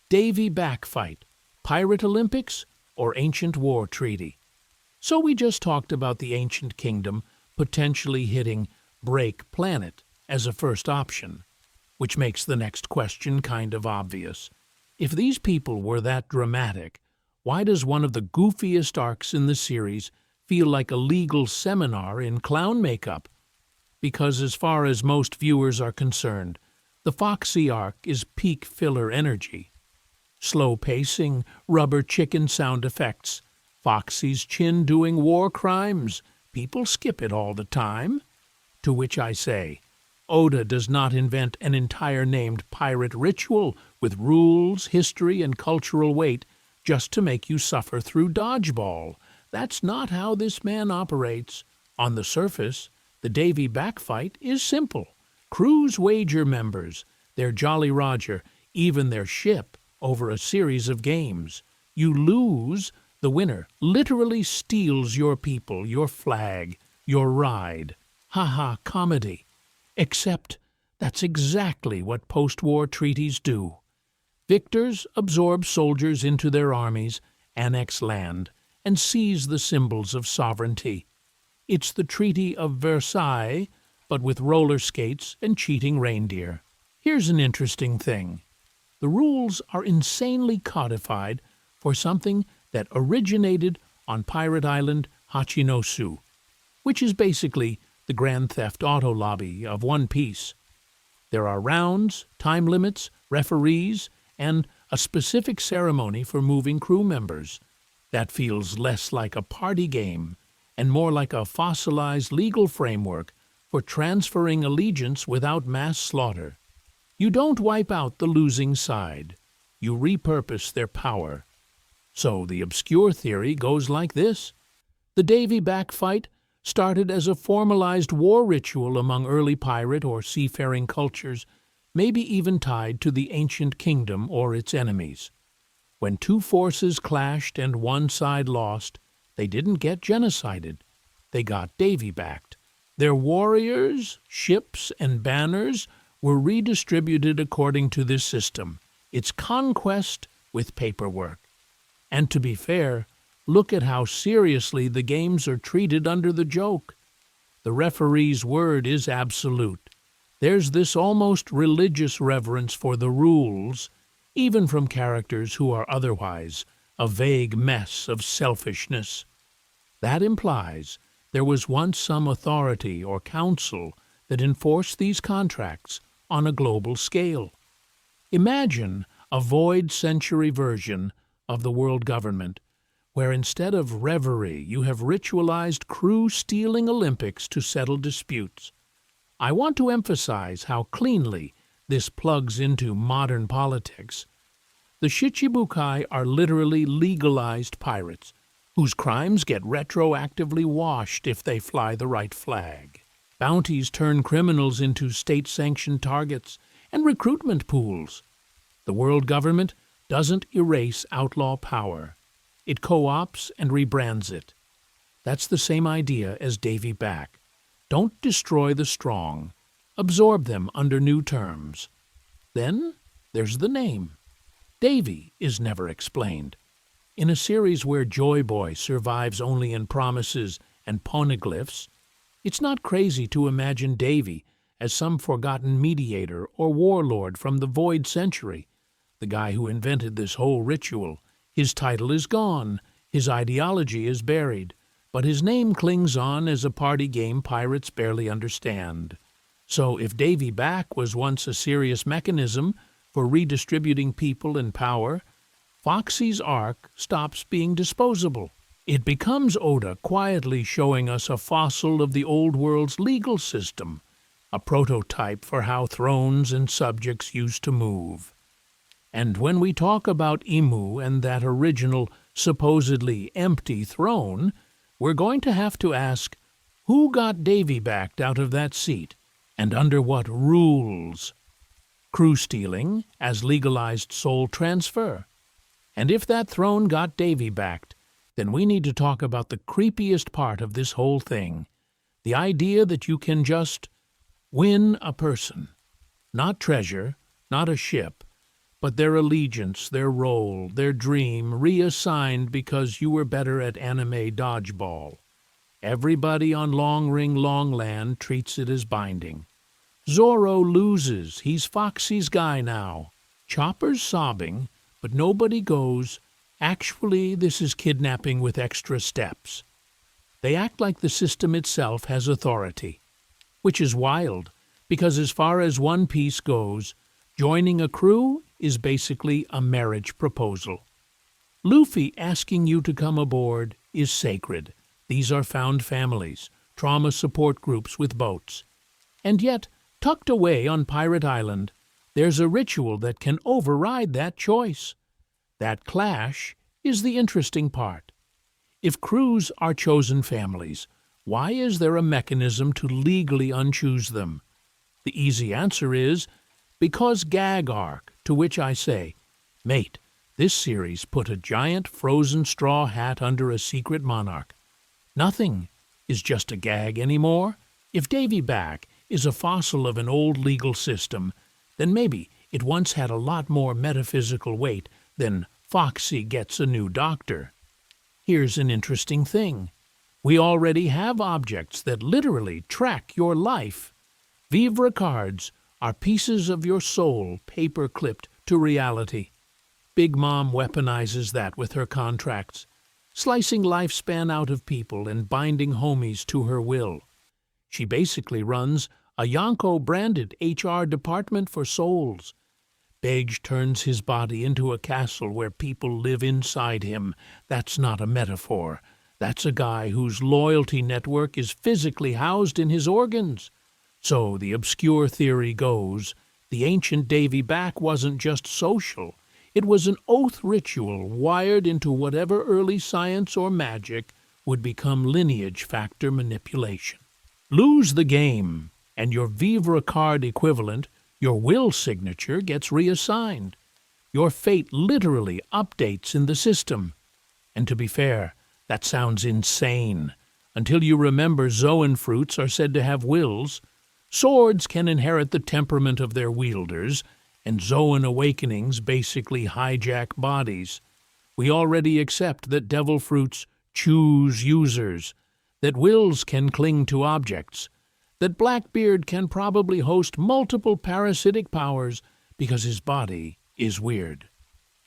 Davy back fight, Pirate Olympics, or Ancient War Treaty. So we just talked about the ancient kingdom potentially hitting break planet as a first option, which makes the next question kind of obvious. If these people were that dramatic, why does one of the goofiest arcs in the series feel like a legal seminar in clown makeup? Because as far as most viewers are concerned, the Foxy arc is peak filler energy. Slow pacing, rubber chicken sound effects, Foxy's chin doing war crimes. People skip it all the time. To which I say, Oda does not invent an entire named pirate ritual with rules, history, and cultural weight just to make you suffer through dodgeball. That's not how this man operates. On the surface, the Davy backfight is simple. Crew's wager members, their Jolly Roger, even their ship, over a series of games. You lose, the winner literally steals your people, your flag, your ride. Ha-ha comedy. Except that's exactly what post-war treaties do. Victors absorb soldiers into their armies, annex land, and seize the symbols of sovereignty. It's the Treaty of Versailles, but with roller skates and cheating reindeer. Here's an interesting thing. The rules are insanely codified for something that originated on Pirate Island Hachinosu, which is basically the Grand Theft Auto lobby of One Piece. There are rounds, time limits, referees, and a specific ceremony for moving crew members. That feels less like a party game and more like a fossilized legal framework for transferring allegiance without mass slaughter. You don't wipe out the losing side. You repurpose their power. So the obscure theory goes like this. The Davy back fight started as a formalized war ritual among early pirate or seafaring cultures, maybe even tied to the ancient kingdom or its enemies. When two forces clashed and one side lost, they didn't get genocided. They got Davy-backed. Their warriors, ships, and banners were redistributed according to this system. It's conquest with paperwork. And to be fair, look at how seriously the games are treated under the joke. The referee's word is absolute. There's this almost religious reverence for the rules, even from characters who are otherwise a vague mess of selfishness. That implies there was once some authority or council that enforced these contracts on a global scale. Imagine a void century version of the world government, where instead of reverie you have ritualized crew-stealing Olympics to settle disputes. I want to emphasize how cleanly this plugs into modern politics. The Shichibukai are literally legalized pirates, whose crimes get retroactively washed if they fly the right flag. Bounties turn criminals into state-sanctioned targets and recruitment pools. The world government doesn't erase outlaw power. It co-opts and rebrands it. That's the same idea as Davy back. Don't destroy the strong. Absorb them under new terms. Then there's the name. Davy is never explained. In a series where Joy Boy survives only in promises and poneglyphs, it's not crazy to imagine Davy as some forgotten mediator or warlord from the Void Century, the guy who invented this whole ritual. His title is gone, his ideology is buried, but his name clings on as a party game pirates barely understand. So if Davy back was once a serious mechanism for redistributing people and power, Foxy's arc stops being disposable. It becomes Oda quietly showing us a fossil of the old world's legal system, a prototype for how thrones and subjects used to move. And when we talk about Imu and that original, supposedly empty throne, we're going to have to ask, who got Davy backed out of that seat, and under what rules? Crew stealing as legalized soul transfer. And if that throne got Davy backed, then we need to talk about the creepiest part of this whole thing, The idea that you can just win a person, not treasure, not a ship, but their allegiance, their role, their dream, reassigned because you were better at anime dodgeball. Everybody on Long Ring Longland treats it as binding. Zorro loses. He's Foxy's guy now. Chopper's sobbing, but nobody goes, actually, this is kidnapping with extra steps. They act like the system itself has authority, which is wild, because as far as One Piece goes, joining a crew is basically a marriage proposal. Luffy asking you to come aboard is sacred. These are found families, trauma support groups with boats. And yet, tucked away on Pirate Island, there's a ritual that can override that choice. That clash is the interesting part. If crews are chosen families, why is there a mechanism to legally unchoose them? The easy answer is, because gag arc, to which I say, mate, this series put a giant frozen straw hat under a secret monarch. Nothing is just a gag anymore. If Davy Back is a fossil of an old legal system, then maybe it once had a lot more metaphysical weight than Foxy gets a new doctor. Here's an interesting thing. We already have objects that literally track your life. Vivre cards are pieces of your soul paper-clipped to reality. Big Mom weaponizes that with her contracts, slicing lifespan out of people and binding homies to her will. She basically runs a Yonko-branded HR department for souls. Bege turns his body into a castle where people live inside him. That's not a metaphor. That's a guy whose loyalty network is physically housed in his organs. So the obscure theory goes, the ancient Davy Back wasn't just social. It was an oath ritual wired into whatever early science or magic would become lineage factor manipulation. Lose the game, and your Vivre card equivalent, your will signature, gets reassigned. Your fate literally updates in the system. And to be fair, that sounds insane. Until you remember Zoan fruits are said to have wills. Swords can inherit the temperament of their wielders, and Zoan awakenings basically hijack bodies. We already accept that devil fruits choose users, that wills can cling to objects, that Blackbeard can probably host multiple parasitic powers because his body is weird.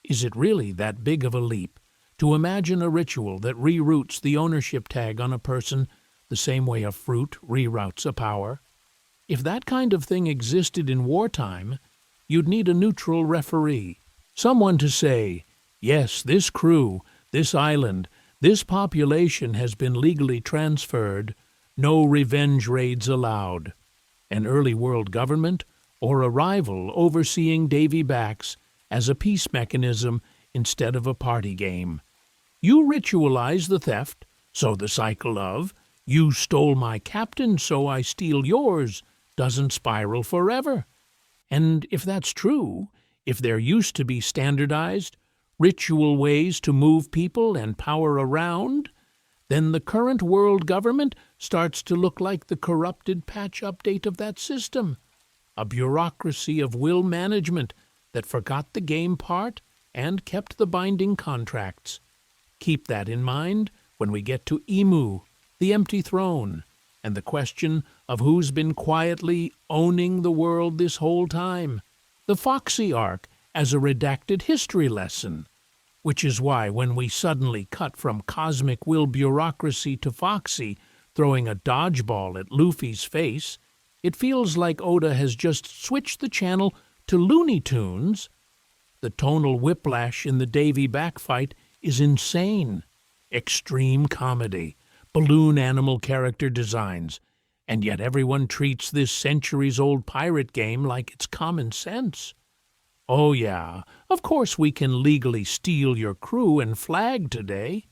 Is it really that big of a leap to imagine a ritual that reroutes the ownership tag on a person the same way a fruit reroutes a power? If that kind of thing existed in wartime, you'd need a neutral referee, someone to say, yes, this crew, this island, this population has been legally transferred, no revenge raids allowed. An early world government or a rival overseeing Davy Backs as a peace mechanism instead of a party game. You ritualize the theft, so the cycle of, you stole my captain, so I steal yours, doesn't spiral forever. And if that's true, if there used to be standardized, ritual ways to move people and power around, then the current world government starts to look like the corrupted patch update of that system, a bureaucracy of will management that forgot the game part and kept the binding contracts. Keep that in mind when we get to Emu, the empty throne, and the question of who's been quietly owning the world this whole time. The Foxy arc as a redacted history lesson, which is why when we suddenly cut from cosmic will bureaucracy to Foxy throwing a dodgeball at Luffy's face, it feels like Oda has just switched the channel to Looney Tunes. The tonal whiplash in the Davy Back fight is insane. Extreme comedy, balloon animal character designs, and yet everyone treats this centuries-old pirate game like it's common sense. Oh yeah, of course we can legally steal your crew and flag today.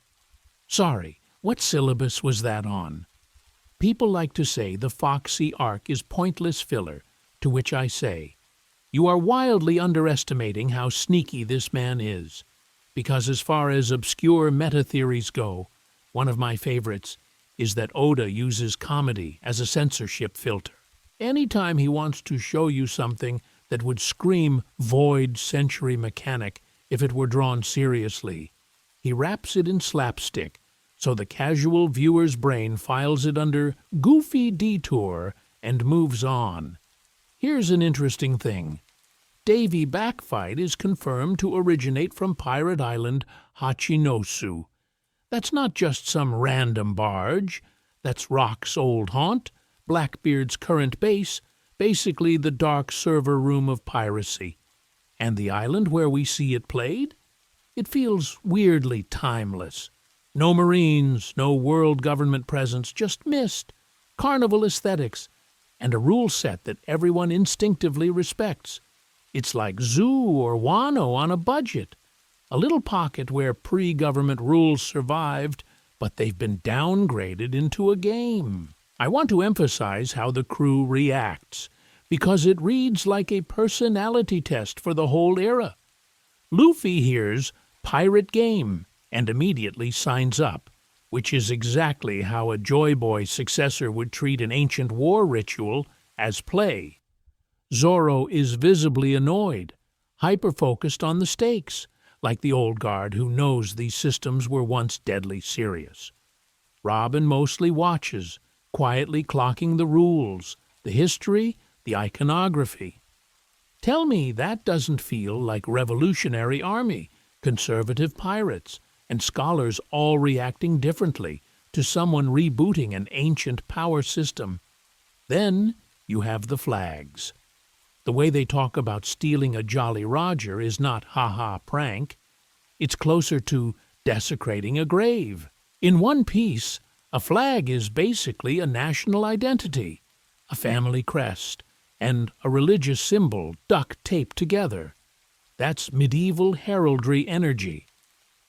Sorry, what syllabus was that on? People like to say the Foxy arc is pointless filler, to which I say, you are wildly underestimating how sneaky this man is, because as far as obscure meta-theories go, one of my favorites is that Oda uses comedy as a censorship filter. Anytime he wants to show you something that would scream void century mechanic if it were drawn seriously, he wraps it in slapstick, so the casual viewer's brain files it under goofy detour and moves on. Here's an interesting thing. Davy Backfight is confirmed to originate from pirate island Hachinosu. That's not just some random barge. That's Rock's old haunt, Blackbeard's current base, basically the dark server room of piracy. And the island where we see it played? It feels weirdly timeless. No Marines, no world government presence, just mist, carnival aesthetics, and a rule set that everyone instinctively respects. It's like Zoo or Wano on a budget. A little pocket where pre-government rules survived, but they've been downgraded into a game. I want to emphasize how the crew reacts, because it reads like a personality test for the whole era. Luffy hears pirate game and immediately signs up, which is exactly how a Joy Boy successor would treat an ancient war ritual as play. Zoro is visibly annoyed, hyper-focused on the stakes, like the old guard who knows these systems were once deadly serious. Robin mostly watches, quietly clocking the rules, the history, the iconography. Tell me that doesn't feel like Revolutionary Army, conservative pirates, and scholars all reacting differently to someone rebooting an ancient power system. Then you have the flags. The way they talk about stealing a Jolly Roger is not ha-ha prank. It's closer to desecrating a grave. In One Piece, a flag is basically a national identity, a family crest, and a religious symbol duct-taped together. That's medieval heraldry energy.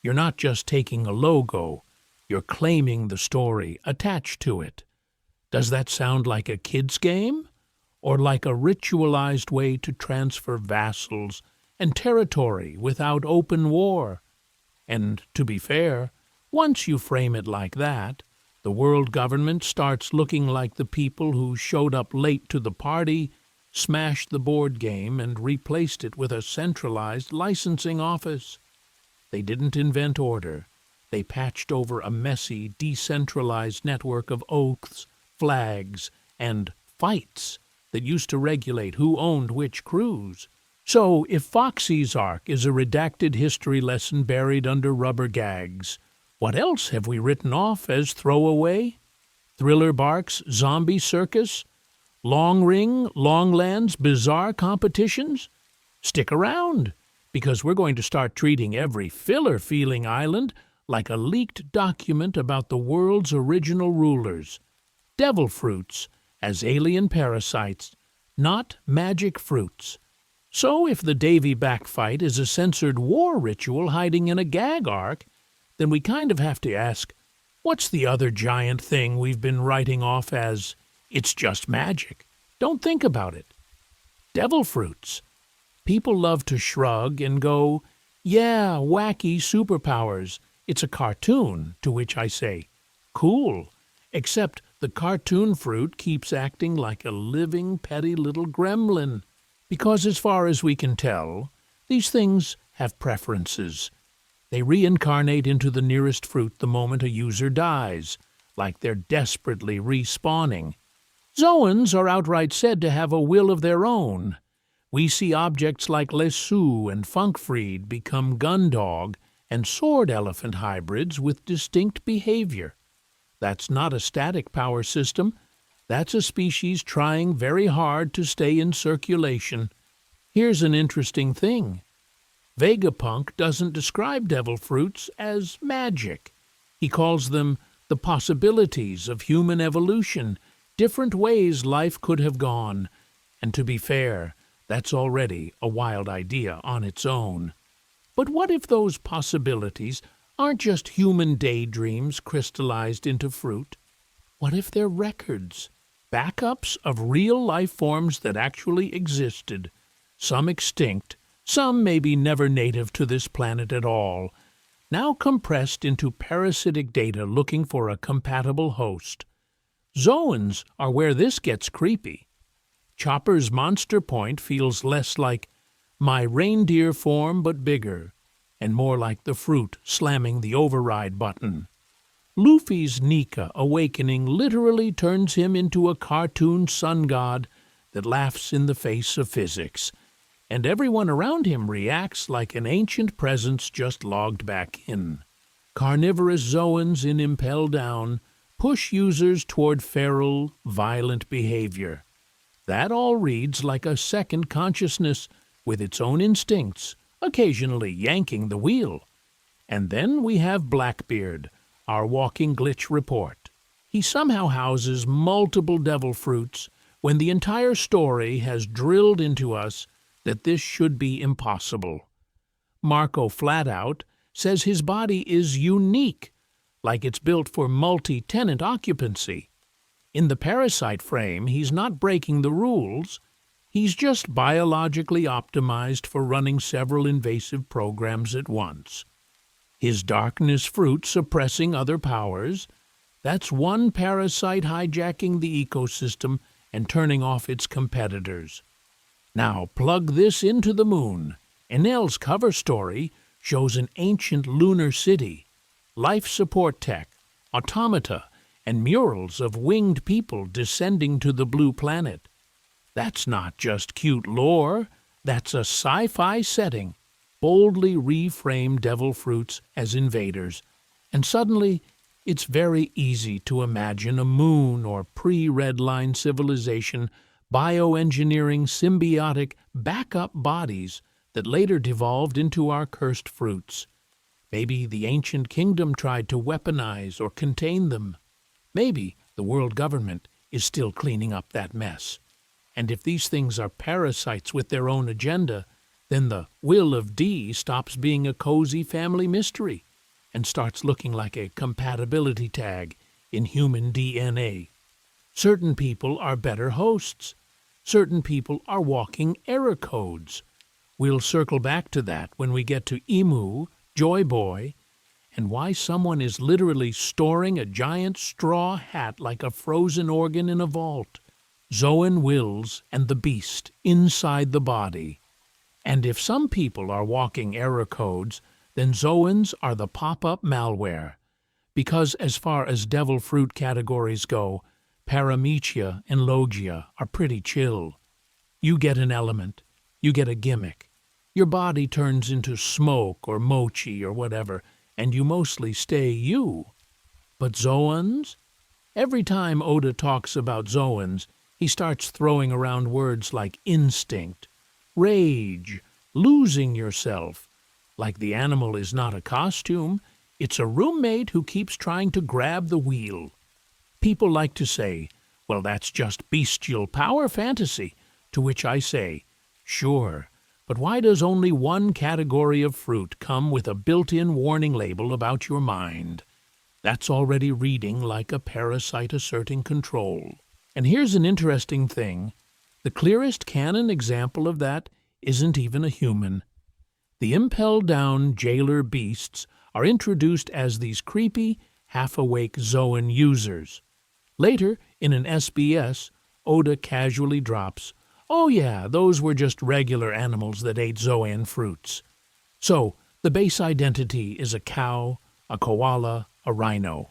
You're not just taking a logo, you're claiming the story attached to it. Does that sound like a kid's game? Or like a ritualized way to transfer vassals and territory without open war? And to be fair, once you frame it like that, the world government starts looking like the people who showed up late to the party, smashed the board game, and replaced it with a centralized licensing office. They didn't invent order. They patched over a messy, decentralized network of oaths, flags, and fights that used to regulate who owned which crews. So, if Foxy's arc is a redacted history lesson buried under rubber gags, what else have we written off as throwaway? Thriller Bark's zombie circus? Long Ring, Longland's bizarre competitions? Stick around, because we're going to start treating every filler-feeling island like a leaked document about the world's original rulers. Devil fruits as alien parasites, not magic fruits. So if the Davy Backfight is a censored war ritual hiding in a gag arc, then we kind of have to ask, what's the other giant thing we've been writing off as, it's just magic? Don't think about it. Devil fruits. People love to shrug and go, yeah, wacky superpowers. It's a cartoon, to which I say, cool, except the cartoon fruit keeps acting like a living, petty little gremlin. Because as far as we can tell, these things have preferences. They reincarnate into the nearest fruit the moment a user dies, like they're desperately respawning. Zoans are outright said to have a will of their own. We see objects like Lesu and Funkfried become Gundog and Sword Elephant hybrids with distinct behavior. That's not a static power system. That's a species trying very hard to stay in circulation. Here's an interesting thing. Vegapunk doesn't describe devil fruits as magic. He calls them the possibilities of human evolution, different ways life could have gone. And to be fair, that's already a wild idea on its own. But what if those possibilities aren't just human daydreams crystallized into fruit? What if they're records, backups of real life forms that actually existed, some extinct, some maybe never native to this planet at all, now compressed into parasitic data looking for a compatible host. Zoans are where this gets creepy. Chopper's monster point feels less like my reindeer form but bigger, and more like the fruit slamming the override button. Luffy's Nika awakening literally turns him into a cartoon sun god that laughs in the face of physics, and everyone around him reacts like an ancient presence just logged back in. Carnivorous Zoans in Impel Down push users toward feral, violent behavior. That all reads like a second consciousness with its own instincts, occasionally yanking the wheel. And then we have Blackbeard, our walking glitch report. He somehow houses multiple devil fruits when the entire story has drilled into us that this should be impossible. Marco flat out says his body is unique, like it's built for multi-tenant occupancy. In the parasite frame, he's not breaking the rules. He's just biologically optimized for running several invasive programs at once. His darkness fruit suppressing other powers, that's one parasite hijacking the ecosystem and turning off its competitors. Now plug this into the moon. Enel's cover story shows an ancient lunar city, life support tech, automata, and murals of winged people descending to the blue planet. That's not just cute lore, that's a sci-fi setting. Boldly reframe devil fruits as invaders, and suddenly it's very easy to imagine a moon or pre-Red Line civilization bioengineering symbiotic backup bodies that later devolved into our cursed fruits. Maybe the ancient kingdom tried to weaponize or contain them. Maybe the world government is still cleaning up that mess. And if these things are parasites with their own agenda, then the will of D stops being a cozy family mystery and starts looking like a compatibility tag in human DNA. Certain people are better hosts. Certain people are walking error codes. We'll circle back to that when we get to Emu, Joy Boy, and why someone is literally storing a giant straw hat like a frozen organ in a vault. Zoan wills and the beast inside the body. And if some people are walking error codes, then Zoans are the pop-up malware. Because as far as devil fruit categories go, Paramecia and Logia are pretty chill. You get an element, you get a gimmick. Your body turns into smoke or mochi or whatever, and you mostly stay you. But Zoans? Every time Oda talks about Zoans, he starts throwing around words like instinct, rage, losing yourself. Like the animal is not a costume, it's a roommate who keeps trying to grab the wheel. People like to say, well, that's just bestial power fantasy, to which I say, sure, but why does only one category of fruit come with a built-in warning label about your mind? That's already reading like a parasite asserting control. And here's an interesting thing. The clearest canon example of that isn't even a human. The Impel Down jailer beasts are introduced as these creepy, half-awake Zoan users. Later, in an SBS, Oda casually drops, oh yeah, those were just regular animals that ate Zoan fruits. So, the base identity is a cow, a koala, a rhino.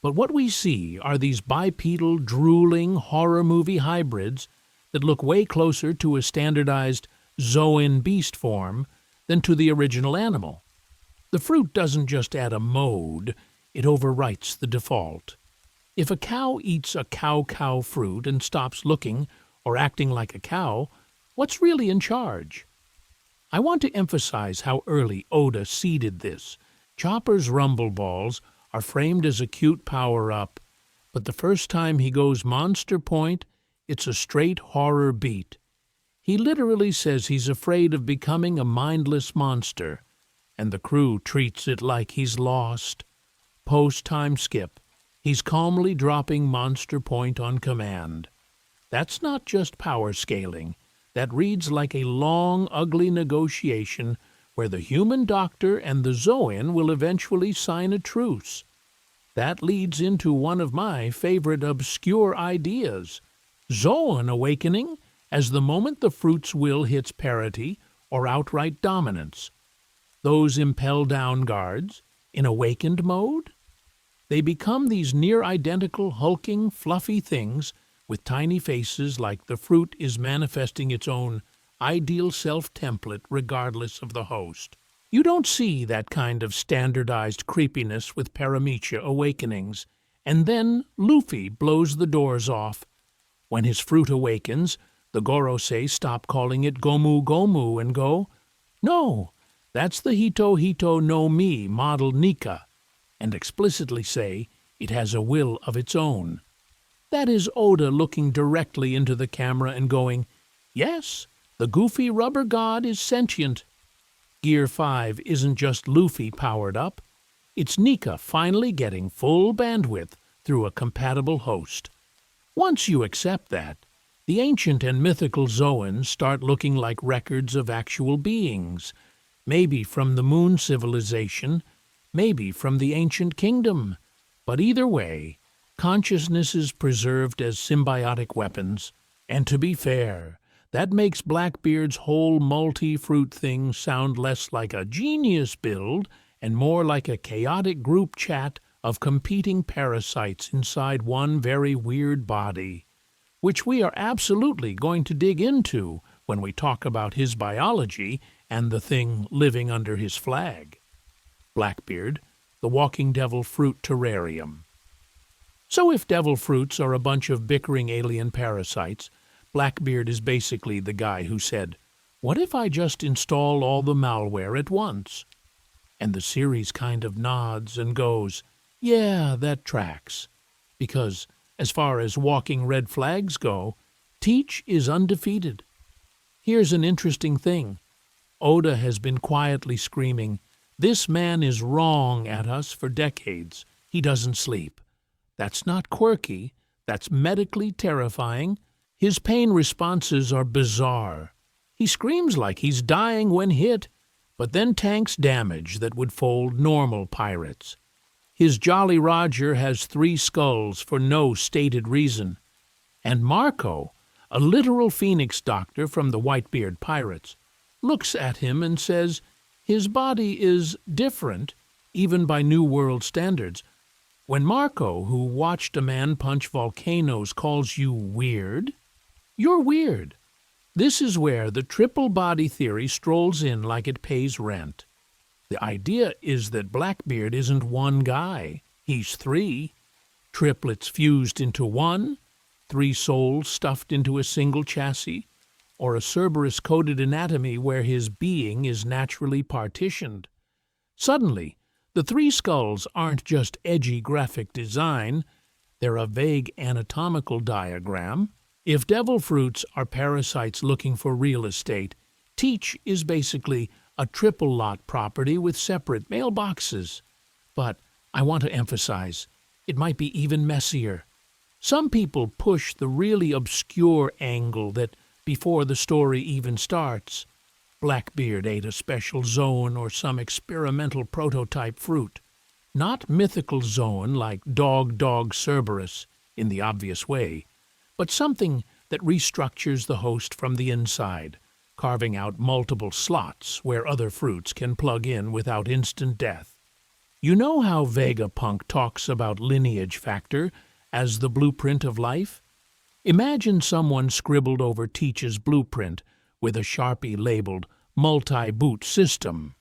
But what we see are these bipedal, drooling horror movie hybrids that look way closer to a standardized Zoan beast form than to the original animal. The fruit doesn't just add a mode, it overwrites the default. If a cow eats a cow fruit and stops looking or acting like a cow, what's really in charge? I want to emphasize how early Oda seeded this. Chopper's rumble balls are framed as a cute power-up, but the first time he goes monster point, it's a straight horror beat. He literally says he's afraid of becoming a mindless monster, and the crew treats it like he's lost. Post-time skip, he's calmly dropping monster point on command. That's not just power scaling. That reads like a long, ugly negotiation where the human doctor and the zoan will eventually sign a truce. That leads into one of my favorite obscure ideas, zoan awakening as the moment the fruit's will hits parity or outright dominance. Those impel-down guards, in awakened mode? They become these near-identical, hulking, fluffy things with tiny faces like the fruit is manifesting its own ideal self-template regardless of the host. You don't see that kind of standardized creepiness with Paramecia awakenings, and then Luffy blows the doors off. When his fruit awakens, the Gorosei stop calling it Gomu Gomu and go, "No, that's the Hito Hito no Mi model Nika," and explicitly say it has a will of its own. That is Oda looking directly into the camera and going, "Yes, the goofy rubber god is sentient." Gear 5 isn't just Luffy powered up, it's Nika finally getting full bandwidth through a compatible host. Once you accept that, the ancient and mythical Zoans start looking like records of actual beings, maybe from the Moon Civilization, maybe from the ancient kingdom. But either way, consciousness is preserved as symbiotic weapons, and to be fair, that makes Blackbeard's whole multi-fruit thing sound less like a genius build and more like a chaotic group chat of competing parasites inside one very weird body, which we are absolutely going to dig into when we talk about his biology and the thing living under his flag. Blackbeard, the walking devil fruit terrarium. So if devil fruits are a bunch of bickering alien parasites, Blackbeard is basically the guy who said, "What if I just install all the malware at once?" And the series kind of nods and goes, "Yeah, that tracks." Because, as far as walking red flags go, Teach is undefeated. Here's an interesting thing. Oda has been quietly screaming, "This man is wrong" at us for decades. He doesn't sleep. That's not quirky. That's medically terrifying. His pain responses are bizarre. He screams like he's dying when hit, but then tanks damage that would fold normal pirates. His Jolly Roger has 3 skulls for no stated reason. And Marco, a literal phoenix doctor from the Whitebeard pirates, looks at him and says his body is different, even by New World standards. When Marco, who watched a man punch volcanoes, calls you weird, you're weird. This is where the triple body theory strolls in like it pays rent. The idea is that Blackbeard isn't one guy, he's 3. Triplets fused into one, 3 souls stuffed into a single chassis, or a Cerberus-coded anatomy where his being is naturally partitioned. Suddenly, the 3 skulls aren't just edgy graphic design, they're a vague anatomical diagram. If devil fruits are parasites looking for real estate, Teach is basically a triple lot property with separate mailboxes. But I want to emphasize, it might be even messier. Some people push the really obscure angle that before the story even starts, Blackbeard ate a special zoan or some experimental prototype fruit. Not mythical zoan like Dog Cerberus in the obvious way, but something that restructures the host from the inside, carving out multiple slots where other fruits can plug in without instant death. You know how Vegapunk talks about lineage factor as the blueprint of life? Imagine someone scribbled over Teach's blueprint with a Sharpie labeled multi-boot system.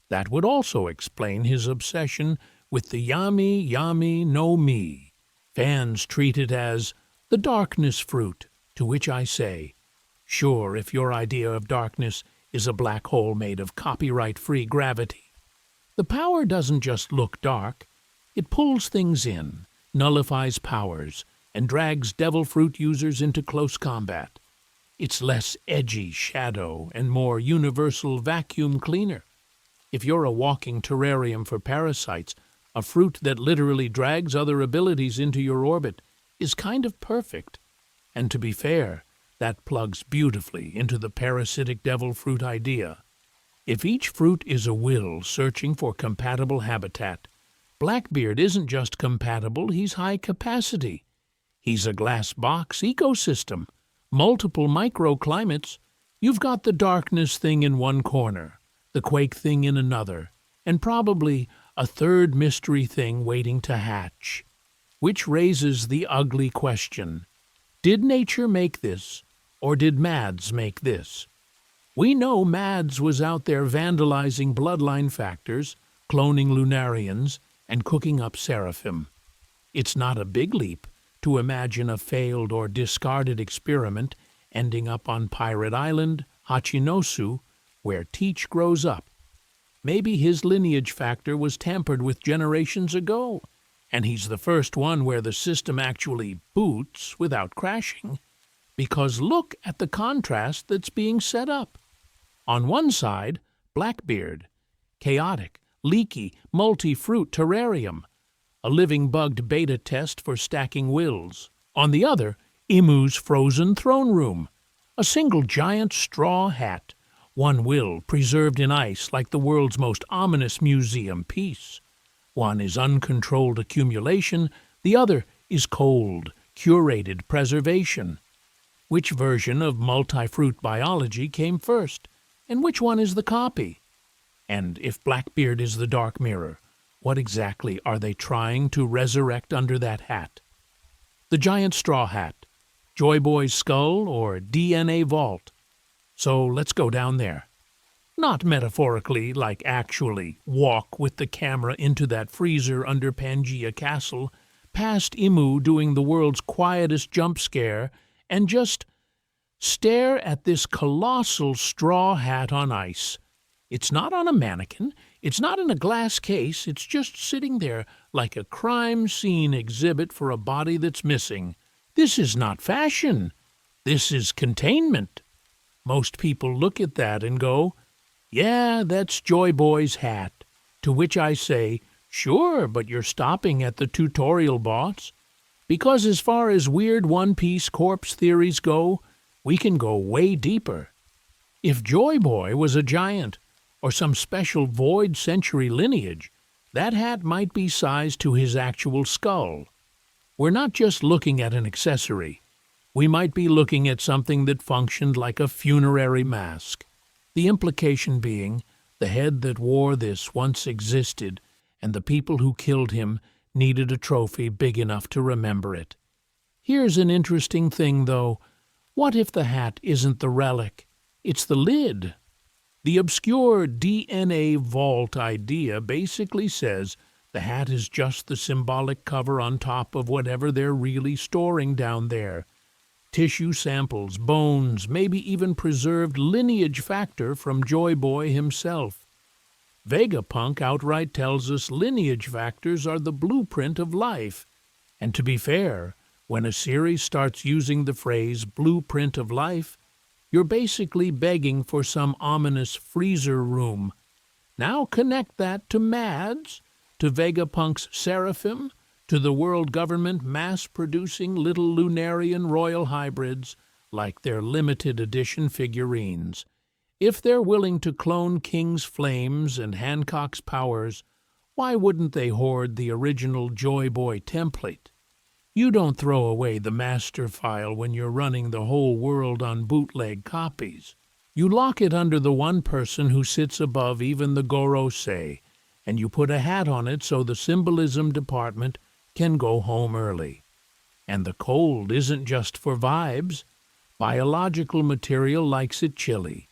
That would also explain his obsession with the Yami Yami no Mi. Fans treat it as the darkness fruit, to which I say, sure, if your idea of darkness is a black hole made of copyright-free gravity. The power doesn't just look dark. It pulls things in, nullifies powers, and drags devil fruit users into close combat. It's less edgy shadow and more universal vacuum cleaner. If you're a walking terrarium for parasites, a fruit that literally drags other abilities into your orbit is kind of perfect. And to be fair, that plugs beautifully into the parasitic devil fruit idea. If each fruit is a will searching for compatible habitat, Blackbeard isn't just compatible, he's high capacity. He's a glass box ecosystem, multiple microclimates. You've got the darkness thing in one corner, the quake thing in another, and probably a third mystery thing waiting to hatch. Which raises the ugly question, did nature make this, or did Mads make this? We know Mads was out there vandalizing bloodline factors, cloning Lunarians, and cooking up Seraphim. It's not a big leap to imagine a failed or discarded experiment ending up on Pirate Island, Hachinosu, where Teach grows up. Maybe his lineage factor was tampered with generations ago, and he's the first one where the system actually boots without crashing. Because look at the contrast that's being set up. On one side, Blackbeard, chaotic, leaky, multi-fruit terrarium, a living bugged beta test for stacking wills. On the other, Imu's frozen throne room, a single giant straw hat, one will preserved in ice like the world's most ominous museum piece. One is uncontrolled accumulation, the other is cold, curated preservation. Which version of multi-fruit biology came first, and which one is the copy? And if Blackbeard is the dark mirror, what exactly are they trying to resurrect under that hat? The giant straw hat, Joy Boy's skull, or DNA vault? So let's go down there. Not metaphorically, like actually walk with the camera into that freezer under Pangea Castle, past Imu doing the world's quietest jump scare, and just stare at this colossal straw hat on ice. It's not on a mannequin, it's not in a glass case, it's just sitting there like a crime scene exhibit for a body that's missing. This is not fashion. This is containment. Most people look at that and go, yeah, that's Joy Boy's hat. To which I say, sure, but you're stopping at the tutorial boss. Because as far as weird one-piece corpse theories go, we can go way deeper. If Joy Boy was a giant, or some special void century lineage, that hat might be sized to his actual skull. We're not just looking at an accessory. We might be looking at something that functioned like a funerary mask. The implication being, the head that wore this once existed, and the people who killed him needed a trophy big enough to remember it. Here's an interesting thing, though. What if the hat isn't the relic? It's the lid. The obscure DNA vault idea basically says the hat is just the symbolic cover on top of whatever they're really storing down there. Tissue samples, bones, maybe even preserved lineage factor from Joy Boy himself. Vegapunk outright tells us lineage factors are the blueprint of life. And to be fair, when a series starts using the phrase blueprint of life, you're basically begging for some ominous freezer room. Now connect that to Mads, to Vegapunk's Seraphim, to the world government mass-producing little Lunarian royal hybrids like their limited edition figurines. If they're willing to clone King's flames and Hancock's powers, why wouldn't they hoard the original Joy Boy template? You don't throw away the master file when you're running the whole world on bootleg copies. You lock it under the one person who sits above even the Gorosei, and you put a hat on it so the symbolism department can go home early. And the cold isn't just for vibes. Biological material likes it chilly.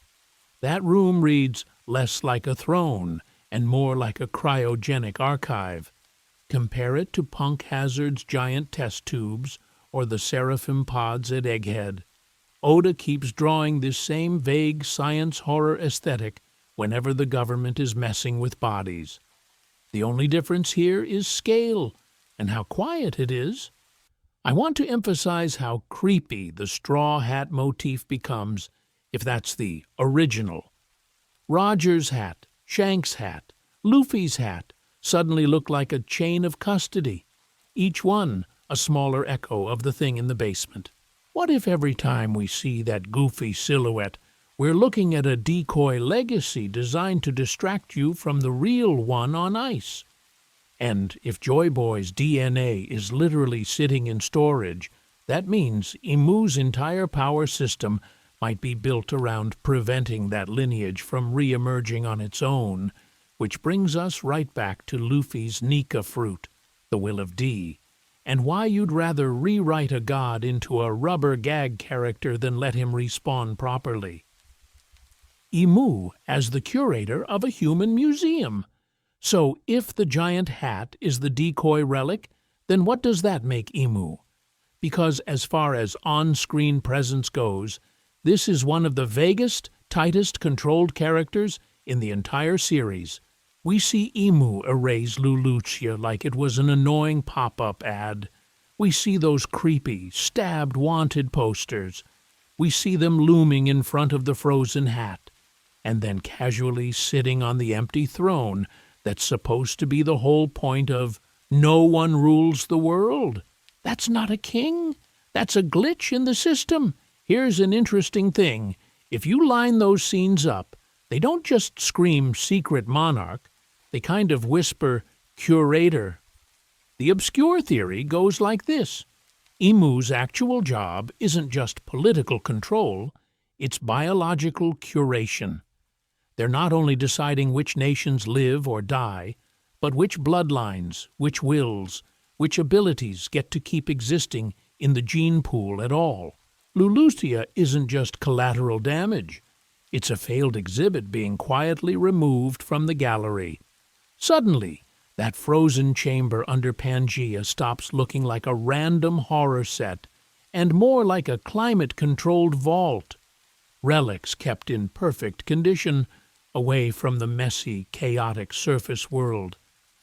That room reads less like a throne and more like a cryogenic archive. Compare it to Punk Hazard's giant test tubes or the Seraphim pods at Egghead. Oda keeps drawing this same vague science horror aesthetic whenever the government is messing with bodies. The only difference here is scale and how quiet it is. I want to emphasize how creepy the straw hat motif becomes if that's the original. Roger's hat, Shank's hat, Luffy's hat suddenly look like a chain of custody, each one a smaller echo of the thing in the basement. What if every time we see that goofy silhouette, We're looking at a decoy legacy designed to distract you from the real one on ice. And if Joy Boy's DNA is literally sitting in storage, that means Imu's entire power system might be built around preventing that lineage from re-emerging on its own, which brings us right back to Luffy's Nika fruit, the Will of D, and why you'd rather rewrite a god into a rubber gag character than let him respawn properly. Imu as the curator of a human museum. So if the giant hat is the decoy relic, then what does that make Imu? Because as far as on-screen presence goes, this is one of the vaguest, tightest controlled characters in the entire series. We see Imu erase Lelouchia like it was an annoying pop-up ad. We see those creepy, stabbed wanted posters. We see them looming in front of the frozen hat, and then casually sitting on the empty throne that's supposed to be the whole point of no one rules the world. That's not a king. That's a glitch in the system. Here's an interesting thing. If you line those scenes up, they don't just scream secret monarch. They kind of whisper curator. The obscure theory goes like this. Imu's actual job isn't just political control, it's biological curation. They're not only deciding which nations live or die, but which bloodlines, which wills, which abilities get to keep existing in the gene pool at all. Lelouchia isn't just collateral damage. It's a failed exhibit being quietly removed from the gallery. Suddenly, that frozen chamber under Pangaea stops looking like a random horror set and more like a climate-controlled vault. Relics kept in perfect condition, away from the messy, chaotic surface world.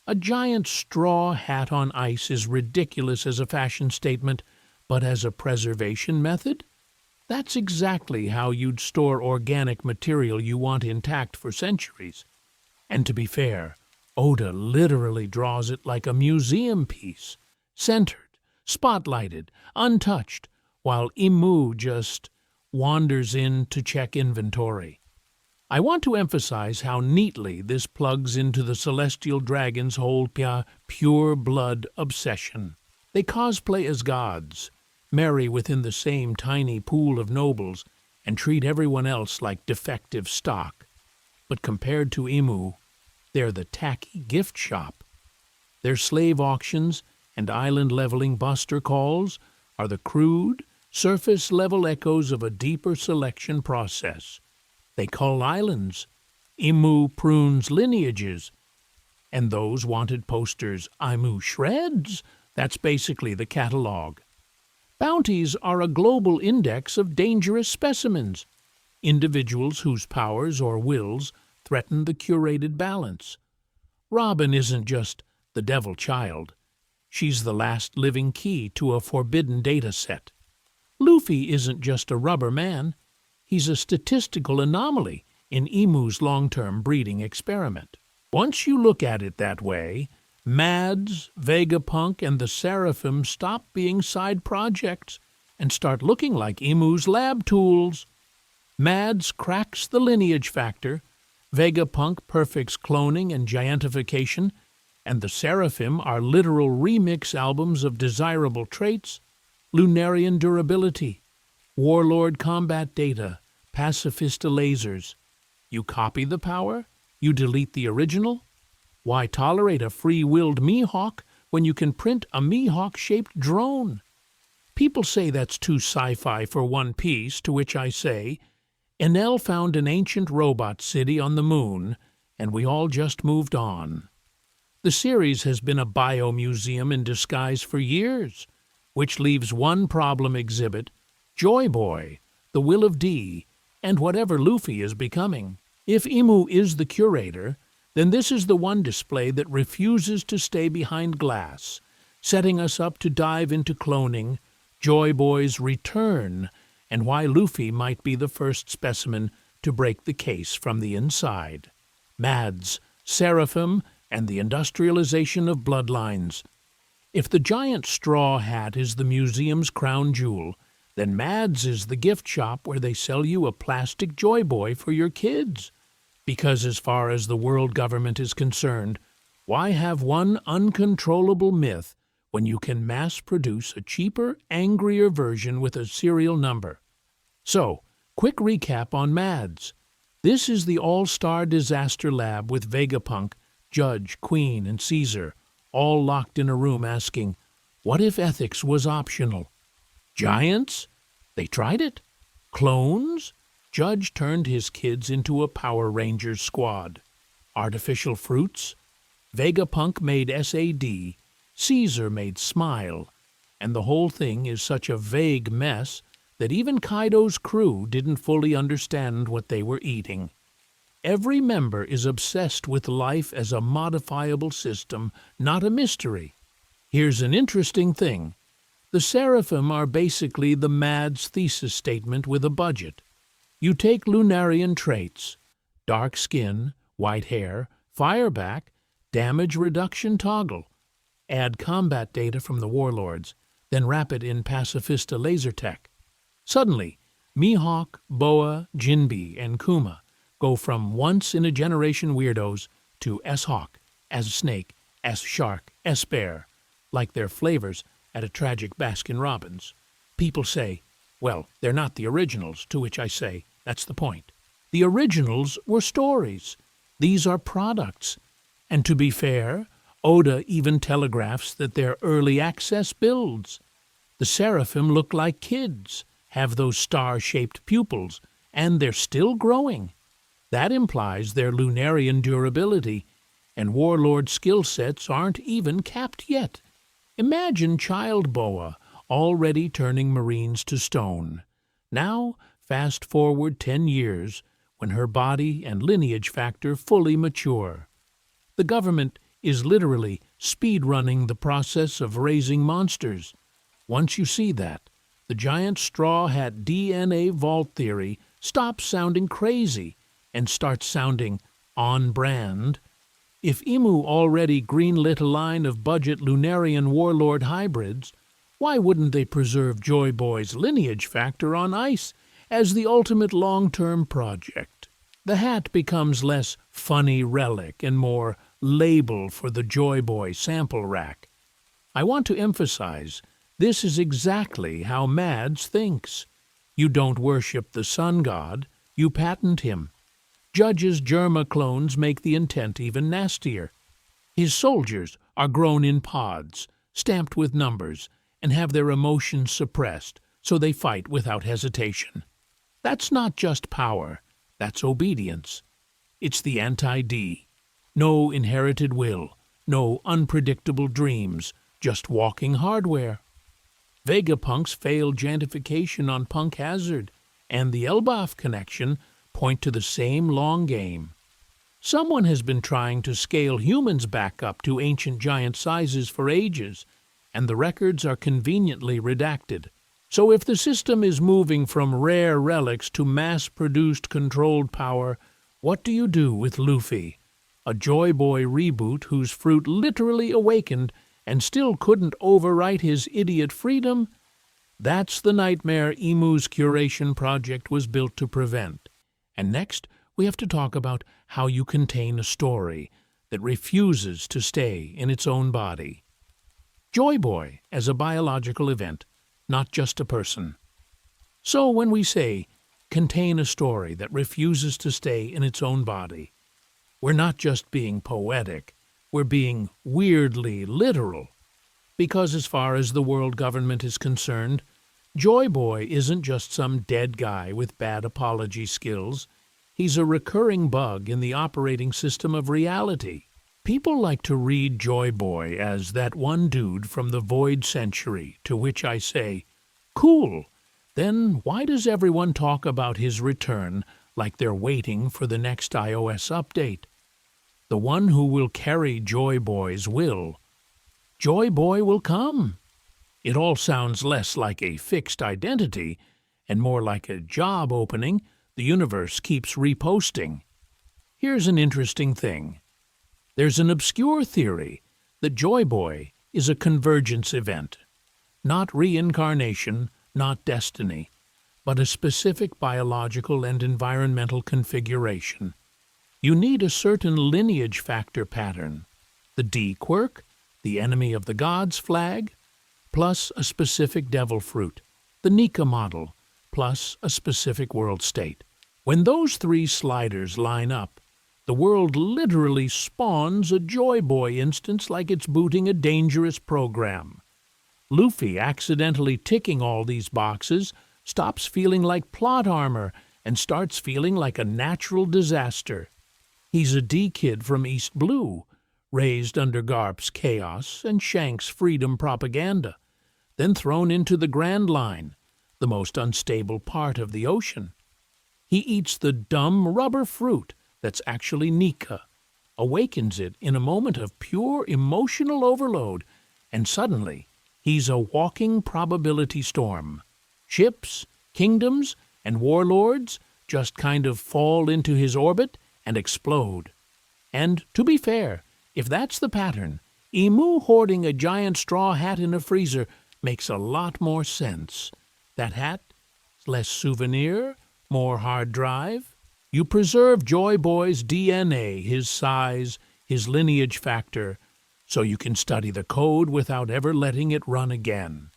A giant straw hat on ice is ridiculous as a fashion statement, but as a preservation method? That's exactly how you'd store organic material you want intact for centuries. And to be fair, Oda literally draws it like a museum piece, centered, spotlighted, untouched, while Imu just wanders in to check inventory. I want to emphasize how neatly this plugs into the Celestial Dragon's whole pure blood obsession. They cosplay as gods, marry within the same tiny pool of nobles, and treat everyone else like defective stock. But compared to Imu, they're the tacky gift shop. Their slave auctions and island-leveling buster calls are the crude, surface-level echoes of a deeper selection process. They cull islands. Imu prunes lineages. And those wanted posters Imu shreds. That's basically the catalog. Bounties are a global index of dangerous specimens, individuals whose powers or wills threaten the curated balance. Robin isn't just the devil child. She's the last living key to a forbidden data set. Luffy isn't just a rubber man. He's a statistical anomaly in Imu's long-term breeding experiment. Once you look at it that way, Mads, Vegapunk, and the Seraphim stop being side projects and start looking like Imu's lab tools. Mads cracks the lineage factor, Vegapunk perfects cloning and giantification, and the Seraphim are literal remix albums of desirable traits, Lunarian durability, Warlord combat data, Pacifista lasers. You copy the power, you delete the original. Why tolerate a free-willed Mihawk when you can print a Mihawk-shaped drone? People say that's too sci-fi for One Piece, to which I say, Enel found an ancient robot city on the moon, and we all just moved on. The series has been a biomuseum in disguise for years, which leaves one problem exhibit, Joy Boy, the Will of D, and whatever Luffy is becoming. If Imu is the curator, then this is the one display that refuses to stay behind glass, setting us up to dive into cloning, Joy Boy's return, and why Luffy might be the first specimen to break the case from the inside. Mads, Seraphim, and the industrialization of bloodlines. If the giant straw hat is the museum's crown jewel, Then Mads is the gift shop where they sell you a plastic Joy Boy for your kids. Because as far as the world government is concerned, why have one uncontrollable myth when you can mass-produce a cheaper, angrier version with a serial number? So, quick recap on Mads. This is the all-star disaster lab with Vegapunk, Judge, Queen, and Caesar, all locked in a room asking, what if ethics was optional? Giants? They tried it. Clones? Judge turned his kids into a Power Rangers squad. Artificial fruits? Vegapunk made SAD, Caesar made Smile, and the whole thing is such a vague mess that even Kaido's crew didn't fully understand what they were eating. Every member is obsessed with life as a modifiable system, not a mystery. Here's an interesting thing. The Seraphim are basically the Mads thesis statement with a budget. You take Lunarian traits, dark skin, white hair, fireback, damage reduction toggle, add combat data from the warlords, then wrap it in pacifista laser tech. Suddenly, Mihawk, Boa, Jinbe, and Kuma go from once-in-a-generation weirdos to S-Hawk, S-Snake, S-Shark, S-Bear, like their flavors at a tragic Baskin-Robbins. People say, well, they're not the originals, to which I say, that's the point. The originals were stories. These are products. And to be fair, Oda even telegraphs that they're early access builds. The Seraphim look like kids, have those star-shaped pupils, and they're still growing. That implies their Lunarian durability, and warlord skill sets aren't even capped yet. Imagine Child Boa already turning Marines to stone. Now, fast forward 10 years, when her body and lineage factor fully mature. The government is literally speed-running the process of raising monsters. Once you see that, the giant straw hat DNA vault theory stops sounding crazy and starts sounding on-brand. If Imu already greenlit a line of budget Lunarian warlord hybrids, why wouldn't they preserve Joy Boy's lineage factor on ice as the ultimate long-term project? The hat becomes less funny relic and more label for the Joy Boy sample rack. I want to emphasize, this is exactly how Mads thinks. You don't worship the sun god, you patent him. Judge's Germa clones make the intent even nastier. His soldiers are grown in pods, stamped with numbers, and have their emotions suppressed, so they fight without hesitation. That's not just power, that's obedience. It's the anti-D. No inherited will, no unpredictable dreams, just walking hardware. Vegapunk's failed jantification on Punk Hazard and the Elbaf connection point to the same long game. Someone has been trying to scale humans back up to ancient giant sizes for ages, and the records are conveniently redacted. So if the system is moving from rare relics to mass-produced controlled power, what do you do with Luffy? A Joy Boy reboot whose fruit literally awakened and still couldn't overwrite his idiot freedom? That's the nightmare Imu's curation project was built to prevent. And next, we have to talk about how you contain a story that refuses to stay in its own body. Joy Boy as a biological event, not just a person. So when we say, contain a story that refuses to stay in its own body, we're not just being poetic, we're being weirdly literal. Because as far as the world government is concerned, Joy Boy isn't just some dead guy with bad apology skills. He's a recurring bug in the operating system of reality. People like to read Joy Boy as that one dude from the Void Century, to which I say, cool. Then why does everyone talk about his return like they're waiting for the next iOS update? The one who will carry Joy Boy's will. Joy Boy will come. It all sounds less like a fixed identity and more like a job opening the universe keeps reposting. Here's an interesting thing. There's an obscure theory that Joy Boy is a convergence event. Not reincarnation, not destiny, but a specific biological and environmental configuration. You need a certain lineage factor pattern, the D quirk, the enemy of the gods flag, plus a specific devil fruit, the Nika model, plus a specific world state. When those three sliders line up, the world literally spawns a Joy Boy instance like it's booting a dangerous program. Luffy, accidentally ticking all these boxes, stops feeling like plot armor and starts feeling like a natural disaster. He's a D-kid from East Blue, raised under Garp's chaos and Shank's freedom propaganda, then thrown into the Grand Line, the most unstable part of the ocean. He eats the dumb rubber fruit that's actually Nika, awakens it in a moment of pure emotional overload, and suddenly he's a walking probability storm. Ships, kingdoms, and warlords just kind of fall into his orbit and explode. And, to be fair, if that's the pattern, Emu hoarding a giant straw hat in a freezer makes a lot more sense. That hat, less souvenir, more hard drive. You preserve Joy Boy's DNA, his size, his lineage factor, so you can study the code without ever letting it run again.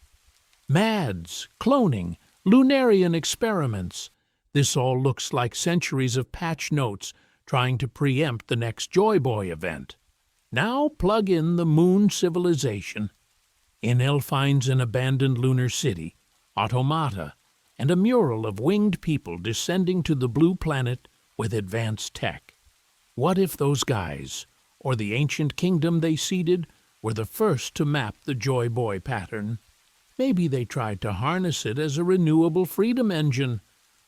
Mads, cloning, Lunarian experiments. This all looks like centuries of patch notes trying to preempt the next Joy Boy event. Now plug in the moon civilization. Enel finds an abandoned lunar city, automata, and a mural of winged people descending to the blue planet with advanced tech. What if those guys, or the ancient kingdom they seeded, were the first to map the Joy Boy pattern? Maybe they tried to harness it as a renewable freedom engine,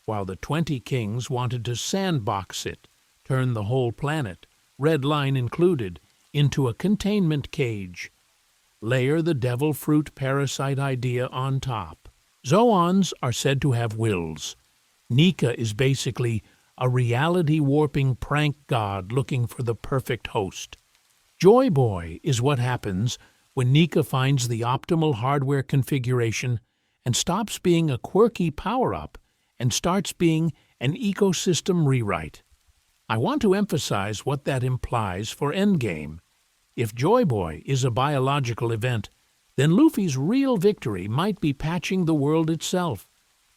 while the 20 kings wanted to sandbox it, turn the whole planet, red line included, into a containment cage. Layer the devil fruit parasite idea on top. Zoans are said to have wills. Nika is basically a reality-warping prank god looking for the perfect host. Joy Boy is what happens when Nika finds the optimal hardware configuration and stops being a quirky power-up and starts being an ecosystem rewrite. I want to emphasize what that implies for Endgame. If Joy Boy is a biological event, then Luffy's real victory might be patching the world itself.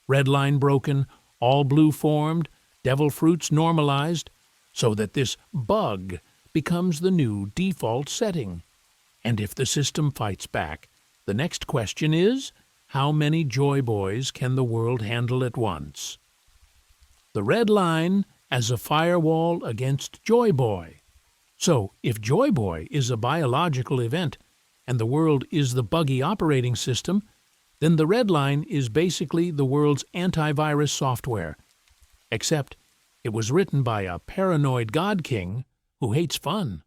Red line broken, all blue formed, devil fruits normalized, so that this bug becomes the new default setting. And if the system fights back, the next question is, how many Joy Boys can the world handle at once? The red line as a firewall against Joy Boy. So, if Joy Boy is a biological event, and the world is the buggy operating system, then the red line is basically the world's antivirus software. Except it was written by a paranoid god king who hates fun.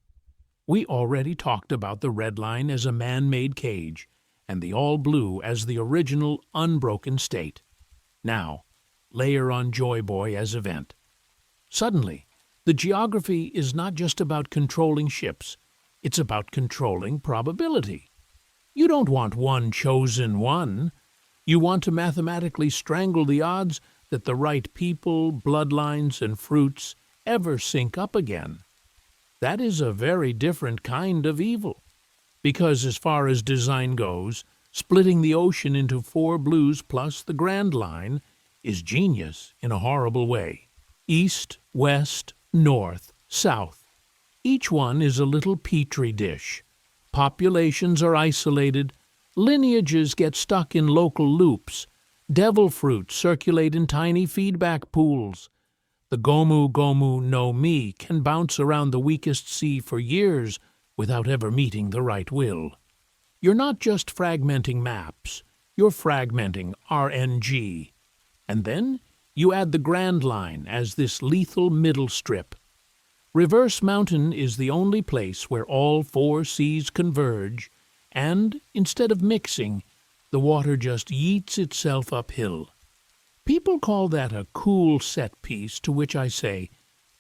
We already talked about the red line as a man-made cage, and the all blue as the original unbroken state. Now, layer on Joy Boy as event. Suddenly, the geography is not just about controlling ships, it's about controlling probability. You don't want one chosen one. You want to mathematically strangle the odds that the right people, bloodlines, and fruits ever sync up again. That is a very different kind of evil, because as far as design goes, splitting the ocean into 4 blues plus the Grand Line is genius in a horrible way. East, west, north, south. Each one is a little petri dish. Populations are isolated, lineages get stuck in local loops, devil fruits circulate in tiny feedback pools. The Gomu Gomu no Mi can bounce around the weakest sea for years without ever meeting the right will. You're not just fragmenting maps, you're fragmenting RNG. And then you add the Grand Line as this lethal middle strip. Reverse Mountain is the only place where all 4 seas converge, and, instead of mixing, the water just yeets itself uphill. People call that a cool set piece, to which I say,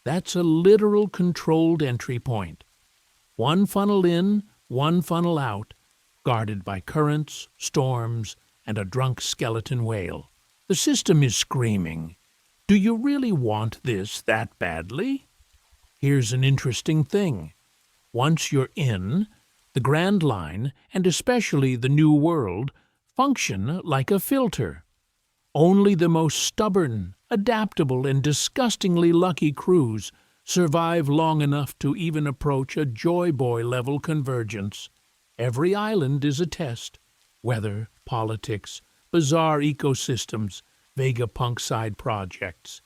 that's a literal controlled entry point. One funnel in, one funnel out, guarded by currents, storms, and a drunk skeleton whale. The system is screaming, "Do you really want this that badly?" Here's an interesting thing. Once you're in, the Grand Line, and especially the New World, function like a filter. Only the most stubborn, adaptable, and disgustingly lucky crews survive long enough to even approach a Joy Boy-level convergence. Every island is a test. Weather, politics, bizarre ecosystems, Vegapunk side projects.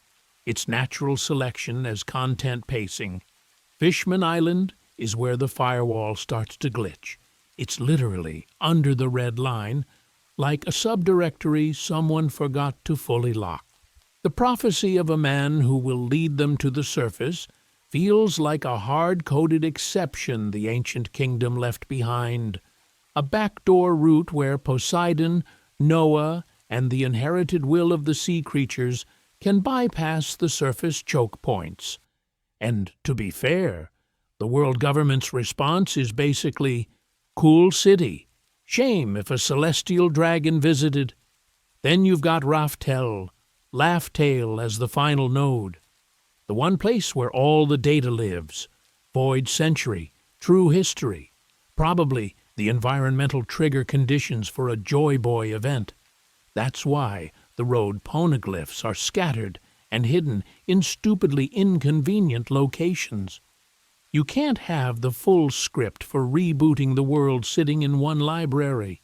It's natural selection as content pacing. Fishman Island is where the firewall starts to glitch. It's literally under the red line, like a subdirectory someone forgot to fully lock. The prophecy of a man who will lead them to the surface feels like a hard-coded exception the ancient kingdom left behind, a backdoor route where Poseidon, Noah, and the inherited will of the sea creatures can bypass the surface choke points. And to be fair, the world government's response is basically, "Cool city. Shame if a celestial dragon visited." Then you've got Raftel, Laugh-Tale as the final node. The one place where all the data lives. Void century, true history. Probably the environmental trigger conditions for a Joy Boy event. That's why the road poneglyphs are scattered and hidden in stupidly inconvenient locations. You can't have the full script for rebooting the world sitting in one library.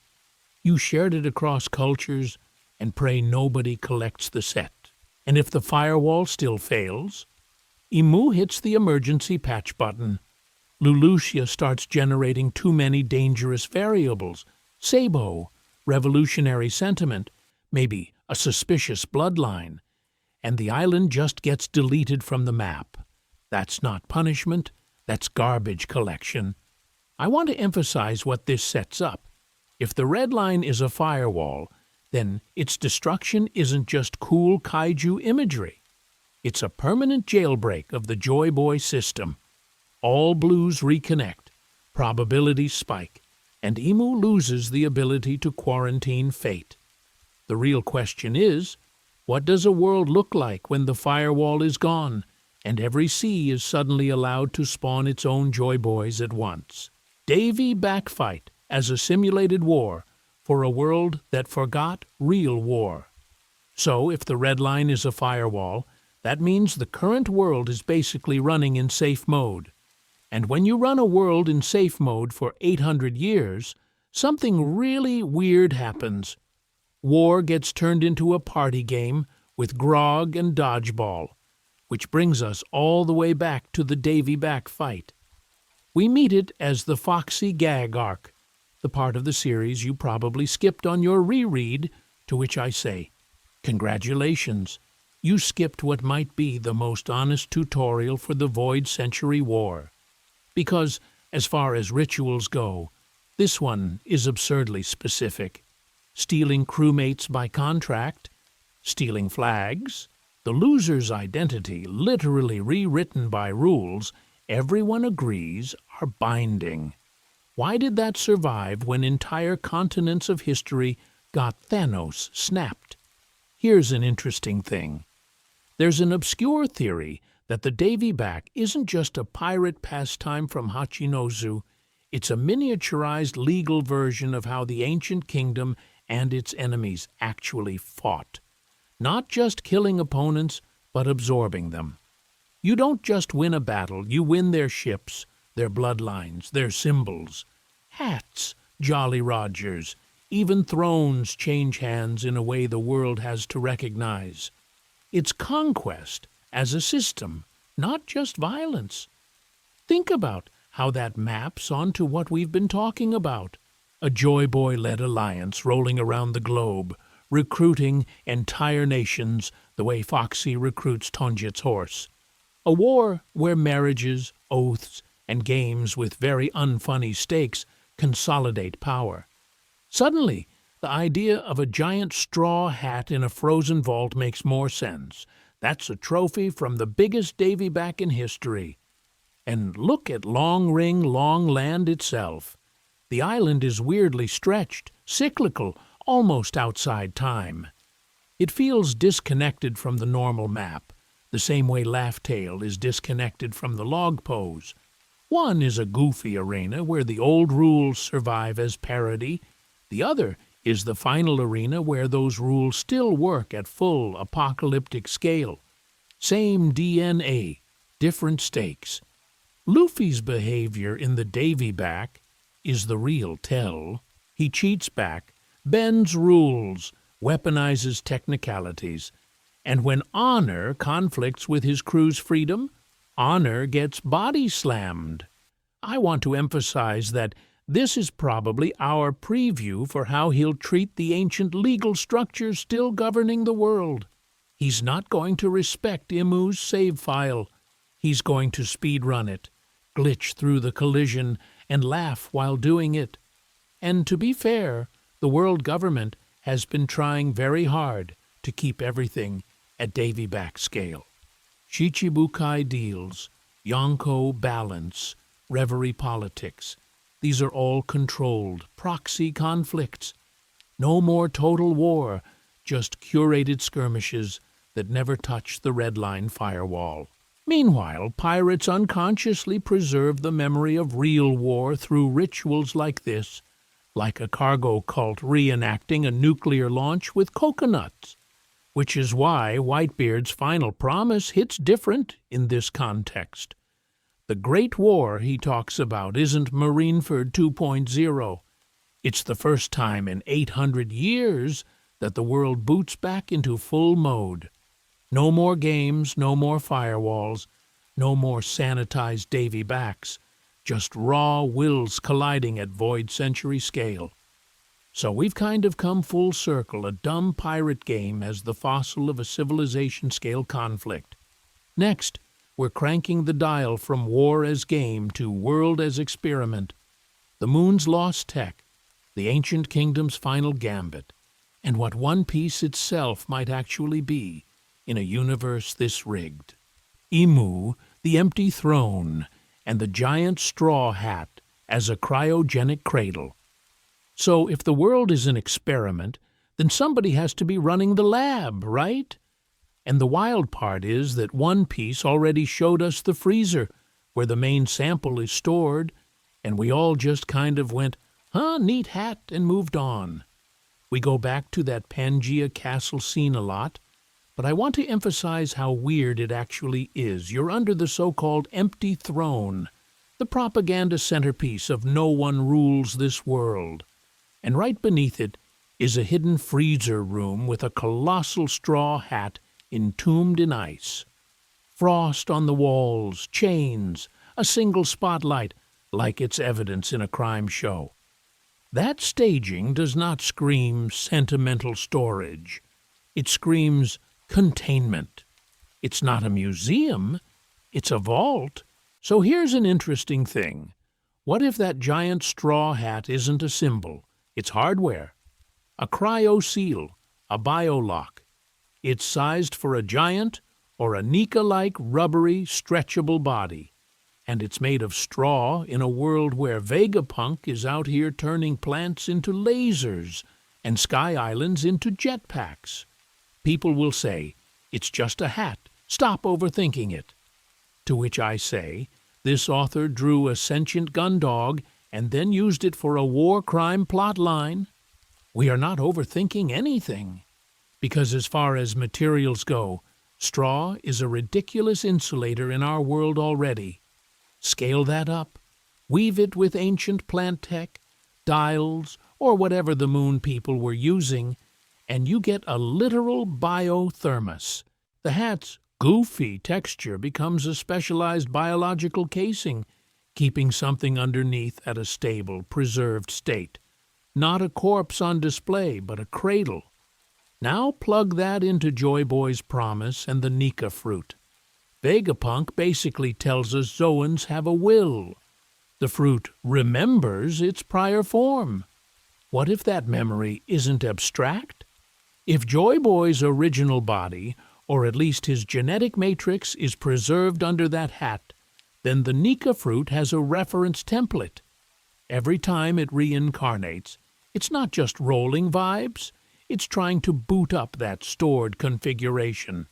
You shared it across cultures and pray nobody collects the set. And if the firewall still fails, Imu hits the emergency patch button. Lulusia starts generating too many dangerous variables. Sabo, revolutionary sentiment, maybe a suspicious bloodline. And the island just gets deleted from the map. That's not punishment. That's garbage collection. I want to emphasize what this sets up. If the red line is a firewall, then its destruction isn't just cool kaiju imagery. It's a permanent jailbreak of the Joy Boy system. All blues reconnect, probabilities spike, and Imu loses the ability to quarantine fate. The real question is, what does a world look like when the firewall is gone, and every sea is suddenly allowed to spawn its own Joy Boys at once? Davy backfight as a simulated war for a world that forgot real war. So if the red line is a firewall, that means the current world is basically running in safe mode. And when you run a world in safe mode for 800 years, something really weird happens. War gets turned into a party game with grog and dodgeball, which brings us all the way back to the Davy back fight. We meet it as the Foxy Gag arc, the part of the series you probably skipped on your reread, to which I say, congratulations, you skipped what might be the most honest tutorial for the Void Century War. Because, as far as rituals go, this one is absurdly specific. Stealing crewmates by contract, stealing flags, the loser's identity literally rewritten by rules everyone agrees are binding. Why did that survive when entire continents of history got Thanos snapped? Here's an interesting thing. There's an obscure theory that the Davy back isn't just a pirate pastime from Hachinozu, it's a miniaturized legal version of how the ancient kingdom and its enemies actually fought. Not just killing opponents, but absorbing them. You don't just win a battle, you win their ships, their bloodlines, their symbols. Hats, Jolly Rogers, even thrones change hands in a way the world has to recognize. It's conquest as a system, not just violence. Think about how that maps onto what we've been talking about. A Joy Boy-led alliance rolling around the globe, recruiting entire nations the way Foxy recruits Tonjit's horse. A war where marriages, oaths, and games with very unfunny stakes consolidate power. Suddenly, the idea of a giant straw hat in a frozen vault makes more sense. That's a trophy from the biggest Davy back in history. And look at Long Ring, Long Land itself. The island is weirdly stretched, cyclical, almost outside time. It feels disconnected from the normal map, the same way Laugh Tale is disconnected from the log pose. One is a goofy arena where the old rules survive as parody. The other is the final arena where those rules still work at full apocalyptic scale. Same DNA, different stakes. Luffy's behavior in the Davy back is the real tell. He cheats back, bends rules, weaponizes technicalities, and when honor conflicts with his crew's freedom, honor gets body slammed. I want to emphasize that this is probably our preview for how he'll treat the ancient legal structures still governing the world. He's not going to respect Imu's save file. He's going to speedrun it, glitch through the collision, and laugh while doing it. And to be fair, the world government has been trying very hard to keep everything at Davy-back scale. Shichibukai deals, Yonko balance, Reverie politics. These are all controlled, proxy conflicts. No more total war, just curated skirmishes that never touch the red line firewall. Meanwhile, pirates unconsciously preserve the memory of real war through rituals like this, like a cargo cult reenacting a nuclear launch with coconuts, which is why Whitebeard's final promise hits different in this context. The Great War he talks about isn't Marineford 2.0. It's the first time in 800 years that the world boots back into full mode. No more games, no more firewalls, no more sanitized Davy backs, just raw wills colliding at Void Century scale. So we've kind of come full circle, a dumb pirate game as the fossil of a civilization-scale conflict. Next, we're cranking the dial from war as game to world as experiment. The moon's lost tech, the ancient kingdom's final gambit, and what One Piece itself might actually be in a universe this rigged. Imu, the empty throne, and the giant straw hat as a cryogenic cradle. So if the world is an experiment, then somebody has to be running the lab, right? And the wild part is that One Piece already showed us the freezer, where the main sample is stored, and we all just kind of went, huh, neat hat, and moved on. We go back to that Pangaea Castle scene a lot, but I want to emphasize how weird it actually is. You're under the so-called empty throne, the propaganda centerpiece of no one rules this world. And right beneath it is a hidden freezer room with a colossal straw hat entombed in ice. Frost on the walls, chains, a single spotlight, like it's evidence in a crime show. That staging does not scream sentimental storage. It screams containment. It's not a museum, it's a vault. So here's an interesting thing. What if that giant straw hat isn't a symbol? It's hardware. A cryo seal, a biolock. It's sized for a giant or a Nika-like rubbery, stretchable body. And it's made of straw in a world where Vegapunk is out here turning plants into lasers and Sky Islands into jetpacks. People will say, it's just a hat, stop overthinking it. To which I say, this author drew a sentient gun dog and then used it for a war crime plot line. We are not overthinking anything, because as far as materials go, straw is a ridiculous insulator in our world already. Scale that up, weave it with ancient plant tech, dials, or whatever the moon people were using, and you get a literal biothermos. The hat's goofy texture becomes a specialized biological casing, keeping something underneath at a stable, preserved state. Not a corpse on display, but a cradle. Now plug that into Joy Boy's promise and the Nika fruit. Vegapunk basically tells us Zoans have a will. The fruit remembers its prior form. What if that memory isn't abstract? If Joy Boy's original body, or at least his genetic matrix, is preserved under that hat, then the Nika fruit has a reference template. Every time it reincarnates, It's not just rolling vibes, it's trying to boot up that stored configuration.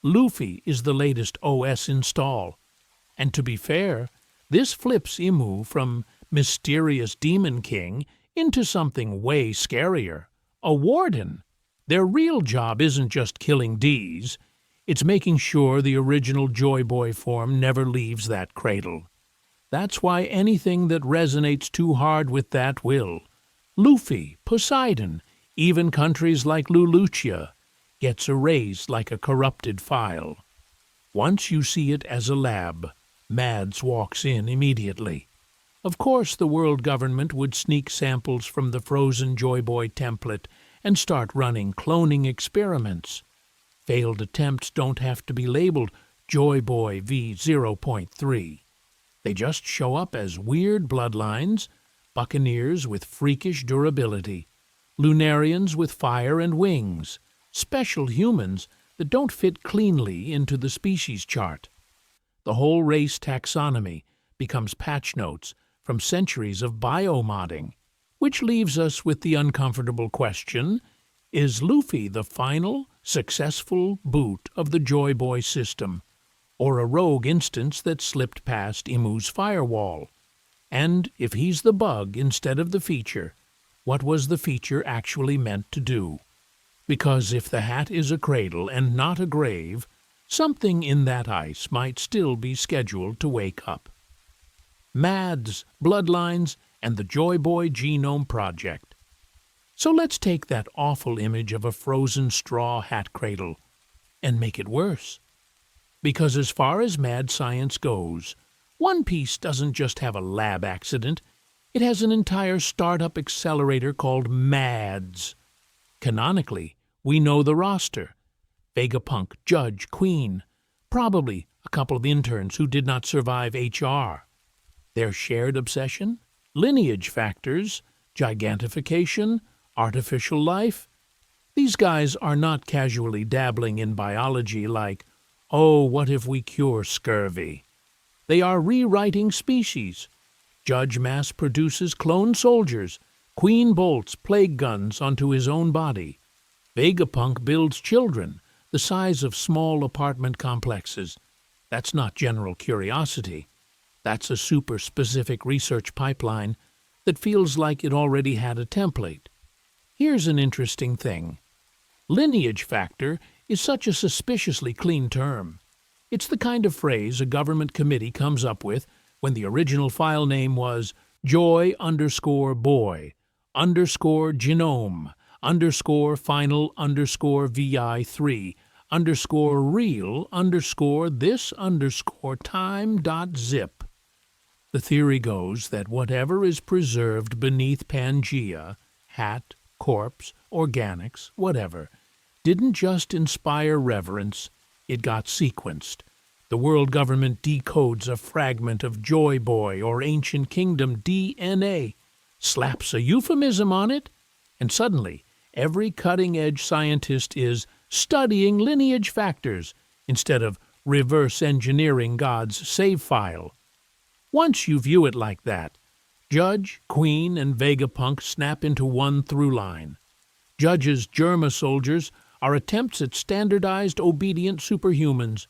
Luffy is the latest OS install. And to be fair, this flips Imu from mysterious Demon King into something way scarier. A warden. Their real job isn't just killing D's, it's making sure the original Joy Boy form never leaves that cradle. That's why anything that resonates too hard with that will, Luffy, Poseidon, even countries like Lulucia, gets erased like a corrupted file. Once you see it as a lab, Mads walks in immediately. Of course the world government would sneak samples from the frozen Joy Boy template and start running cloning experiments. Failed attempts don't have to be labeled Joy Boy V0.3. They just show up as weird bloodlines, buccaneers with freakish durability, Lunarians with fire and wings, special humans that don't fit cleanly into the species chart. The whole race taxonomy becomes patch notes from centuries of biomodding, which leaves us with the uncomfortable question, is Luffy the final, successful boot of the Joy Boy system, or a rogue instance that slipped past Imu's firewall? And if he's the bug instead of the feature, what was the feature actually meant to do? Because if the hat is a cradle and not a grave, something in that ice might still be scheduled to wake up. Mads, Bloodlines, and the Joy Boy Genome Project. So let's take that awful image of a frozen straw hat cradle and make it worse. Because as far as mad science goes, One Piece doesn't just have a lab accident, it has an entire startup accelerator called MADS. Canonically, we know the roster. Vegapunk, Judge, Queen, probably a couple of interns who did not survive HR. Their shared obsession? Lineage factors, gigantification, artificial life. These guys are not casually dabbling in biology like, oh, what if we cure scurvy? They are rewriting species. Judge mass produces clone soldiers. Queen bolts plague guns onto his own body. Vegapunk builds children the size of small apartment complexes. That's not general curiosity. That's a super-specific research pipeline that feels like it already had a template. Here's an interesting thing. Lineage factor is such a suspiciously clean term. It's the kind of phrase a government committee comes up with when the original file name was joy_boy_final_vi3_real_this_time.zip. The theory goes that whatever is preserved beneath Pangea, hat, corpse, organics, whatever, didn't just inspire reverence, it got sequenced. The world government decodes a fragment of Joy Boy or Ancient Kingdom DNA, slaps a euphemism on it, and suddenly every cutting-edge scientist is studying lineage factors instead of reverse engineering God's save file. Once you view it like that, Judge, Queen, and Vegapunk snap into one through line. Judge's Germa soldiers are attempts at standardized, obedient superhumans.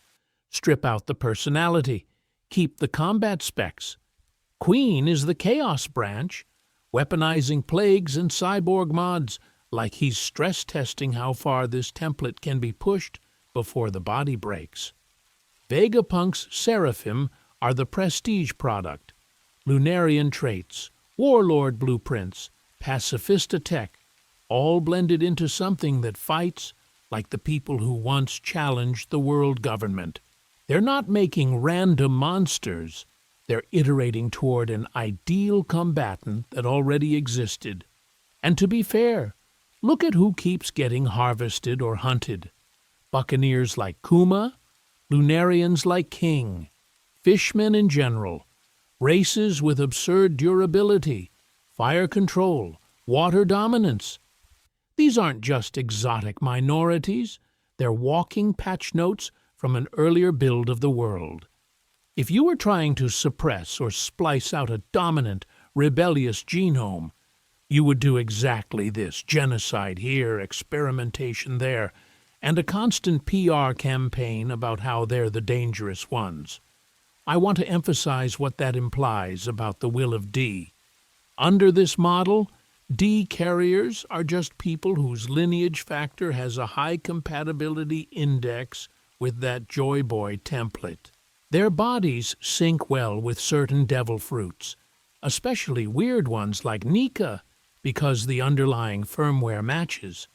Strip out the personality, keep the combat specs. Queen is the Chaos branch, weaponizing plagues and cyborg mods like he's stress testing how far this template can be pushed before the body breaks. Vegapunk's Seraphim are the prestige product, Lunarian traits, warlord blueprints, pacifista tech, all blended into something that fights like the people who once challenged the world government. They're not making random monsters, they're iterating toward an ideal combatant that already existed. And to be fair, look at who keeps getting harvested or hunted. Buccaneers like Kuma, Lunarians like King, fishmen in general, races with absurd durability, fire control, water dominance. These aren't just exotic minorities, they're walking patch notes from an earlier build of the world. If you were trying to suppress or splice out a dominant, rebellious genome, you would do exactly this: genocide here, experimentation there, and a constant PR campaign about how they're the dangerous ones. I want to emphasize what that implies about the will of D. Under this model, D carriers are just people whose lineage factor has a high compatibility index with that Joy Boy template. Their bodies sync well with certain devil fruits, especially weird ones like Nika, because the underlying firmware matches.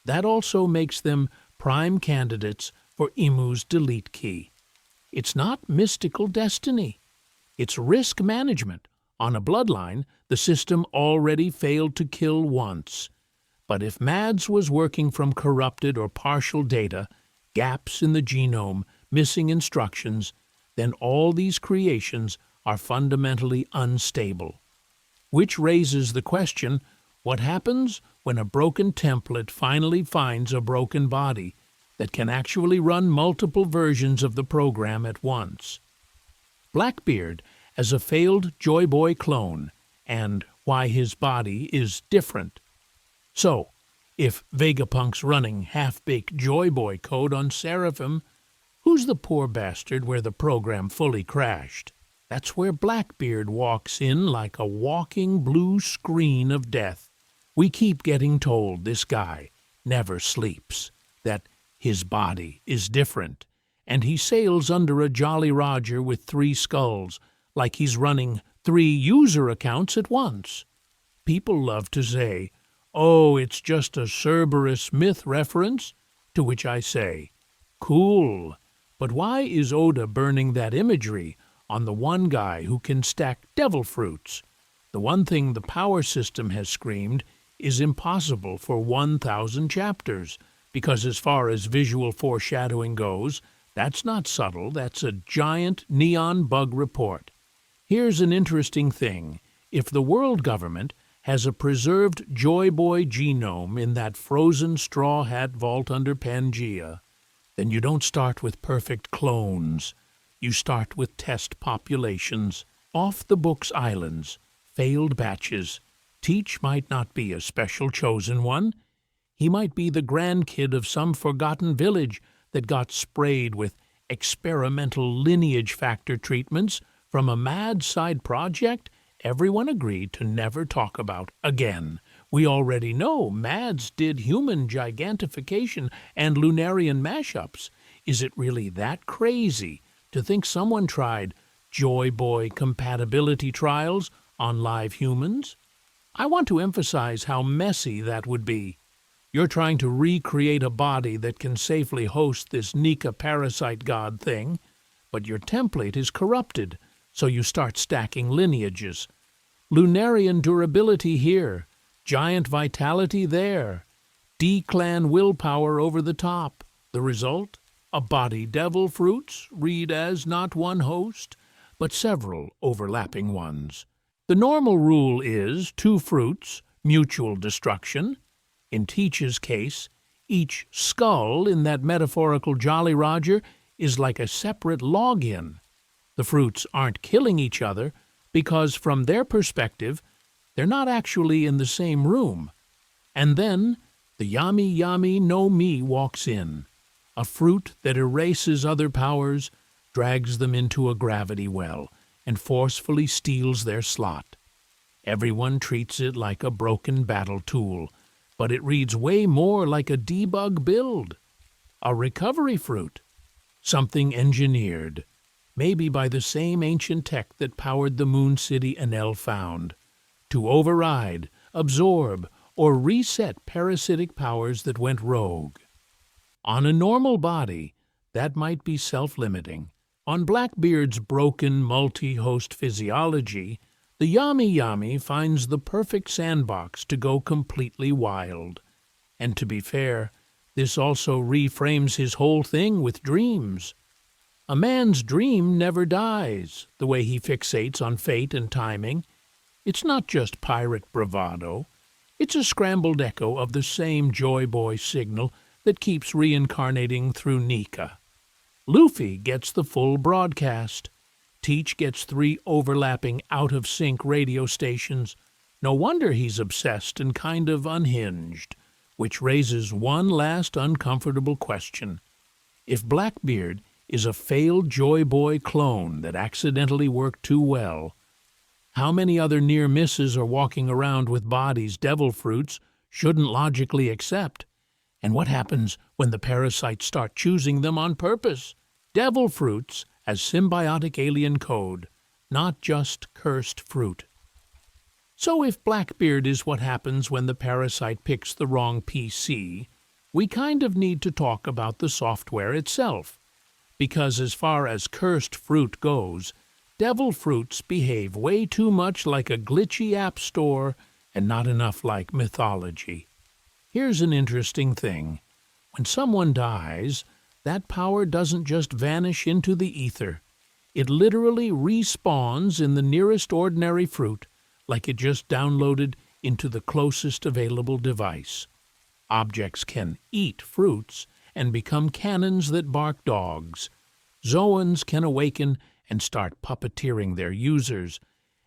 That also makes them prime candidates for Imu's delete key. It's not mystical destiny. It's risk management. On a bloodline, the system already failed to kill once. But if Mads was working from corrupted or partial data, gaps in the genome, missing instructions, then all these creations are fundamentally unstable. Which raises the question, what happens when a broken template finally finds a broken body that can actually run multiple versions of the program at once? Blackbeard as a failed Joy Boy clone, and why his body is different. So, if Vegapunk's running half-baked Joy Boy code on Seraphim, who's the poor bastard where the program fully crashed? That's where Blackbeard walks in like a walking blue screen of death. We keep getting told this guy never sleeps, that his body is different, and he sails under a Jolly Roger with 3 skulls, like he's running 3 user accounts at once. People love to say, "Oh, it's just a Cerberus myth reference," to which I say, cool, but why is Oda burning that imagery on the one guy who can stack devil fruits? The one thing the power system has screamed is impossible for 1,000 chapters, because as far as visual foreshadowing goes, that's not subtle, that's a giant neon bug report. Here's an interesting thing. If the world government has a preserved Joy Boy genome in that frozen straw hat vault under Pangea, then you don't start with perfect clones. You start with test populations, off-the-books islands, failed batches. Teach might not be a special chosen one. He might be the grandkid of some forgotten village that got sprayed with experimental lineage factor treatments from a mad side project everyone agreed to never talk about again. We already know Mads did human gigantification and Lunarian mashups. Is it really that crazy to think someone tried Joy Boy compatibility trials on live humans? I want to emphasize how messy that would be. You're trying to recreate a body that can safely host this Nika parasite god thing, but your template is corrupted, so you start stacking lineages. Lunarian durability here, giant vitality there, D-clan willpower over the top. The result? A body devil fruits, read as not one host, but several overlapping ones. The normal rule is 2 fruits, mutual destruction. In Teach's case, each skull in that metaphorical Jolly Roger is like a separate login. The fruits aren't killing each other because, from their perspective, they're not actually in the same room. And then the Yami Yami no Mi walks in, a fruit that erases other powers, drags them into a gravity well, and forcefully steals their slot. Everyone treats it like a broken battle tool, but it reads way more like a debug build. A recovery fruit. Something engineered, maybe by the same ancient tech that powered the moon city Enel found, to override, absorb, or reset parasitic powers that went rogue. On a normal body, that might be self-limiting. On Blackbeard's broken multi-host physiology, the Yami Yami finds the perfect sandbox to go completely wild. And to be fair, this also reframes his whole thing with dreams. A man's dream never dies, the way he fixates on fate and timing. It's not just pirate bravado. It's a scrambled echo of the same Joy Boy signal that keeps reincarnating through Nika. Luffy gets the full broadcast. Teach gets 3 overlapping out-of-sync radio stations. No wonder he's obsessed and kind of unhinged, which raises one last uncomfortable question. If Blackbeard is a failed Joy Boy clone that accidentally worked too well, how many other near misses are walking around with bodies devil fruits shouldn't logically accept? And what happens when the parasites start choosing them on purpose? Devil fruits as symbiotic alien code, not just cursed fruit. So if Blackbeard is what happens when the parasite picks the wrong PC, we kind of need to talk about the software itself. Because as far as cursed fruit goes, devil fruits behave way too much like a glitchy app store and not enough like mythology. Here's an interesting thing. When someone dies, that power doesn't just vanish into the ether. It literally respawns in the nearest ordinary fruit, like it just downloaded into the closest available device. Objects can eat fruits and become cannons that bark dogs. Zoans can awaken and start puppeteering their users,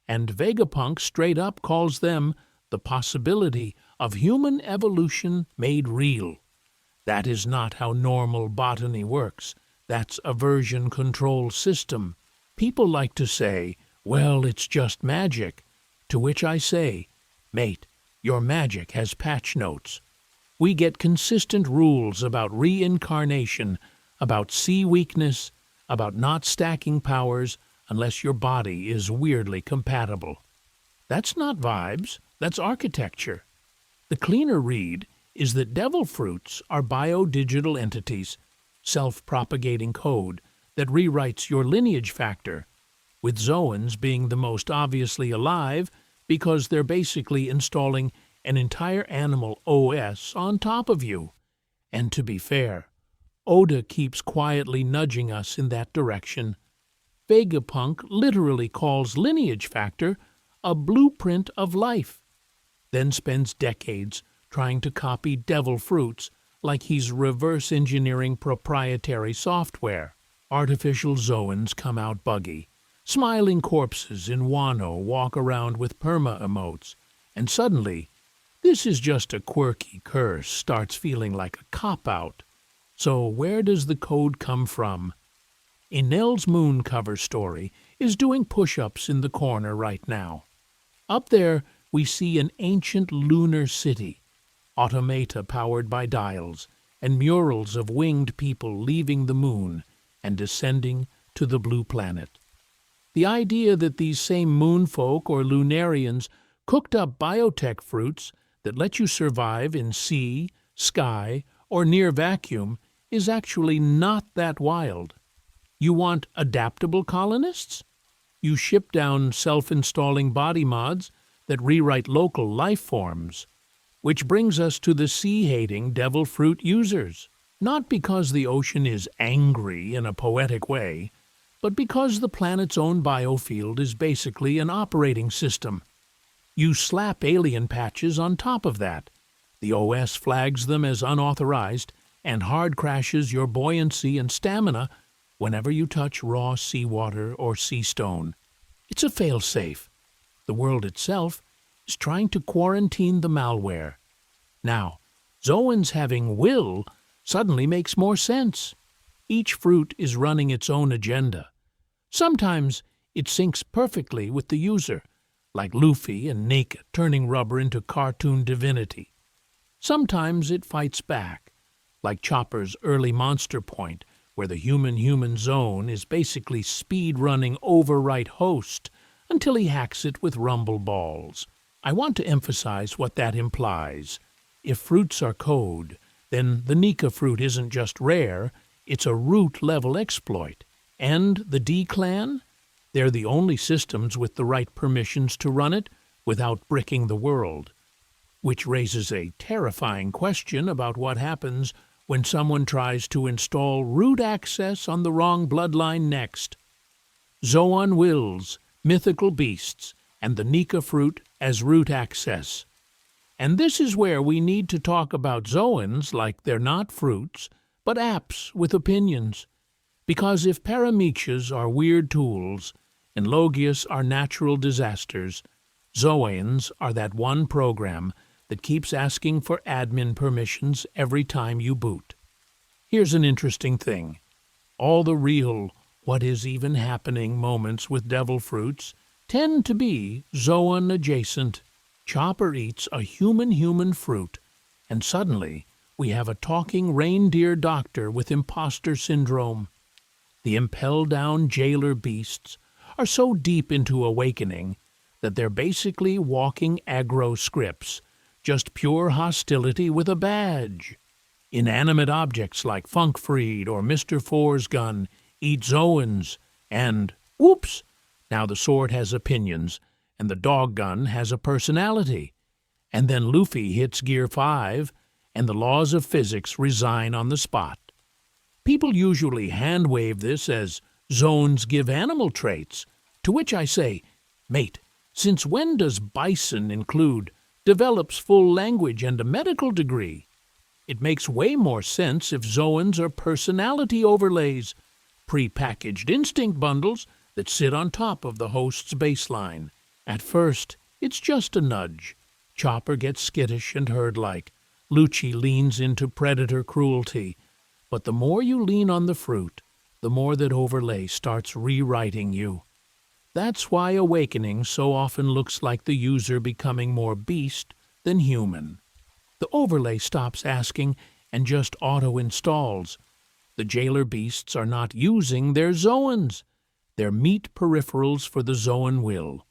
and Vegapunk straight up calls them the possibility of human evolution made real. That is not how normal botany works. That's a version control system. People like to say, well, it's just magic. To which I say, mate, your magic has patch notes. We get consistent rules about reincarnation, about C weakness, about not stacking powers unless your body is weirdly compatible. That's not vibes, that's architecture. The cleaner read is that devil fruits are biodigital entities, self-propagating code that rewrites your lineage factor, with Zoans being the most obviously alive because they're basically installing an entire animal OS on top of you. And to be fair, Oda keeps quietly nudging us in that direction. Vegapunk literally calls lineage factor a blueprint of life, then spends decades trying to copy devil fruits like he's reverse engineering proprietary software. Artificial Zoans come out buggy. Smiling corpses in Wano walk around with perma-emotes, and suddenly, this is just a quirky curse starts feeling like a cop-out. So where does the code come from? Enel's Moon cover story is doing push-ups in the corner right now. Up there, we see an ancient lunar city, automata powered by dials, and murals of winged people leaving the moon and descending to the blue planet. The idea that these same moonfolk or lunarians cooked up biotech fruits that let you survive in sea, sky, or near vacuum is actually not that wild. You want adaptable colonists? You ship down self-installing body mods that rewrite local life forms. Which brings us to the sea-hating devil fruit users. Not because the ocean is angry in a poetic way, but because the planet's own biofield is basically an operating system. You slap alien patches on top of that. The OS flags them as unauthorized and hard crashes your buoyancy and stamina whenever you touch raw seawater or sea stone. It's a fail-safe. The world itself is trying to quarantine the malware. Now, Zoans having will suddenly makes more sense. Each fruit is running its own agenda. Sometimes it syncs perfectly with the user, like Luffy and Nika turning rubber into cartoon divinity. Sometimes it fights back, like Chopper's early Monster Point, where the human-human zone is basically speed-running overwrite host until he hacks it with rumble balls. I want to emphasize what that implies. If fruits are code, then the Nika fruit isn't just rare, it's a root-level exploit. And the D-Clan? They're the only systems with the right permissions to run it without bricking the world. Which raises a terrifying question about what happens when someone tries to install root access on the wrong bloodline next. Zoan wills, mythical beasts, and the Nika fruit as root access. And this is where we need to talk about Zoans like they're not fruits, but apps with opinions. Because if paramecias are weird tools and Logias are natural disasters, Zoans are that one program that keeps asking for admin permissions every time you boot. Here's an interesting thing. All the real what is even happening moments with devil fruits tend to be Zoan adjacent. Chopper eats a human fruit, and suddenly we have a talking reindeer doctor with imposter syndrome. The impel-down jailer beasts are so deep into awakening that they're basically walking aggro scripts, just pure hostility with a badge. Inanimate objects like Funkfried or Mr. Four's gun eat Zoans, and, whoops, now the sword has opinions, and the dog gun has a personality. And then Luffy hits Gear 5, and the laws of physics resign on the spot. People usually hand-wave this as Zoans give animal traits, to which I say, mate, since when does bison include develops full language and a medical degree? It makes way more sense if Zoans are personality overlays, pre-packaged instinct bundles that sit on top of the host's baseline. At first, it's just a nudge. Chopper gets skittish and herd-like. Lucci leans into predator cruelty. But the more you lean on the fruit, the more that overlay starts rewriting you. That's why awakening so often looks like the user becoming more beast than human. The overlay stops asking and just auto-installs. The jailer beasts are not using their Zoans. They're meat peripherals for the Zoan will.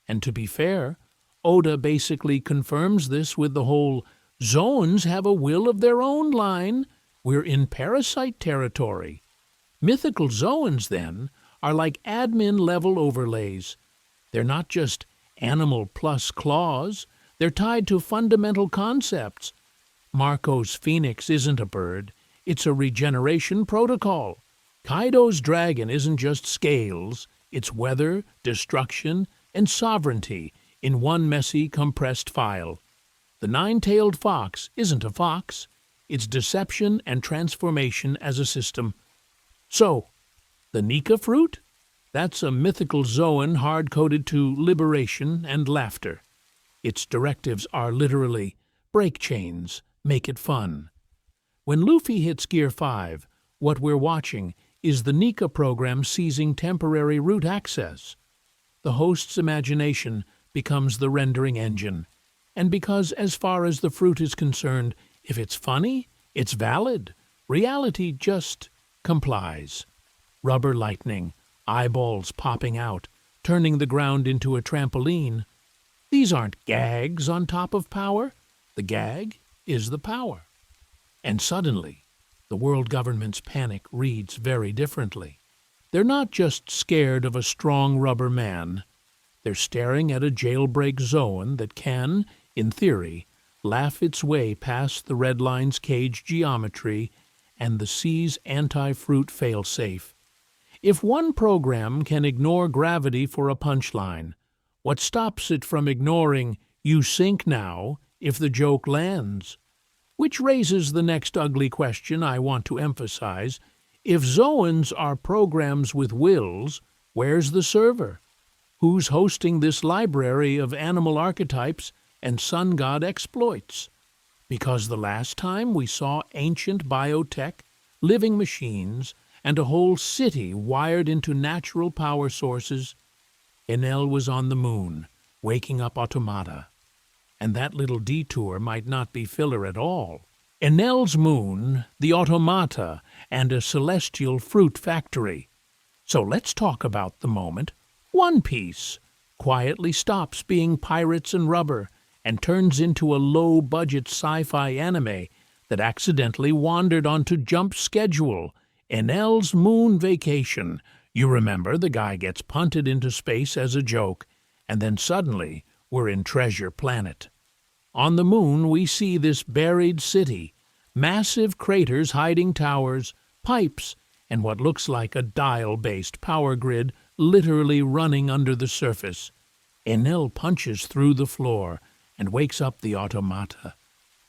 And to be fair, Oda basically confirms this with the whole Zoans have a will of their own line. We're in parasite territory. Mythical Zoans, then, are like admin-level overlays. They're not just animal plus claws. They're tied to fundamental concepts. Marco's phoenix isn't a bird. It's a regeneration protocol. Kaido's dragon isn't just scales. It's weather, destruction, and sovereignty in one messy, compressed file. The nine-tailed fox isn't a fox. It's deception and transformation as a system. So, the Nika fruit? That's a mythical Zoan hard-coded to liberation and laughter. Its directives are literally, break chains, make it fun. When Luffy hits Gear 5, what we're watching is the Nika program seizing temporary root access. The host's imagination becomes the rendering engine. And because as far as the fruit is concerned, if it's funny, it's valid. Reality just complies. Rubber lightning, eyeballs popping out, turning the ground into a trampoline. These aren't gags on top of power. The gag is the power. And suddenly, the world government's panic reads very differently. They're not just scared of a strong rubber man. They're staring at a jailbreak Zoan that can, in theory, laugh its way past the Red Line's cage geometry and the sea's anti-fruit failsafe. If one program can ignore gravity for a punchline, what stops it from ignoring "you sink now" if the joke lands? Which raises the next ugly question I want to emphasize. If Zoans are programs with wills, where's the server? Who's hosting this library of animal archetypes and sun god exploits? Because the last time we saw ancient biotech, living machines, and a whole city wired into natural power sources, Enel was on the moon, waking up automata. And that little detour might not be filler at all. Enel's moon, the automata, and a celestial fruit factory. So let's talk about the moment One Piece quietly stops being pirates and rubber and turns into a low-budget sci-fi anime that accidentally wandered onto Jump Schedule, Enel's Moon Vacation. You remember the guy gets punted into space as a joke, and then suddenly we're in Treasure Planet. On the moon we see this buried city, massive craters hiding towers, pipes, and what looks like a dial-based power grid literally running under the surface. Enel punches through the floor and wakes up the automata.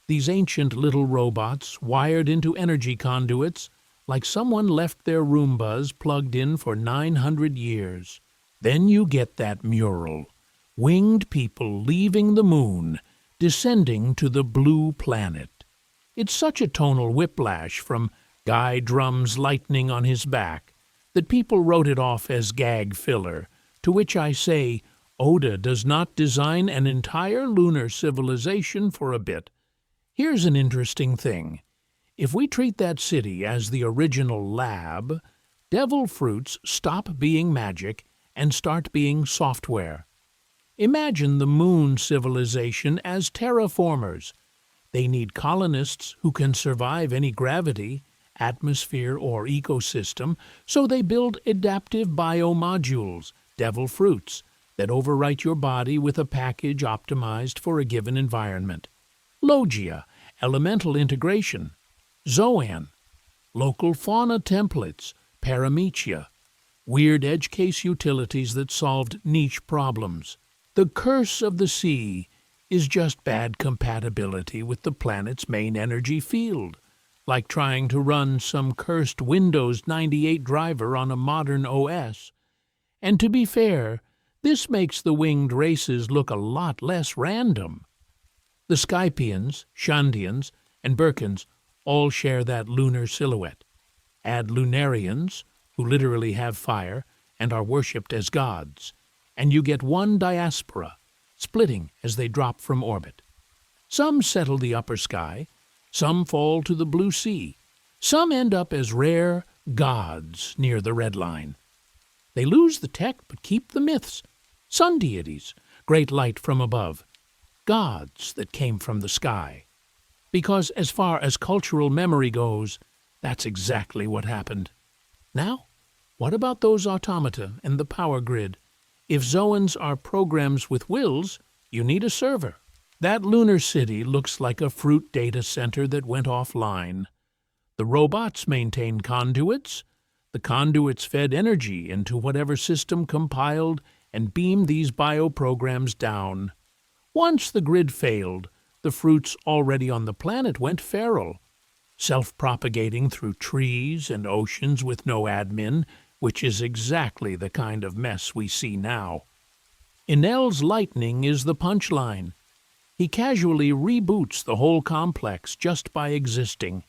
These ancient little robots wired into energy conduits like someone left their Roombas plugged in for 900 years. Then you get that mural. Winged people leaving the moon, descending to the blue planet. It's such a tonal whiplash from Guy Drum's lightning on his back that people wrote it off as gag filler, to which I say, Oda does not design an entire lunar civilization for a bit. Here's an interesting thing. If we treat that city as the original lab, devil fruits stop being magic and start being software. Imagine the moon civilization as terraformers. They need colonists who can survive any gravity, atmosphere, or ecosystem, so they build adaptive biomodules, devil fruits, that overwrite your body with a package optimized for a given environment. Logia, elemental integration. Zoan, local fauna templates, paramecia, weird edge case utilities that solved niche problems. The curse of the sea is just bad compatibility with the planet's main energy field, like trying to run some cursed Windows 98 driver on a modern OS. And to be fair, this makes the winged races look a lot less random. The Skypians, Shandians, and Birkins all share that lunar silhouette. Add Lunarians, who literally have fire and are worshipped as gods, and you get one diaspora, splitting as they drop from orbit. Some settle the upper sky, some fall to the blue sea, some end up as rare gods near the red line. They lose the tech but keep the myths. Sun deities, great light from above, gods that came from the sky. Because as far as cultural memory goes, that's exactly what happened. Now, what about those automata and the power grid? If Zoans are programs with wills, you need a server. That lunar city looks like a fruit data center that went offline. The robots maintain conduits. The conduits fed energy into whatever system compiled and beamed these bioprograms down. Once the grid failed, the fruits already on the planet went feral, self-propagating through trees and oceans with no admin, which is exactly the kind of mess we see now. Enel's lightning is the punchline. He casually reboots the whole complex just by existing.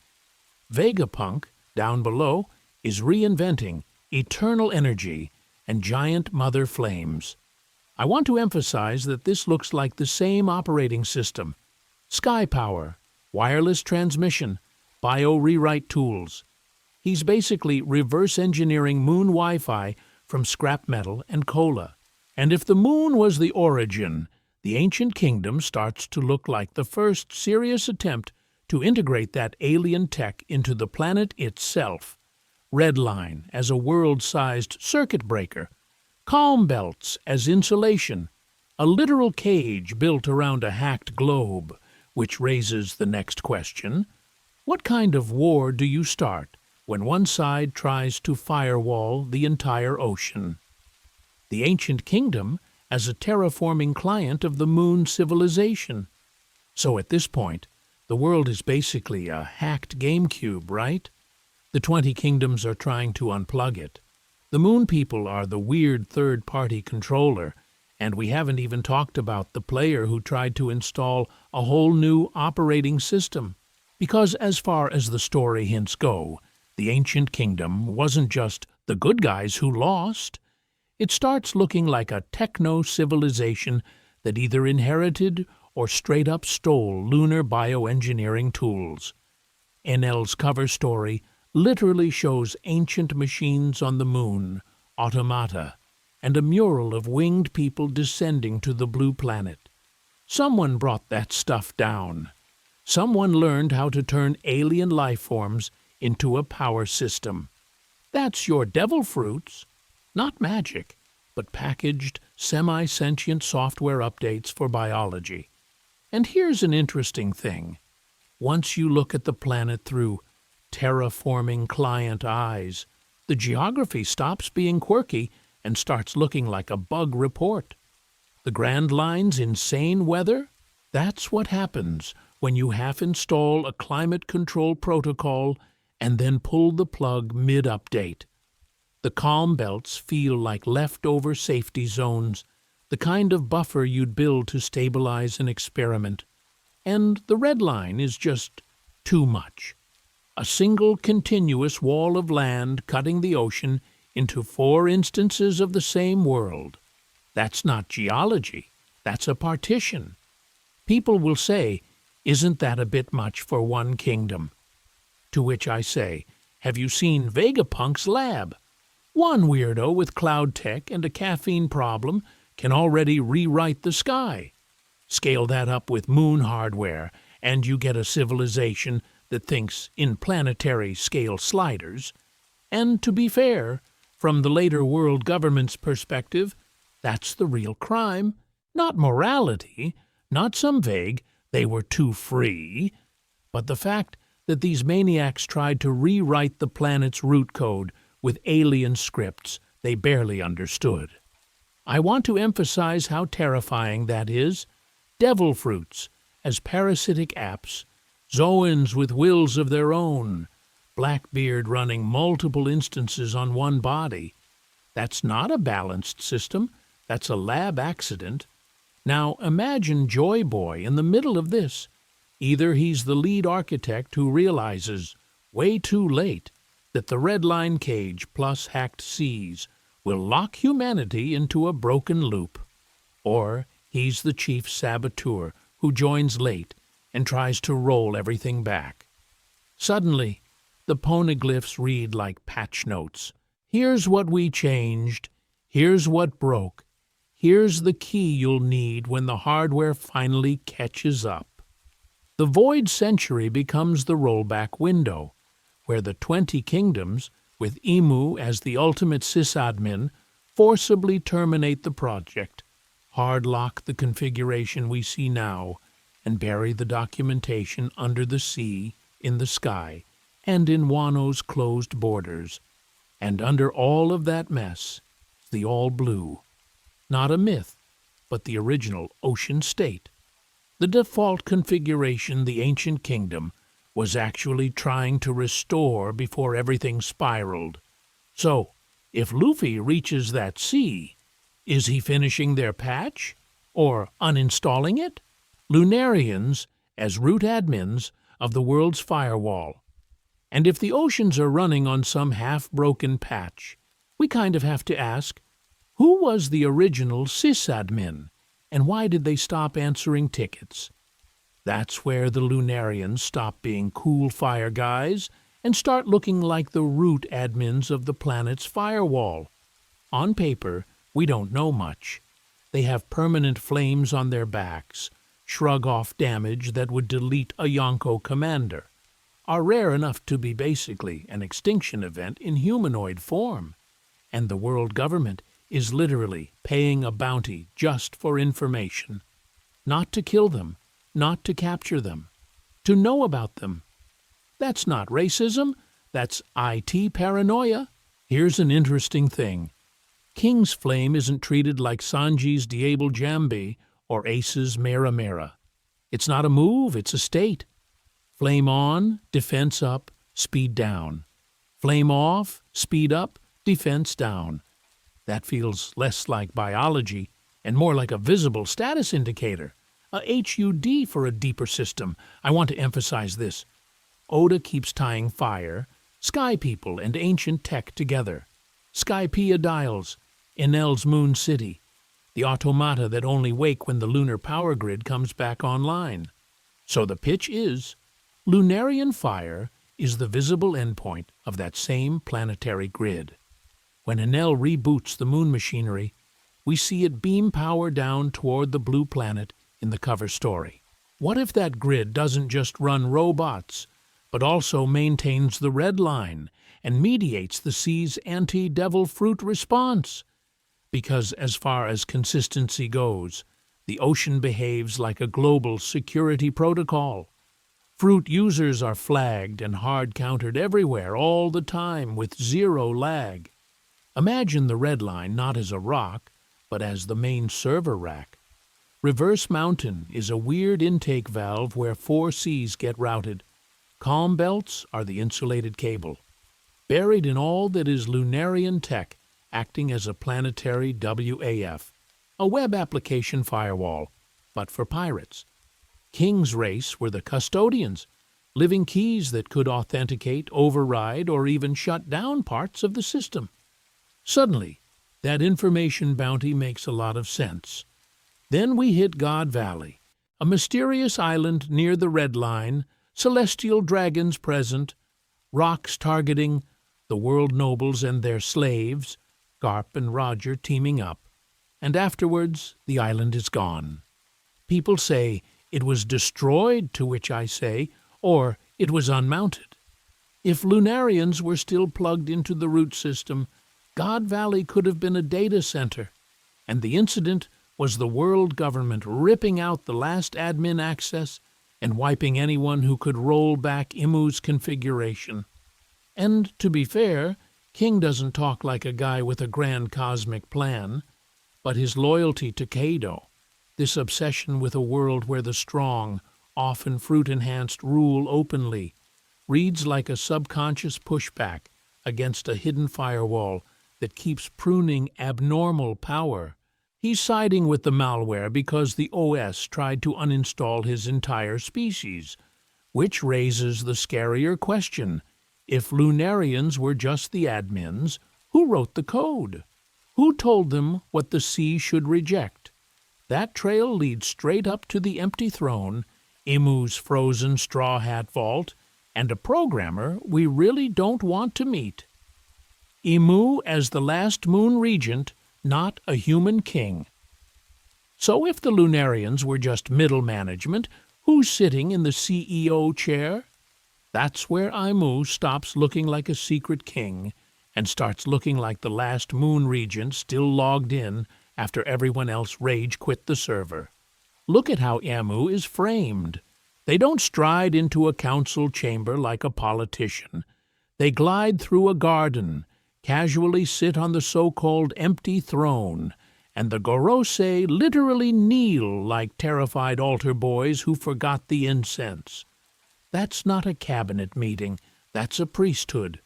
Vegapunk, down below, is reinventing eternal energy and giant mother flames. I want to emphasize that this looks like the same operating system. Sky power, wireless transmission, bio-rewrite tools. He's basically reverse engineering moon Wi-Fi from scrap metal and cola. And if the moon was the origin, the ancient kingdom starts to look like the first serious attempt to integrate that alien tech into the planet itself. Redline as a world-sized circuit breaker, calm belts as insulation, a literal cage built around a hacked globe, which raises the next question. What kind of war do you start when one side tries to firewall the entire ocean? The ancient kingdom as a terraforming client of the moon civilization. So at this point, the world is basically a hacked GameCube, right? The 20 kingdoms are trying to unplug it. The moon people are the weird third-party controller, and we haven't even talked about the player who tried to install a whole new operating system. Because as far as the story hints go, the ancient kingdom wasn't just the good guys who lost. It starts looking like a techno-civilization that either inherited or straight-up stole lunar bioengineering tools. Enel's cover story literally shows ancient machines on the moon, automata, and a mural of winged people descending to the blue planet. Someone brought that stuff down. Someone learned how to turn alien life forms into a power system. That's your devil fruits. Not magic, but packaged, semi-sentient software updates for biology. And here's an interesting thing. Once you look at the planet through terraforming client eyes, the geography stops being quirky and starts looking like a bug report. The Grand Line's insane weather? That's what happens when you half-install a climate control protocol and then pull the plug mid-update. The calm belts feel like leftover safety zones, the kind of buffer you'd build to stabilize an experiment. And the red line is just too much. A single continuous wall of land cutting the ocean into 4 instances of the same world. That's not geology, that's a partition. People will say, isn't that a bit much for one kingdom? To which I say, have you seen Vegapunk's lab? One weirdo with cloud tech and a caffeine problem can already rewrite the sky. Scale that up with moon hardware, and you get a civilization that thinks in planetary scale sliders. And to be fair, from the later world government's perspective, that's the real crime, not morality, not some vague, they were too free, but the fact that these maniacs tried to rewrite the planet's root code with alien scripts they barely understood. I want to emphasize how terrifying that is. Devil fruits as parasitic apps, Zoans with wills of their own, Blackbeard running multiple instances on one body. That's not a balanced system, that's a lab accident. Now imagine Joy Boy in the middle of this. Either he's the lead architect who realizes, way too late, that the red line cage plus hacked seas will lock humanity into a broken loop, or he's the chief saboteur who joins late and tries to roll everything back. Suddenly, the poneglyphs read like patch notes. Here's what we changed. Here's what broke. Here's the key you'll need when the hardware finally catches up. The Void Century becomes the rollback window, where the 20 kingdoms, with Emu as the ultimate sysadmin, forcibly terminate the project, hard-lock the configuration we see now, and bury the documentation under the sea, in the sky, and in Wano's closed borders. And under all of that mess, the all-blue. Not a myth, but the original ocean state. The default configuration the ancient kingdom was actually trying to restore before everything spiraled. So, if Luffy reaches that sea, is he finishing their patch? Or uninstalling it? Lunarians as root admins of the world's firewall. And if the oceans are running on some half-broken patch, we kind of have to ask, who was the original sysadmin, and why did they stop answering tickets? That's where the Lunarians stop being cool fire guys and start looking like the root admins of the planet's firewall. On paper, we don't know much. They have permanent flames on their backs, shrug off damage that would delete a Yonko commander, are rare enough to be basically an extinction event in humanoid form, and the world government is literally paying a bounty just for information. Not to kill them, not to capture them, to know about them. That's not racism, that's IT paranoia. Here's an interesting thing. King's Flame isn't treated like Sanji's Diable Jambi or Ace's Mera Mera. It's not a move, it's a state. Flame on, defense up, speed down. Flame off, speed up, defense down. That feels less like biology and more like a visible status indicator. A HUD for a deeper system. I want to emphasize this. Oda keeps tying fire, sky people, and ancient tech together. Skypea dials, Enel's Moon City, the automata that only wake when the lunar power grid comes back online. So the pitch is, Lunarian fire is the visible endpoint of that same planetary grid. When Enel reboots the moon machinery, we see it beam power down toward the blue planet in the cover story. What if that grid doesn't just run robots, but also maintains the red line and mediates the sea's anti-devil fruit response? Because as far as consistency goes, the ocean behaves like a global security protocol. Fruit users are flagged and hard-countered everywhere all the time with zero lag. Imagine the red line not as a rock, but as the main server rack. Reverse Mountain is a weird intake valve where 4 seas get routed. Calm belts are the insulated cable. Buried in all that is Lunarian tech, acting as a planetary WAF. a web application firewall, but for pirates. King's Race were the custodians, living keys that could authenticate, override, or even shut down parts of the system. Suddenly, that information bounty makes a lot of sense. Then we hit God Valley, a mysterious island near the Red Line, celestial dragons present, rocks targeting the world nobles and their slaves, Garp and Roger teaming up, and afterwards the island is gone. People say it was destroyed, to which I say, or it was unmounted. If Lunarians were still plugged into the root system, God Valley could have been a data center, and the incident was the world government ripping out the last admin access and wiping anyone who could roll back Imu's configuration. And, to be fair, King doesn't talk like a guy with a grand cosmic plan, but his loyalty to Kado, this obsession with a world where the strong, often fruit-enhanced, rule openly, reads like a subconscious pushback against a hidden firewall that keeps pruning abnormal power. He's siding with the malware because the OS tried to uninstall his entire species, which raises the scarier question: if Lunarians were just the admins, who wrote the code? Who told them what the sea should reject? That trail leads straight up to the empty throne, Imu's frozen straw hat vault, and a programmer we really don't want to meet. Imu as the last moon regent, not a human king. So if the Lunarians were just middle management, who's sitting in the CEO chair? That's where Imu stops looking like a secret king and starts looking like the last moon regent still logged in after everyone else rage quit the server. Look at how Imu is framed. They don't stride into a council chamber like a politician. They glide through a garden, casually sit on the so-called empty throne, and the Gorosei literally kneel like terrified altar boys who forgot the incense. That's not a cabinet meeting, that's a priesthood.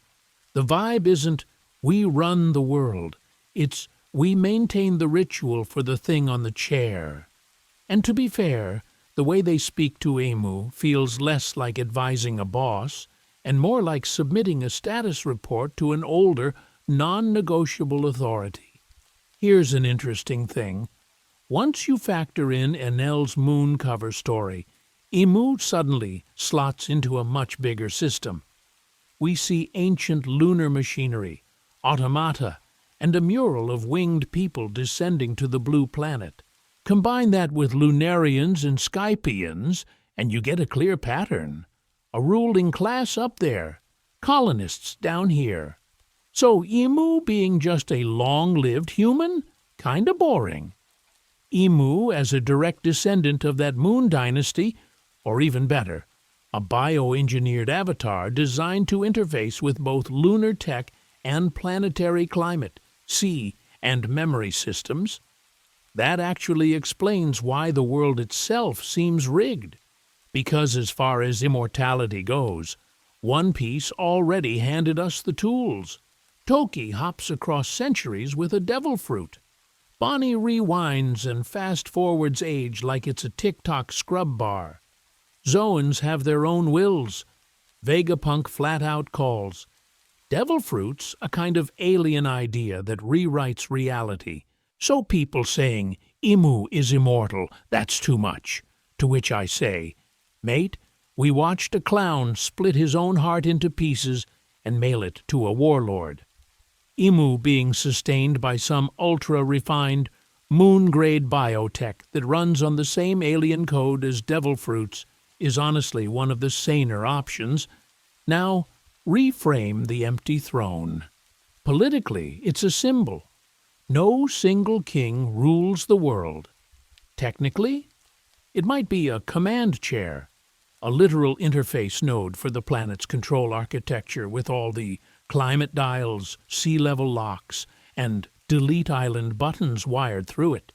The vibe isn't, we run the world, it's, we maintain the ritual for the thing on the chair. And to be fair, the way they speak to Imu feels less like advising a boss and more like submitting a status report to an older, non-negotiable authority. Here's an interesting thing. Once you factor in Enel's moon cover story, Imu suddenly slots into a much bigger system. We see ancient lunar machinery, automata, and a mural of winged people descending to the blue planet. Combine that with Lunarians and Skypians, and you get a clear pattern. A ruling class up there, colonists down here. So Imu being just a long-lived human? Kinda boring. Imu as a direct descendant of that moon dynasty, or even better, a bioengineered avatar designed to interface with both lunar tech and planetary climate, sea, and memory systems. That actually explains why the world itself seems rigged. Because as far as immortality goes, One Piece already handed us the tools. Toki hops across centuries with a devil fruit. Bonnie rewinds and fast-forwards age like it's a TikTok scrub bar. Zoans have their own wills. Vegapunk flat-out calls. Devil fruit's a kind of alien idea that rewrites reality. So people saying, Imu is immortal, that's too much. To which I say, mate, we watched a clown split his own heart into pieces and mail it to a warlord. Imu being sustained by some ultra-refined, moon-grade biotech that runs on the same alien code as devil fruits is honestly one of the saner options. Now, reframe the empty throne. Politically, it's a symbol. No single king rules the world. Technically, it might be a command chair, a literal interface node for the planet's control architecture with all the climate dials, sea level locks, and delete island buttons wired through it.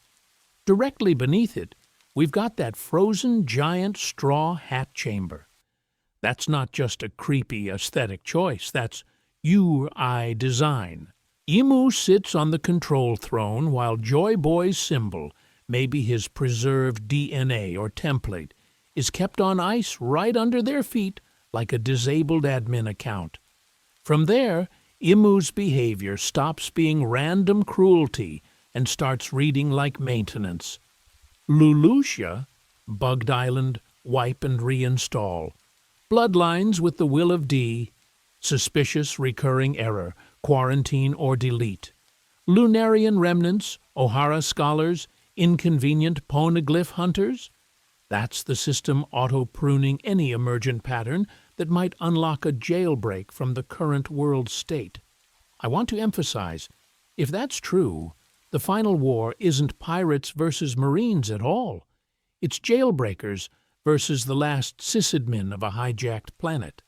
Directly beneath it, we've got that frozen giant straw hat chamber. That's not just a creepy aesthetic choice, that's UI design. Emu sits on the control throne while Joy Boy's symbol, maybe his preserved DNA or template, is kept on ice right under their feet like a disabled admin account. From there, Emu's behavior stops being random cruelty and starts reading like maintenance. Lulucia, Bugged Island, wipe and reinstall. Bloodlines with the will of D, suspicious recurring error, quarantine or delete. Lunarian remnants, O'Hara scholars, inconvenient poneglyph hunters. That's the system auto-pruning any emergent pattern that might unlock a jailbreak from the current world state. I want to emphasize, if that's true, the final war isn't pirates versus Marines at all. It's jailbreakers versus the last sysadmin of a hijacked planet.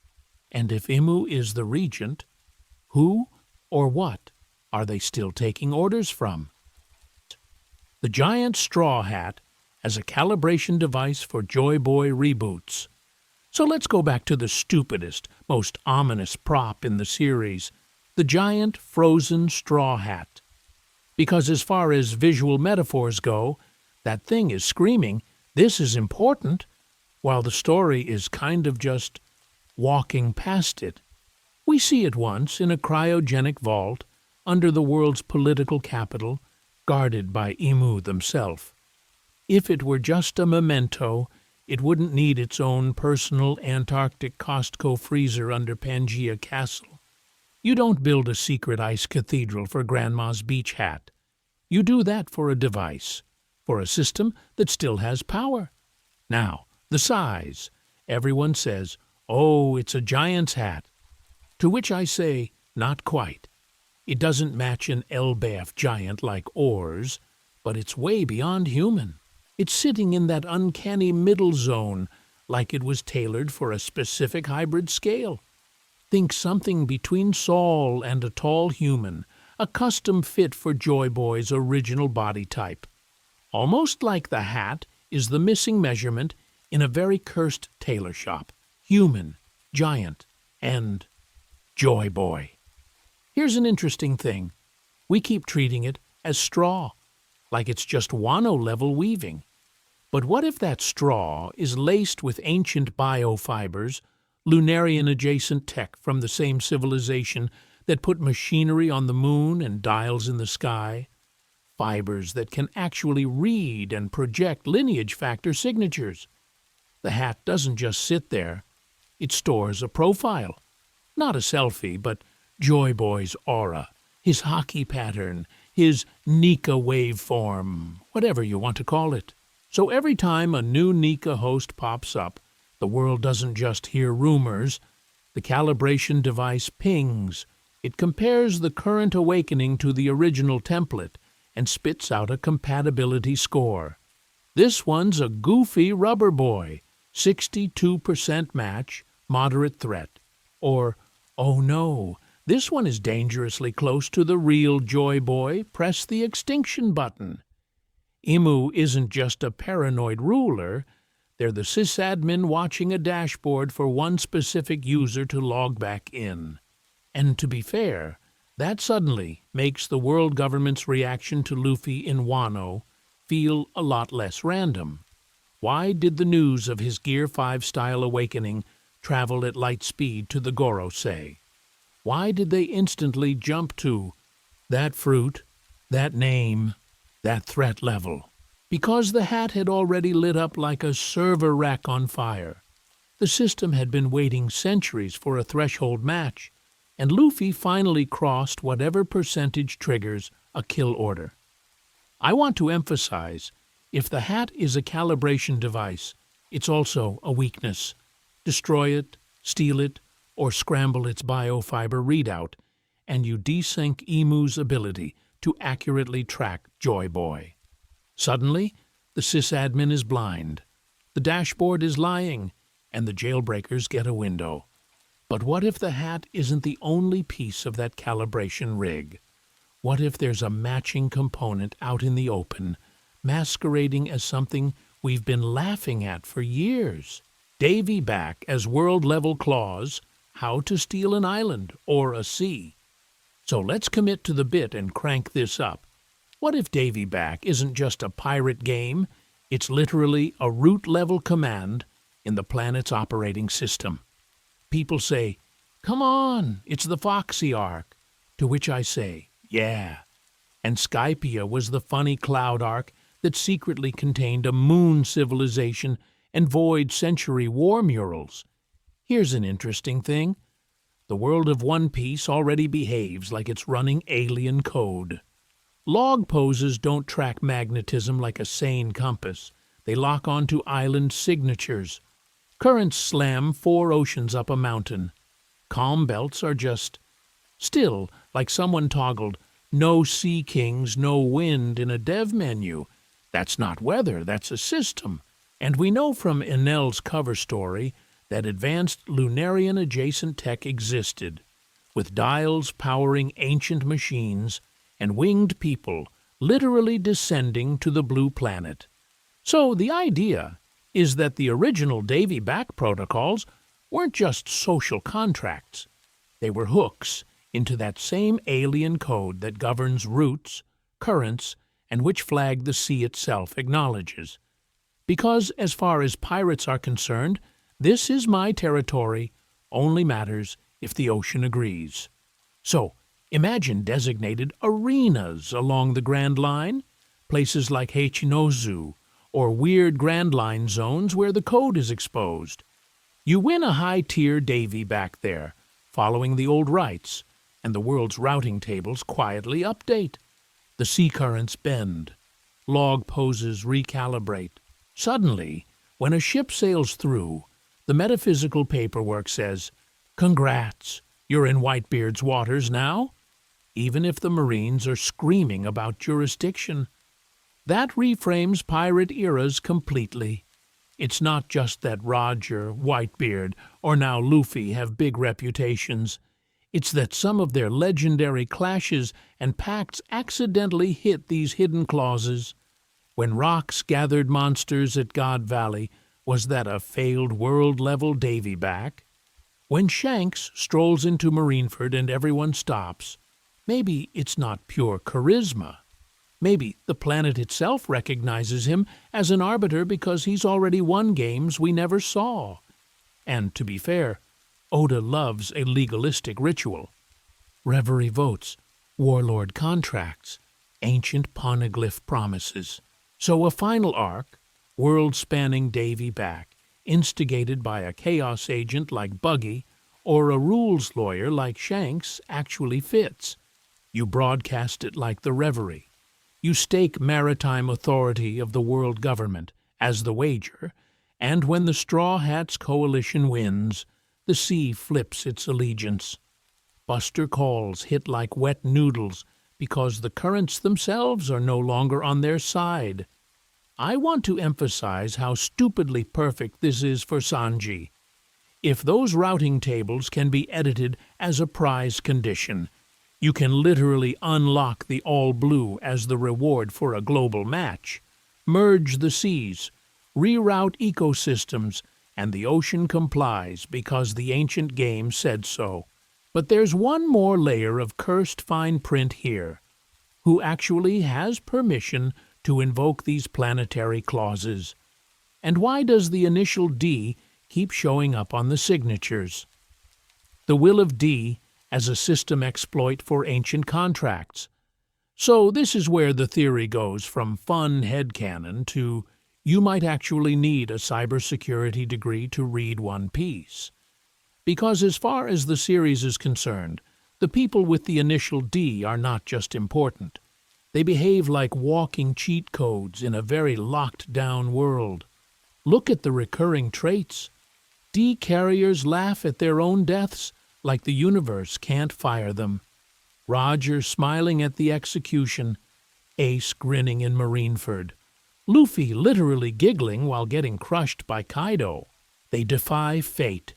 And if Emu is the regent, who or what are they still taking orders from? The giant straw hat as a calibration device for Joy Boy reboots. So let's go back to the stupidest, most ominous prop in the series, the giant frozen straw hat. Because as far as visual metaphors go, that thing is screaming, "This is important," while the story is kind of just walking past it. We see it once in a cryogenic vault under the world's political capital, guarded by Emu themselves. If it were just a memento, it wouldn't need its own personal Antarctic Costco freezer under Pangea Castle. You don't build a secret ice cathedral for Grandma's beach hat. You do that for a device, for a system that still has power. Now, the size. Everyone says, "Oh, it's a giant's hat." To which I say, not quite. It doesn't match an Elbaf giant like Oars, but it's way beyond human. It's sitting in that uncanny middle zone, like it was tailored for a specific hybrid scale. Think something between Saul and a tall human, a custom fit for Joy Boy's original body type. Almost like the hat is the missing measurement in a very cursed tailor shop. Human, giant, and Joy Boy. Here's an interesting thing. We keep treating it as straw, like it's just Wano-level weaving. But what if that straw is laced with ancient biofibers, Lunarian-adjacent tech from the same civilization that put machinery on the moon and dials in the sky? Fibers that can actually read and project lineage factor signatures. The hat doesn't just sit there. It stores a profile. Not a selfie, but Joy Boy's aura, his hockey pattern, his Nika waveform, whatever you want to call it. So every time a new Nika host pops up, the world doesn't just hear rumors. The calibration device pings. It compares the current awakening to the original template and spits out a compatibility score. This one's a goofy rubber boy, 62% match, moderate threat. Or, oh no, this one is dangerously close to the real Joy Boy, press the extinction button. Emu isn't just a paranoid ruler, they're the sysadmin watching a dashboard for one specific user to log back in. And to be fair, that suddenly makes the world government's reaction to Luffy in Wano feel a lot less random. Why did the news of his Gear 5-style awakening travel at light speed to the Gorosei? Why did they instantly jump to that fruit, that name, that threat level? Because the hat had already lit up like a server rack on fire. The system had been waiting centuries for a threshold match, and Luffy finally crossed whatever percentage triggers a kill order. I want to emphasize, if the hat is a calibration device, it's also a weakness. Destroy it, steal it, or scramble its biofiber readout, and you desync Emu's ability to accurately track Joy Boy. Suddenly, the sysadmin is blind, the dashboard is lying, and the jailbreakers get a window. But what if the hat isn't the only piece of that calibration rig? What if there's a matching component out in the open, masquerading as something we've been laughing at for years? Davy back as world-level clause, how to steal an island or a sea. So let's commit to the bit and crank this up. What if Davy Back isn't just a pirate game? It's literally a root-level command in the planet's operating system. People say, "Come on, it's the Foxy Ark." To which I say, yeah. And Skypia was the funny cloud ark that secretly contained a moon civilization and void century war murals. Here's an interesting thing. The world of One Piece already behaves like it's running alien code. Log poses don't track magnetism like a sane compass. They lock onto island signatures. Currents slam 4 oceans up a mountain. Calm belts are just still, like someone toggled "No Sea Kings, No Wind" in a dev menu. That's not weather, that's a system. And we know from Enel's cover story that advanced Lunarian-adjacent tech existed, with dials powering ancient machines and winged people literally descending to the blue planet. So the idea is that the original Davy Back protocols weren't just social contracts. They were hooks into that same alien code that governs routes, currents, and which flag the sea itself acknowledges. Because, as far as pirates are concerned, this is my territory, only matters if the ocean agrees. So, imagine designated arenas along the Grand Line, places like Hachinozu, or weird Grand Line zones where the code is exposed. You win a high-tier Davy Back there, following the old rites, and the world's routing tables quietly update. The sea currents bend. Log poses recalibrate. Suddenly, when a ship sails through, the metaphysical paperwork says, "Congrats, you're in Whitebeard's waters now," even if the Marines are screaming about jurisdiction. That reframes pirate eras completely. It's not just that Roger, Whitebeard, or now Luffy have big reputations. It's that some of their legendary clashes and pacts accidentally hit these hidden clauses. When Rocks gathered monsters at God Valley, was that a failed world-level Davy Back? When Shanks strolls into Marineford and everyone stops, maybe it's not pure charisma. Maybe the planet itself recognizes him as an arbiter because he's already won games we never saw. And to be fair, Oda loves a legalistic ritual. Reverie votes, warlord contracts, ancient poneglyph promises. So a final arc, world-spanning Davy Back, instigated by a chaos agent like Buggy or a rules lawyer like Shanks, actually fits. You broadcast it like the Reverie. You stake maritime authority of the world government as the wager, and when the Straw Hats Coalition wins, the sea flips its allegiance. Buster calls hit like wet noodles because the currents themselves are no longer on their side. I want to emphasize how stupidly perfect this is for Sanji. If those routing tables can be edited as a prize condition, you can literally unlock the all-blue as the reward for a global match, merge the seas, reroute ecosystems, and the ocean complies because the ancient game said so. But there's one more layer of cursed fine print here. Who actually has permission to invoke these planetary clauses? And why does the initial D keep showing up on the signatures? The will of D as a system exploit for ancient contracts. So this is where the theory goes from fun headcanon to you might actually need a cybersecurity degree to read One Piece. Because as far as the series is concerned, the people with the initial D are not just important. They behave like walking cheat codes in a very locked-down world. Look at the recurring traits. D carriers laugh at their own deaths like the universe can't fire them. Roger smiling at the execution, Ace grinning in Marineford, Luffy literally giggling while getting crushed by Kaido. They defy fate.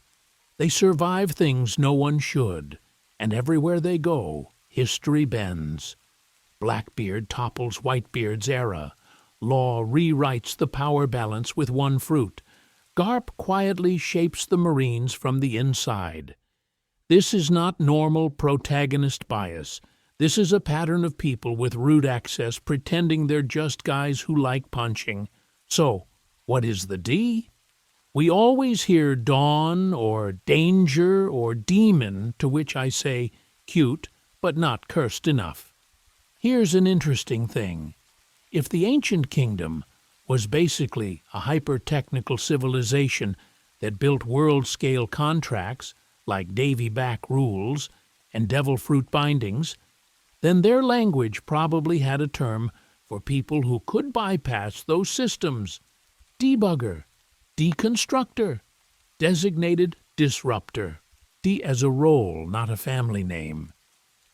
They survive things no one should, and everywhere they go, history bends. Blackbeard topples Whitebeard's era. Law rewrites the power balance with one fruit. Garp quietly shapes the Marines from the inside. This is not normal protagonist bias. This is a pattern of people with root access pretending they're just guys who like punching. So, what is the D? We always hear dawn or danger or demon, to which I say cute, but not cursed enough. Here's an interesting thing. If the ancient kingdom was basically a hyper-technical civilization that built world-scale contracts like Davy back rules and devil fruit bindings, then their language probably had a term for people who could bypass those systems. Debugger, deconstructor, designated disruptor. D as a role, not a family name.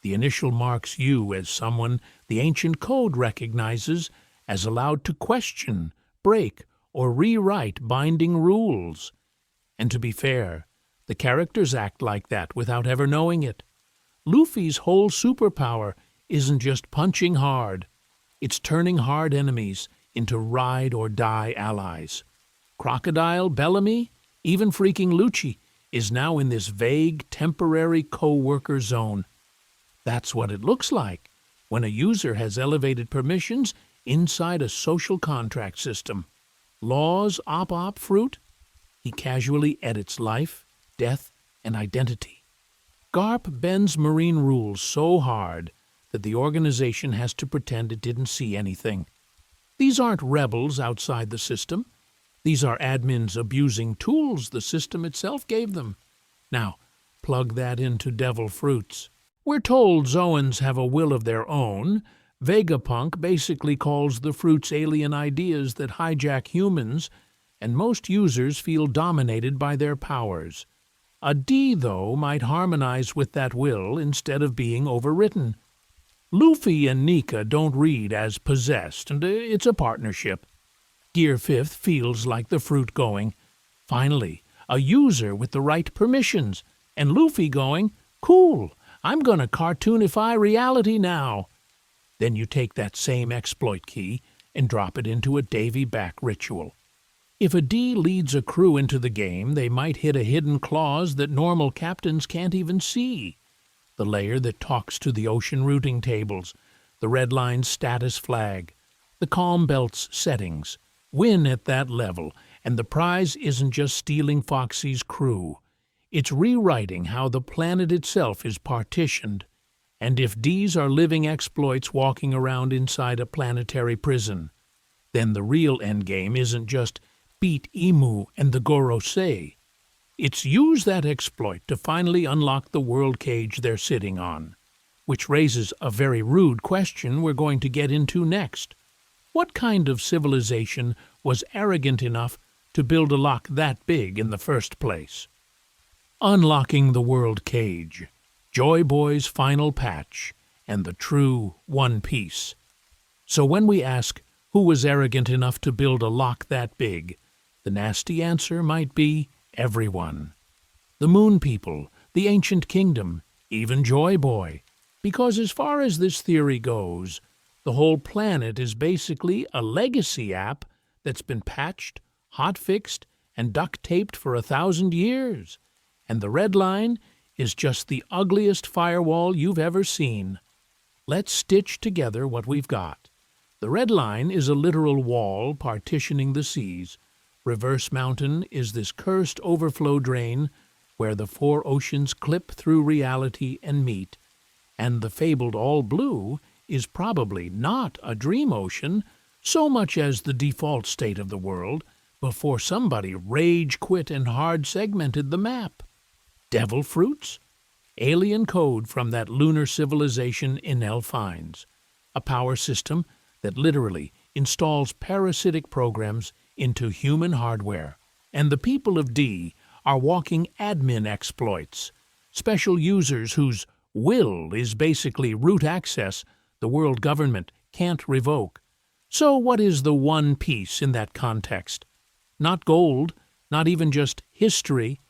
The initial marks you as someone the ancient code recognizes as allowed to question, break, or rewrite binding rules. And to be fair, the characters act like that without ever knowing it. Luffy's whole superpower isn't just punching hard. It's turning hard enemies into ride-or-die allies. Crocodile, Bellamy, even freaking Lucci is now in this vague, temporary co-worker zone. That's what it looks like when a user has elevated permissions inside a social contract system. Laws op fruit? He casually edits life, death, and identity. Garp bends marine rules so hard that the organization has to pretend it didn't see anything. These aren't rebels outside the system. These are admins abusing tools the system itself gave them. Now, plug that into devil fruits. We're told Zoans have a will of their own. Vegapunk basically calls the fruits alien ideas that hijack humans, and most users feel dominated by their powers. A D, though, might harmonize with that will instead of being overwritten. Luffy and Nika don't read as possessed, and it's a partnership. Gear 5th feels like the fruit going, finally, a user with the right permissions, and Luffy going, cool, I'm gonna cartoonify reality now. Then you take that same exploit key and drop it into a Davy back ritual. If a D leads a crew into the game, they might hit a hidden clause that normal captains can't even see. The layer that talks to the ocean routing tables, the red line status flag, the calm belt's settings. Win at that level, and the prize isn't just stealing Foxy's crew. It's rewriting how the planet itself is partitioned. And if Ds are living exploits walking around inside a planetary prison, then the real endgame isn't just beat Emu and the Gorosei. It's use that exploit to finally unlock the world cage they're sitting on. Which raises a very rude question we're going to get into next. What kind of civilization was arrogant enough to build a lock that big in the first place? Unlocking the world cage, Joy Boy's final patch, and the true One Piece. So when we ask who was arrogant enough to build a lock that big, the nasty answer might be everyone. The Moon People, the Ancient Kingdom, even Joy Boy. Because as far as this theory goes, the whole planet is basically a legacy app that's been patched, hot-fixed, and duct-taped for 1,000 years. And the red line is just the ugliest firewall you've ever seen. Let's stitch together what we've got. The red line is a literal wall partitioning the seas. Reverse Mountain is this cursed overflow drain where the 4 oceans clip through reality and meet. And the fabled all blue is probably not a dream ocean so much as the default state of the world before somebody rage quit and hard segmented the map. Devil fruits? Alien code from that lunar civilization Enel finds. A power system that literally installs parasitic programs into human hardware. And the people of D are walking admin exploits, special users whose will is basically root access the world government can't revoke. So what is the One Piece in that context? Not gold, not even just history.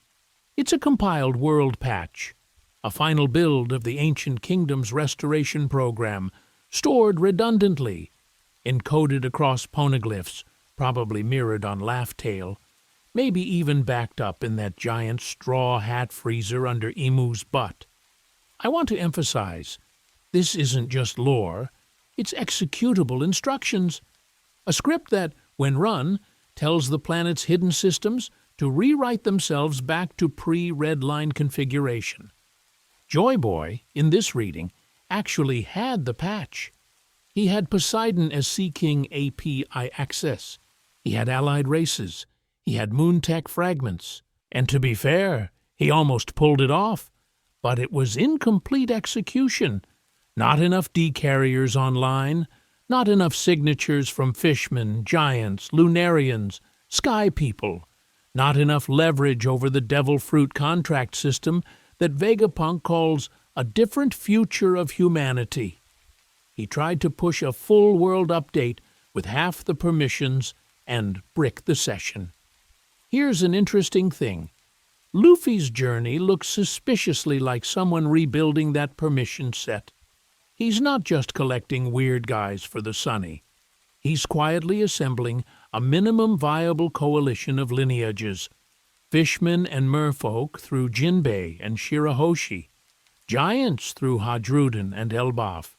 It's a compiled world patch, a final build of the Ancient Kingdom's restoration program, stored redundantly, encoded across poneglyphs, probably mirrored on Laugh Tale. maybe even backed up in that giant straw hat freezer under Emu's butt. I want to emphasize, this isn't just lore, it's executable instructions. A script that, when run, tells the planet's hidden systems to rewrite themselves back to pre-red line configuration. Joy Boy, in this reading, actually had the patch. He had Poseidon as Sea King API access. He had allied races. He had moon tech fragments. And to be fair, he almost pulled it off. But it was incomplete execution. Not enough D-carriers online, not enough signatures from fishmen, giants, lunarians, sky people, not enough leverage over the devil fruit contract system that Vegapunk calls a different future of humanity. He tried to push a full world update with half the permissions and brick the session. Here's an interesting thing. Luffy's journey looks suspiciously like someone rebuilding that permission set. He's not just collecting weird guys for the Sunny. He's quietly assembling a minimum viable coalition of lineages. Fishmen and merfolk through Jinbei and Shirahoshi. Giants through Hadruden and Elbaf.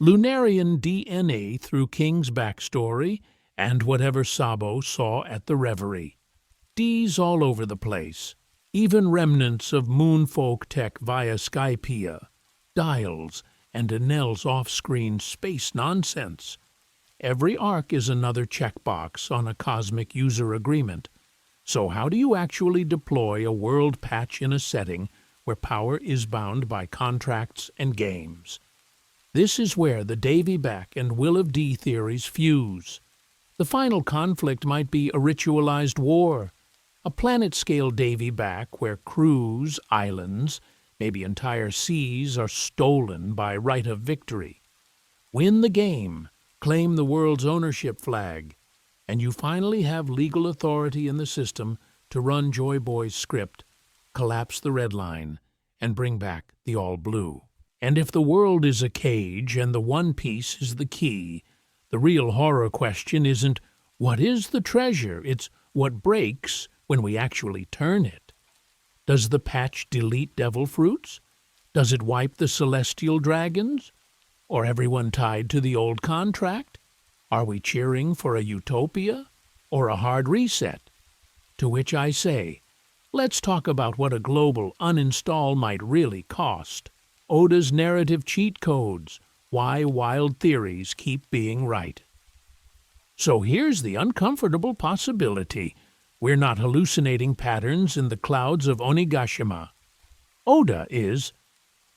Lunarian DNA through King's backstory and whatever Sabo saw at the Reverie. D's all over the place. Even remnants of moonfolk tech via Skypiea, dials, and Enel's off-screen space nonsense. Every arc is another checkbox on a cosmic user agreement. So how do you actually deploy a world patch in a setting where power is bound by contracts and games? This is where the Davy Back and Will of D theories fuse. The final conflict might be a ritualized war, a planet-scale Davy Back where crews, islands, maybe entire seas are stolen by right of victory. Win the game, claim the world's ownership flag, and you finally have legal authority in the system to run Joy Boy's script, collapse the red line, and bring back the all-blue. And if the world is a cage and the One Piece is the key, the real horror question isn't, what is the treasure? It's what breaks when we actually turn it. Does the patch delete devil fruits? Does it wipe the celestial dragons? Or everyone tied to the old contract? Are we cheering for a utopia or a hard reset? To which I say, let's talk about what a global uninstall might really cost. Oda's narrative cheat codes, why wild theories keep being right. So here's the uncomfortable possibility. We're not hallucinating patterns in the clouds of Onigashima. Oda is,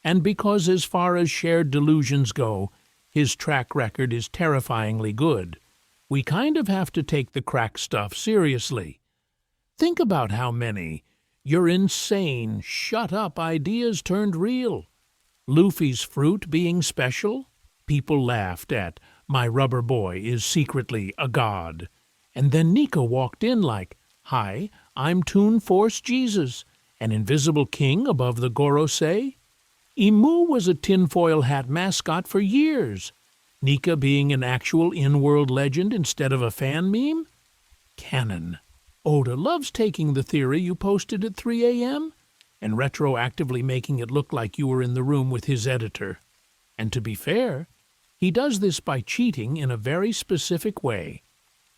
and because as far as shared delusions go, his track record is terrifyingly good, we kind of have to take the crack stuff seriously. Think about how many "you're insane, shut up" ideas turned real. Luffy's fruit being special? People laughed at "my rubber boy is secretly a god." And then Nika walked in like, "Hi, I'm Toon Force Jesus, an invisible king above the Gorosei." Imu was a tinfoil hat mascot for years. Nika being an actual in-world legend instead of a fan meme? Canon. Oda loves taking the theory you posted at 3 a.m. and retroactively making it look like you were in the room with his editor. And to be fair, he does this by cheating in a very specific way.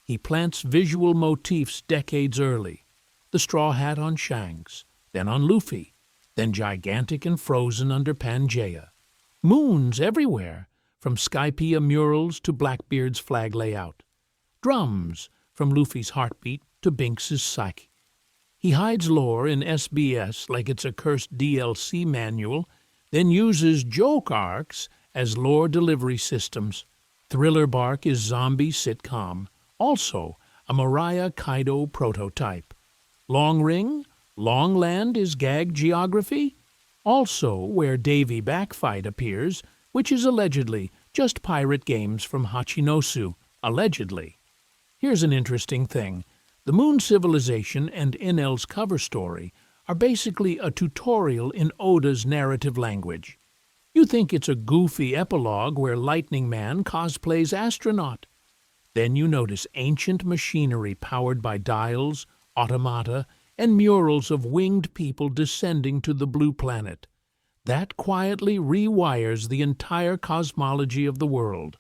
He plants visual motifs decades early. The straw hat on Shanks, then on Luffy, then gigantic and frozen under Pangaea. Moons everywhere, from Skypiea murals to Blackbeard's flag layout. Drums, from Luffy's heartbeat to Binks's psyche. He hides lore in SBS like it's a cursed DLC manual, then uses joke arcs as lore delivery systems. Thriller Bark is zombie sitcom, also a Mariah Kaido prototype. Long Ring, Longland is gag geography, also where Davy Backfight appears, which is allegedly just pirate games from Hachinosu, allegedly. Here's an interesting thing. The Moon Civilization and Enel's cover story are basically a tutorial in Oda's narrative language. You think it's a goofy epilogue where Lightning Man cosplays astronaut. Then you notice ancient machinery powered by dials, automata, and murals of winged people descending to the blue planet. That quietly rewires the entire cosmology of the world.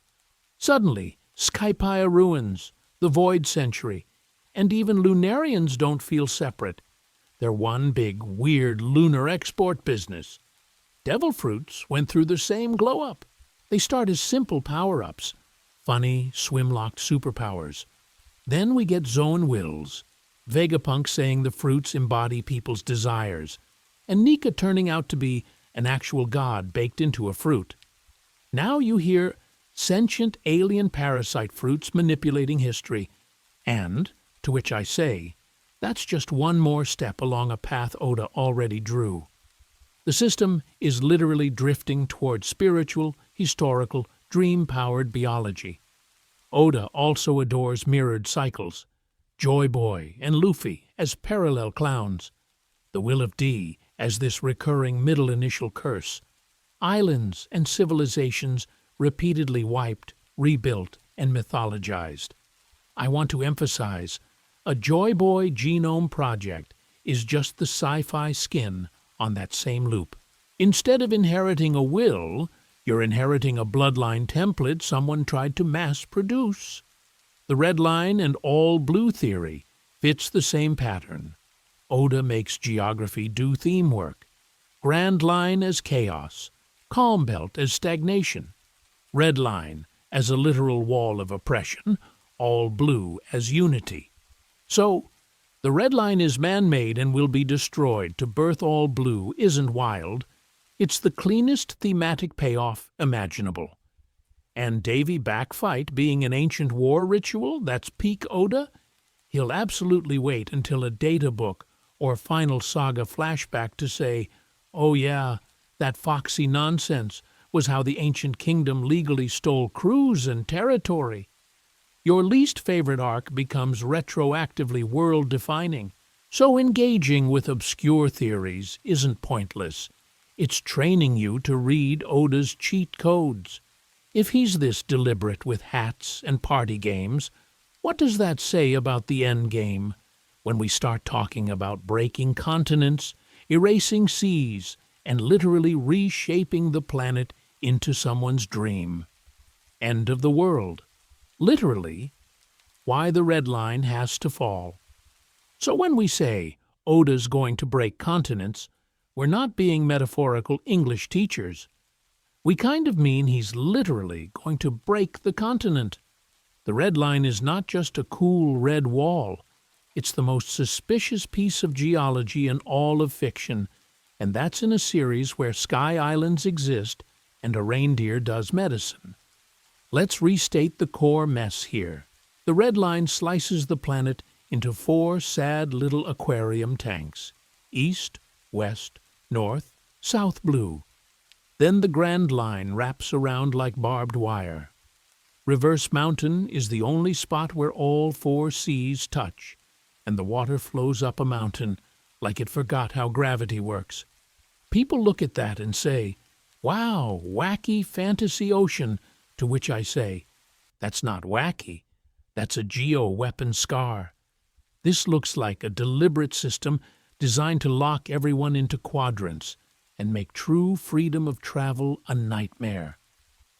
Suddenly, Skypia ruins, the Void Century, and even Lunarians don't feel separate. They're one big, weird lunar export business. Devil fruits went through the same glow-up. They start as simple power-ups, funny, swim-locked superpowers. Then we get Zone Wills, Vegapunk saying the fruits embody people's desires, and Nika turning out to be an actual god baked into a fruit. Now you hear sentient alien parasite fruits manipulating history, and, to which I say, that's just one more step along a path Oda already drew. The system is literally drifting toward spiritual, historical, dream-powered biology. Oda also adores mirrored cycles, Joy Boy and Luffy as parallel clowns, the Will of D as this recurring middle initial curse, islands and civilizations repeatedly wiped, rebuilt, and mythologized. I want to emphasize, a Joy Boy genome project is just the sci-fi skin on that same loop. Instead of inheriting a will, you're inheriting a bloodline template someone tried to mass produce. The red line and all blue theory fits the same pattern. Oda makes geography do theme work. Grand line as chaos, calm belt as stagnation, red line as a literal wall of oppression, all blue as unity. So, the red line is man-made and will be destroyed to birth all blue isn't wild. It's the cleanest thematic payoff imaginable. And Davy backfight being an ancient war ritual that's peak Oda? He'll absolutely wait until a data book or final saga flashback to say, oh yeah, that foxy nonsense was how the ancient kingdom legally stole crews and territory. Your least favorite arc becomes retroactively world-defining, so engaging with obscure theories isn't pointless. It's training you to read Oda's cheat codes. If he's this deliberate with hats and party games, what does that say about the end game? When we start talking about breaking continents, erasing seas, and literally reshaping the planet into someone's dream. End of the world. Literally, why the red line has to fall. So when we say Oda's going to break continents, we're not being metaphorical English teachers. We kind of mean he's literally going to break the continent. The red line is not just a cool red wall. It's the most suspicious piece of geology in all of fiction, and that's in a series where sky islands exist and a reindeer does medicine. Let's restate the core mess here. The red line slices the planet into 4 sad little aquarium tanks: east, west, north, south blue. Then the grand line wraps around like barbed wire. Reverse Mountain is the only spot where all 4 seas touch, and the water flows up a mountain like it forgot how gravity works. People look at that and say, wow, wacky fantasy ocean, to which I say, that's not wacky, that's a geo-weapon scar. This looks like a deliberate system designed to lock everyone into quadrants and make true freedom of travel a nightmare.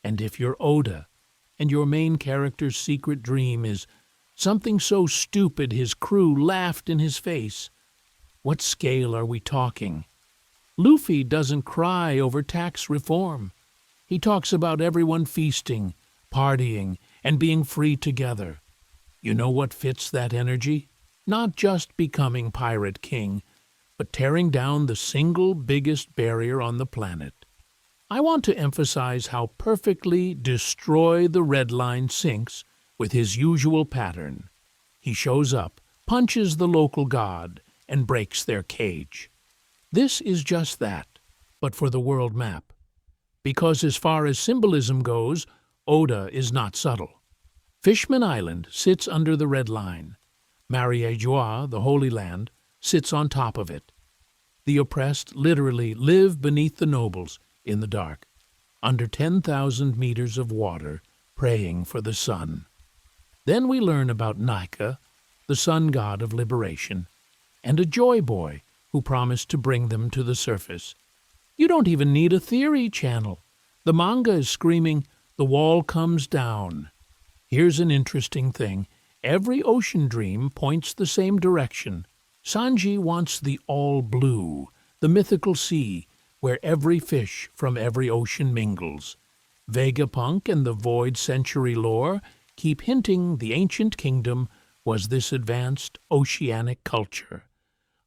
And if you're Oda, and your main character's secret dream is something so stupid his crew laughed in his face, what scale are we talking? Luffy doesn't cry over tax reform. He talks about everyone feasting, partying, and being free together. You know what fits that energy? Not just becoming Pirate King, but tearing down the single biggest barrier on the planet. I want to emphasize how perfectly Destroy the Red Line syncs with his usual pattern. He shows up, punches the local god, and breaks their cage. This is just that, but for the world map. Because as far as symbolism goes, Oda is not subtle. Fishman Island sits under the red line. Marie-Joie, the Holy Land, sits on top of it. The oppressed literally live beneath the nobles in the dark, under 10,000 meters of water, praying for the sun. Then we learn about Nika, the sun god of liberation, and a joy boy who promised to bring them to the surface. You don't even need a theory channel. The manga is screaming, "The wall comes down." Here's an interesting thing. Every ocean dream points the same direction. Sanji wants the all blue, the mythical sea, where every fish from every ocean mingles. Vegapunk and the Void Century lore keep hinting the ancient kingdom was this advanced oceanic culture.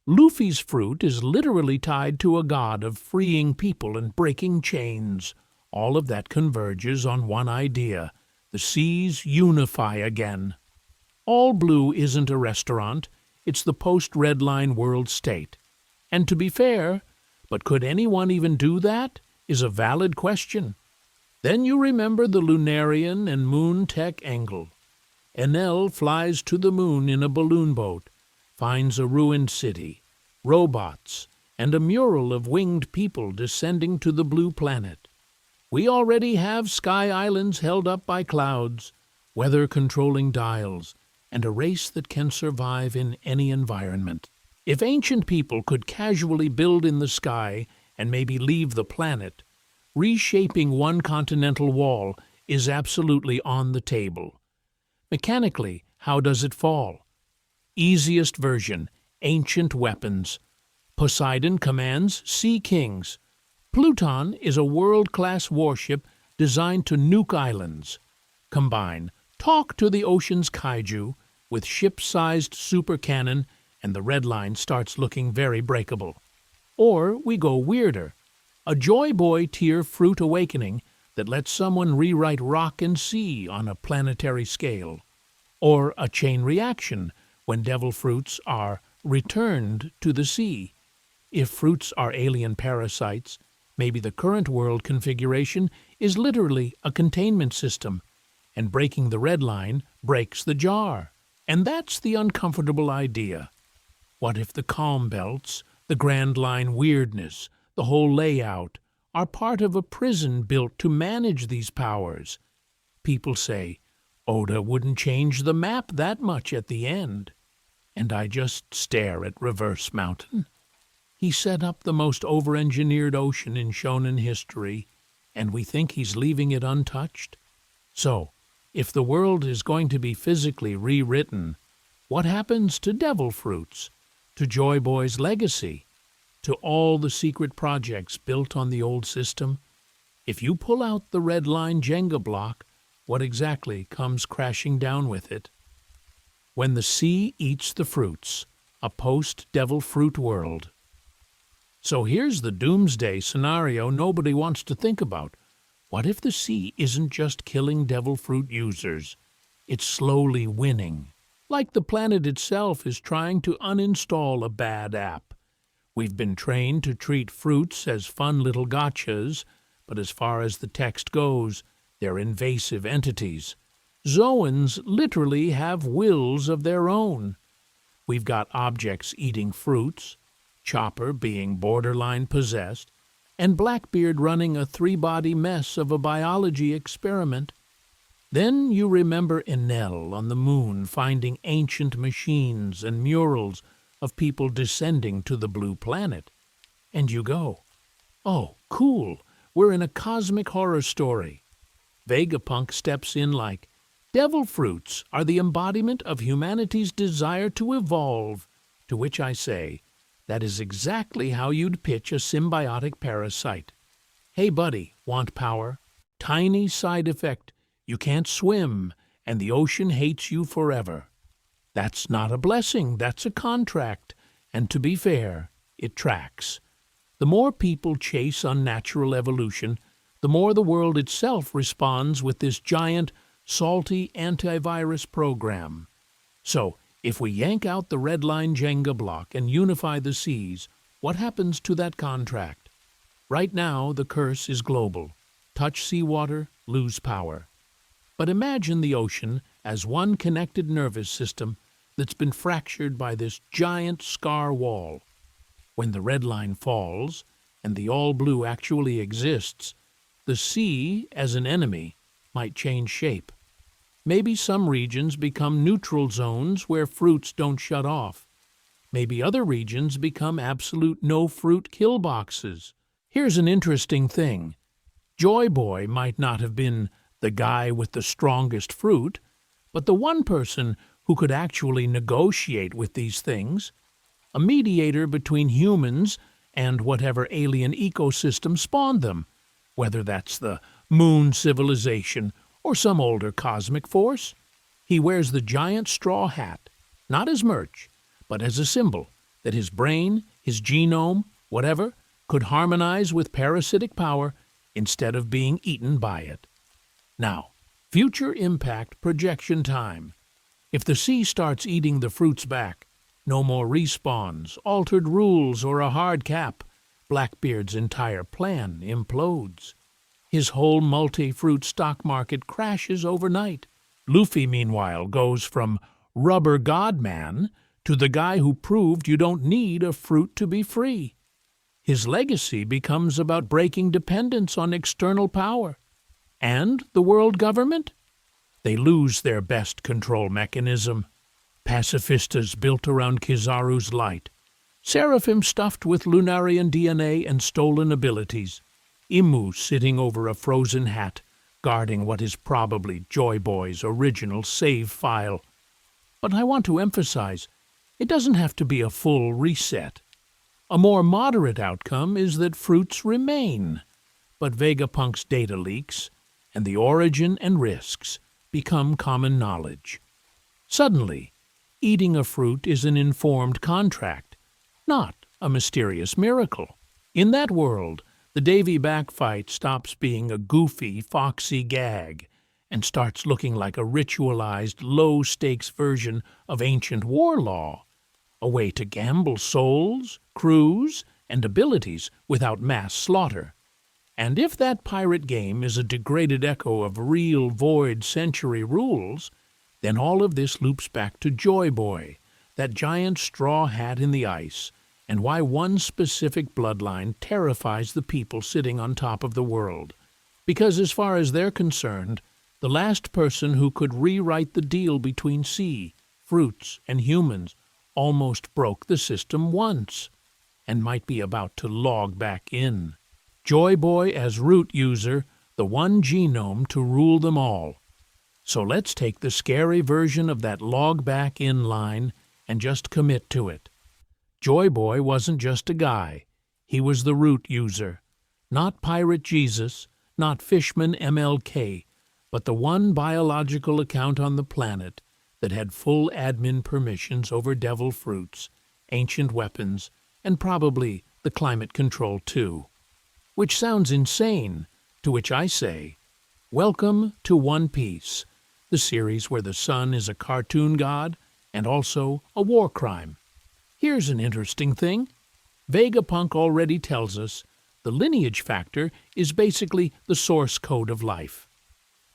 Luffy's fruit is literally tied to a god of freeing people and breaking chains. All of that converges on one idea: the seas unify again. All Blue isn't a restaurant, it's the post-Red Line world state. And to be fair, but could anyone even do that, is a valid question. Then you remember the Lunarian and Moon Tech angle. Enel flies to the moon in a balloon boat, finds a ruined city, robots, and a mural of winged people descending to the blue planet. We already have sky islands held up by clouds, weather-controlling dials, and a race that can survive in any environment. If ancient people could casually build in the sky and maybe leave the planet, reshaping one continental wall is absolutely on the table. Mechanically, how does it fall? Easiest version, ancient weapons. Poseidon commands Sea Kings. Pluton is a world-class warship designed to nuke islands. Combine Talk to the Ocean's kaiju with ship-sized super cannon, and the Red Line starts looking very breakable. Or we go weirder. A Joy Boy tier fruit awakening that lets someone rewrite rock and sea on a planetary scale. Or a chain reaction when devil fruits are returned to the sea. If fruits are alien parasites, maybe the current world configuration is literally a containment system, and breaking the Red Line breaks the jar. And that's the uncomfortable idea. What if the calm belts, the Grand Line weirdness, the whole layout, are part of a prison built to manage these powers? People say, Oda wouldn't change the map that much at the end. And I just stare at Reverse Mountain. He set up the most over-engineered ocean in shonen history, and we think he's leaving it untouched? So, if the world is going to be physically rewritten, what happens to devil fruits, to Joy Boy's legacy, to all the secret projects built on the old system? If you pull out the Red Line Jenga block, what exactly comes crashing down with it? When the sea eats the fruits, a post-devil fruit world. So here's the doomsday scenario nobody wants to think about. What if the sea isn't just killing devil fruit users? It's slowly winning. Like the planet itself is trying to uninstall a bad app. We've been trained to treat fruits as fun little gotchas, but as far as the text goes, they're invasive entities. Zoans literally have wills of their own. We've got objects eating fruits, Chopper being borderline possessed, and Blackbeard running a three-body mess of a biology experiment. Then you remember Enel on the moon finding ancient machines and murals of people descending to the blue planet. And you go, oh, cool, we're in a cosmic horror story. Vegapunk steps in like, devil fruits are the embodiment of humanity's desire to evolve, to which I say, that is exactly how you'd pitch a symbiotic parasite. Hey buddy, want power? Tiny side effect, you can't swim, and the ocean hates you forever. That's not a blessing, that's a contract, and to be fair, it tracks. The more people chase unnatural evolution, the more the world itself responds with this giant, salty antivirus program. So, if we yank out the Red Line Jenga block and unify the seas, what happens to that contract? Right now, the curse is global. Touch seawater, lose power. But imagine the ocean as one connected nervous system that's been fractured by this giant scar wall. When the Red Line falls, and the all blue actually exists, the sea, as an enemy, might change shape. Maybe some regions become neutral zones where fruits don't shut off. Maybe other regions become absolute no-fruit kill boxes. Here's an interesting thing. Joy Boy might not have been the guy with the strongest fruit, but the one person who could actually negotiate with these things, a mediator between humans and whatever alien ecosystem spawned them, whether that's the moon civilization or some older cosmic force. He wears the giant straw hat, not as merch, but as a symbol that his brain, his genome, whatever, could harmonize with parasitic power instead of being eaten by it. Now, future impact projection time. If the sea starts eating the fruits back, no more respawns, altered rules, or a hard cap, Blackbeard's entire plan implodes. His whole multi-fruit stock market crashes overnight. Luffy, meanwhile, goes from rubber godman to the guy who proved you don't need a fruit to be free. His legacy becomes about breaking dependence on external power. And the world government? They lose their best control mechanism. Pacifistas built around Kizaru's light. Seraphim stuffed with Lunarian DNA and stolen abilities. Imu sitting over a frozen hat, guarding what is probably Joy Boy's original save file. But I want to emphasize, it doesn't have to be a full reset. A more moderate outcome is that fruits remain, but Vegapunk's data leaks, and the origin and risks become common knowledge. Suddenly, eating a fruit is an informed contract, not a mysterious miracle. In that world, the Davy Back fight stops being a goofy, foxy gag and starts looking like a ritualized, low-stakes version of ancient war law, a way to gamble souls, crews, and abilities without mass slaughter. And if that pirate game is a degraded echo of real Void Century rules, then all of this loops back to Joy Boy, that giant straw hat in the ice, and why one specific bloodline terrifies the people sitting on top of the world. Because as far as they're concerned, the last person who could rewrite the deal between sea, fruits, and humans almost broke the system once, and might be about to log back in. Joy Boy as root user, the one genome to rule them all. So let's take the scary version of that log back in line and just commit to it. Joy Boy wasn't just a guy. He was the root user. Not Pirate Jesus, not Fishman MLK, but the one biological account on the planet that had full admin permissions over devil fruits, ancient weapons, and probably the climate control too. Which sounds insane, to which I say, welcome to One Piece, the series where the sun is a cartoon god and also a war crime. Here's an interesting thing. Vegapunk already tells us the lineage factor is basically the source code of life.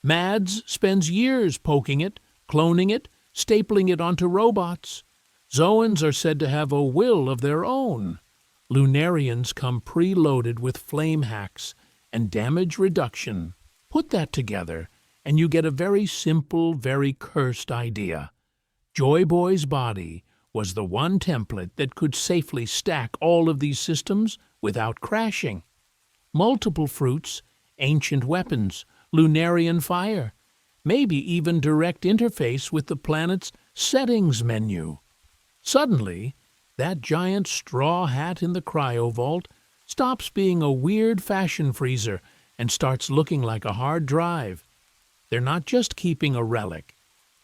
Mads spends years poking it, cloning it, stapling it onto robots. Zoans are said to have a will of their own. Lunarians come preloaded with flame hacks and damage reduction. Put that together, and you get a very simple, very cursed idea. Joy Boy's body was the one template that could safely stack all of these systems without crashing. Multiple fruits, ancient weapons, Lunarian fire, maybe even direct interface with the planet's settings menu. Suddenly, that giant straw hat in the cryovault stops being a weird fashion freezer and starts looking like a hard drive. They're not just keeping a relic.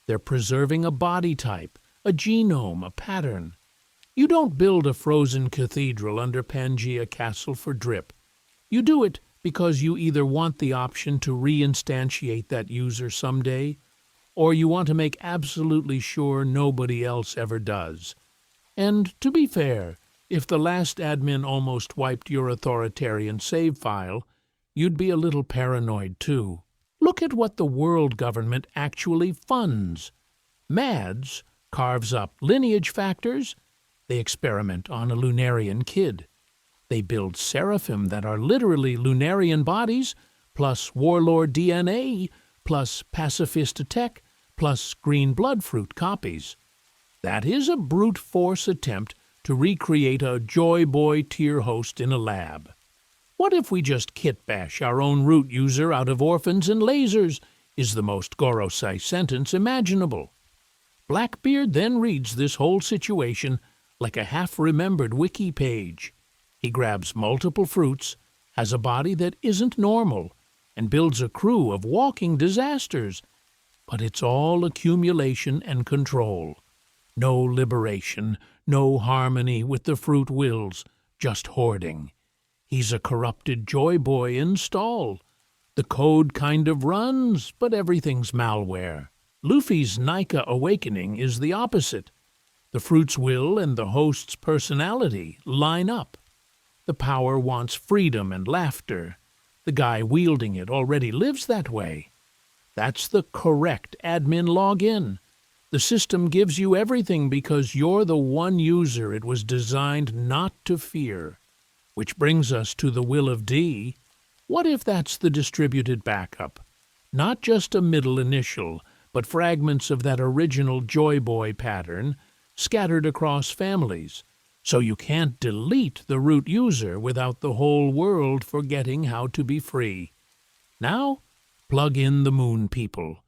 They're preserving a body type, a genome, a pattern. You don't build a frozen cathedral under Pangaea Castle for drip. You do it because you either want the option to reinstantiate that user someday, or you want to make absolutely sure nobody else ever does. And to be fair, if the last admin almost wiped your authoritarian save file, you'd be a little paranoid too. Look at what the world government actually funds. Mads carves up lineage factors. They experiment on a Lunarian kid. They build seraphim that are literally Lunarian bodies, plus warlord DNA, plus pacifist tech, plus green blood fruit copies. That is a brute force attempt to recreate a Joy Boy tier host in a lab. What if we just kit bash our own root user out of orphans and lasers, is the most Gorosei sentence imaginable. Blackbeard then reads this whole situation like a half-remembered wiki page. He grabs multiple fruits, has a body that isn't normal, and builds a crew of walking disasters. But it's all accumulation and control. No liberation, no harmony with the fruit wills, just hoarding. He's a corrupted Joy Boy install. The code kind of runs, but everything's malware. Luffy's Nika awakening is the opposite. The fruit's will and the host's personality line up. The power wants freedom and laughter. The guy wielding it already lives that way. That's the correct admin login. The system gives you everything because you're the one user it was designed not to fear. Which brings us to the will of D. What if that's the distributed backup? Not just a middle initial, but fragments of that original Joy Boy pattern scattered across families, so you can't delete the root user without the whole world forgetting how to be free. Now, plug in the Moon People.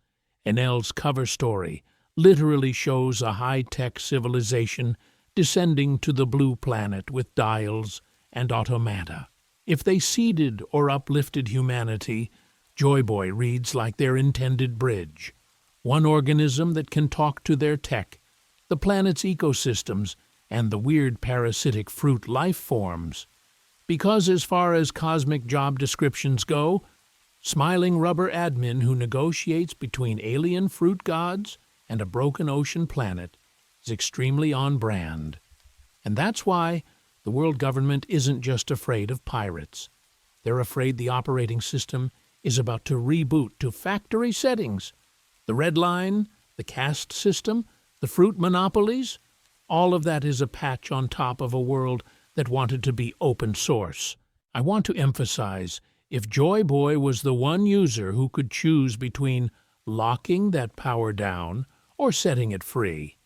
Enel's cover story literally shows a high-tech civilization descending to the blue planet with dials and automata. If they seeded or uplifted humanity, Joy Boy reads like their intended bridge. One organism that can talk to their tech, the planet's ecosystems, and the weird parasitic fruit life forms. Because as far as cosmic job descriptions go, smiling rubber admin who negotiates between alien fruit gods and a broken ocean planet is extremely on brand. And that's why the world government isn't just afraid of pirates. They're afraid the operating system is about to reboot to factory settings. The red line, the caste system, the fruit monopolies, all of that is a patch on top of a world that wanted to be open source. I want to emphasize, if Joy Boy was the one user who could choose between locking that power down or setting it free,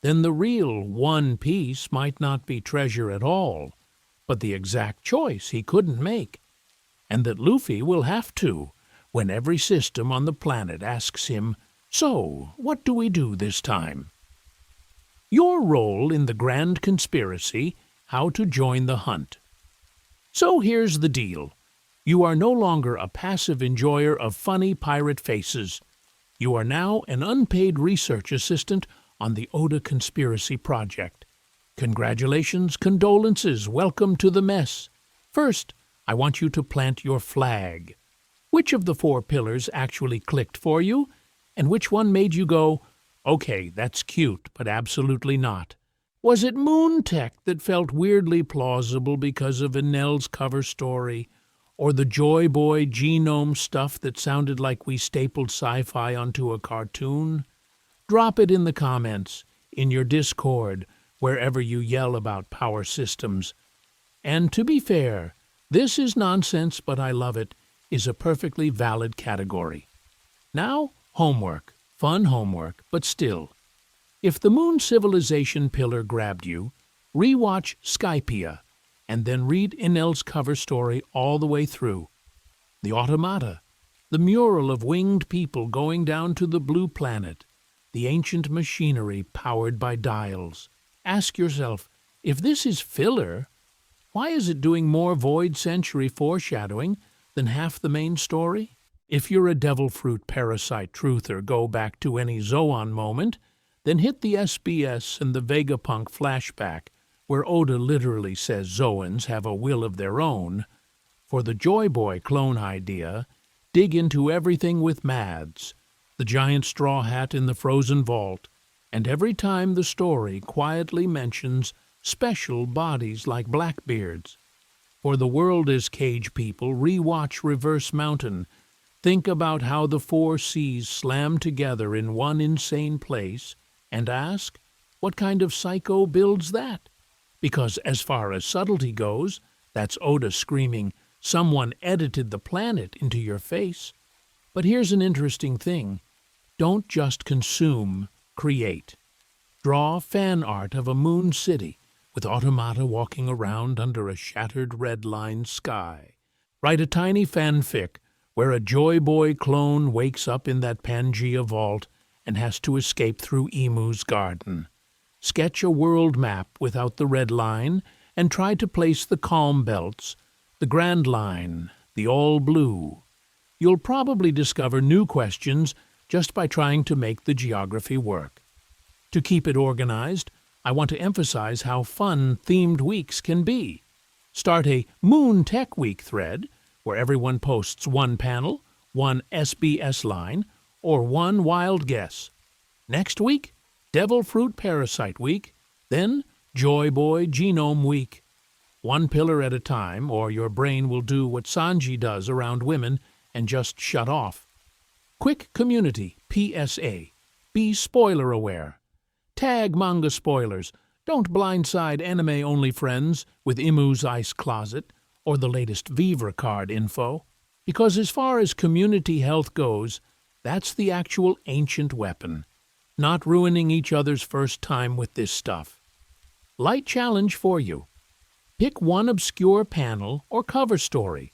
then the real One Piece might not be treasure at all, but the exact choice he couldn't make, and that Luffy will have to when every system on the planet asks him, "So, what do we do this time?" Your role in the grand conspiracy, how to join the hunt. So here's the deal. You are no longer a passive enjoyer of funny pirate faces. You are now an unpaid research assistant on the Oda Conspiracy Project. Congratulations, condolences, welcome to the mess. First, I want you to plant your flag. Which of the 4 pillars actually clicked for you, and which one made you go, "Okay, that's cute, but absolutely not"? Was it moon tech that felt weirdly plausible because of Enel's cover story, or the Joy Boy genome stuff that sounded like we stapled sci-fi onto a cartoon? Drop it in the comments, in your Discord, wherever you yell about power systems. And to be fair, this is nonsense, but I love it, is a perfectly valid category. Now, homework. Fun homework, but still. If the Moon Civilization pillar grabbed you, rewatch Skypiea, and then read Enel's cover story all the way through. The automata, the mural of winged people going down to the blue planet, the ancient machinery powered by dials. Ask yourself, if this is filler, why is it doing more Void Century foreshadowing than half the main story? If you're a devil fruit parasite truther go back to any Zoan moment, then hit the SBS and the Vegapunk flashback, where Oda literally says Zoans have a will of their own. For the Joy Boy clone idea, dig into everything with Mads, the giant straw hat in the frozen vault, and every time the story quietly mentions special bodies like Blackbeard's. For the world is cage people, rewatch Reverse Mountain. Think about how the 4 seas slam together in one insane place, and ask, what kind of psycho builds that? Because as far as subtlety goes, that's Oda screaming, "Someone edited the planet" into your face. But here's an interesting thing. Don't just consume, create. Draw fan art of a moon city with automata walking around under a shattered red-line sky. Write a tiny fanfic where a Joy Boy clone wakes up in that Pangea vault and has to escape through Emu's garden. Sketch a world map without the red line and try to place the calm belts, the Grand Line, the all blue. You'll probably discover new questions just by trying to make the geography work. To keep it organized, I want to emphasize how fun themed weeks can be. Start a Moon Tech Week thread where everyone posts one panel, one SBS line, or one wild guess. Next week, Devil Fruit Parasite Week, then Joy Boy Genome Week. One pillar at a time, or your brain will do what Sanji does around women and just shut off. Quick community, PSA. Be spoiler aware. Tag manga spoilers. Don't blindside anime-only friends with Imu's Ice Closet or the latest Vivre card info. Because as far as community health goes, that's the actual ancient weapon. Not ruining each other's first time with this stuff. Light challenge for you. Pick one obscure panel or cover story,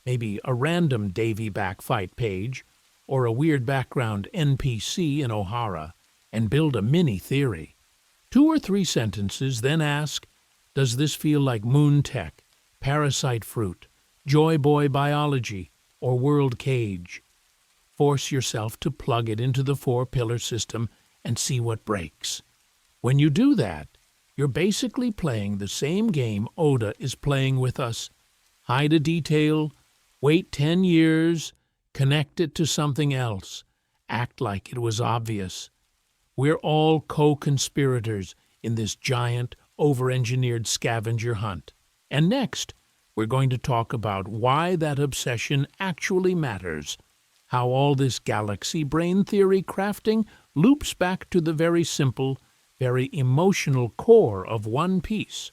maybe a random Davy Backfight page or a weird background NPC in Ohara, and build a mini-theory. 2 or 3 sentences, then ask, does this feel like Moon Tech, Parasite Fruit, Joy Boy Biology, or World Cage? Force yourself to plug it into the 4-pillar system and see what breaks. When you do that, you're basically playing the same game Oda is playing with us. Hide a detail, wait 10 years, connect it to something else, act like it was obvious. We're all co-conspirators in this giant, over-engineered scavenger hunt. And next, we're going to talk about why that obsession actually matters, how all this galaxy brain theory crafting loops back to the very simple, very emotional core of One Piece.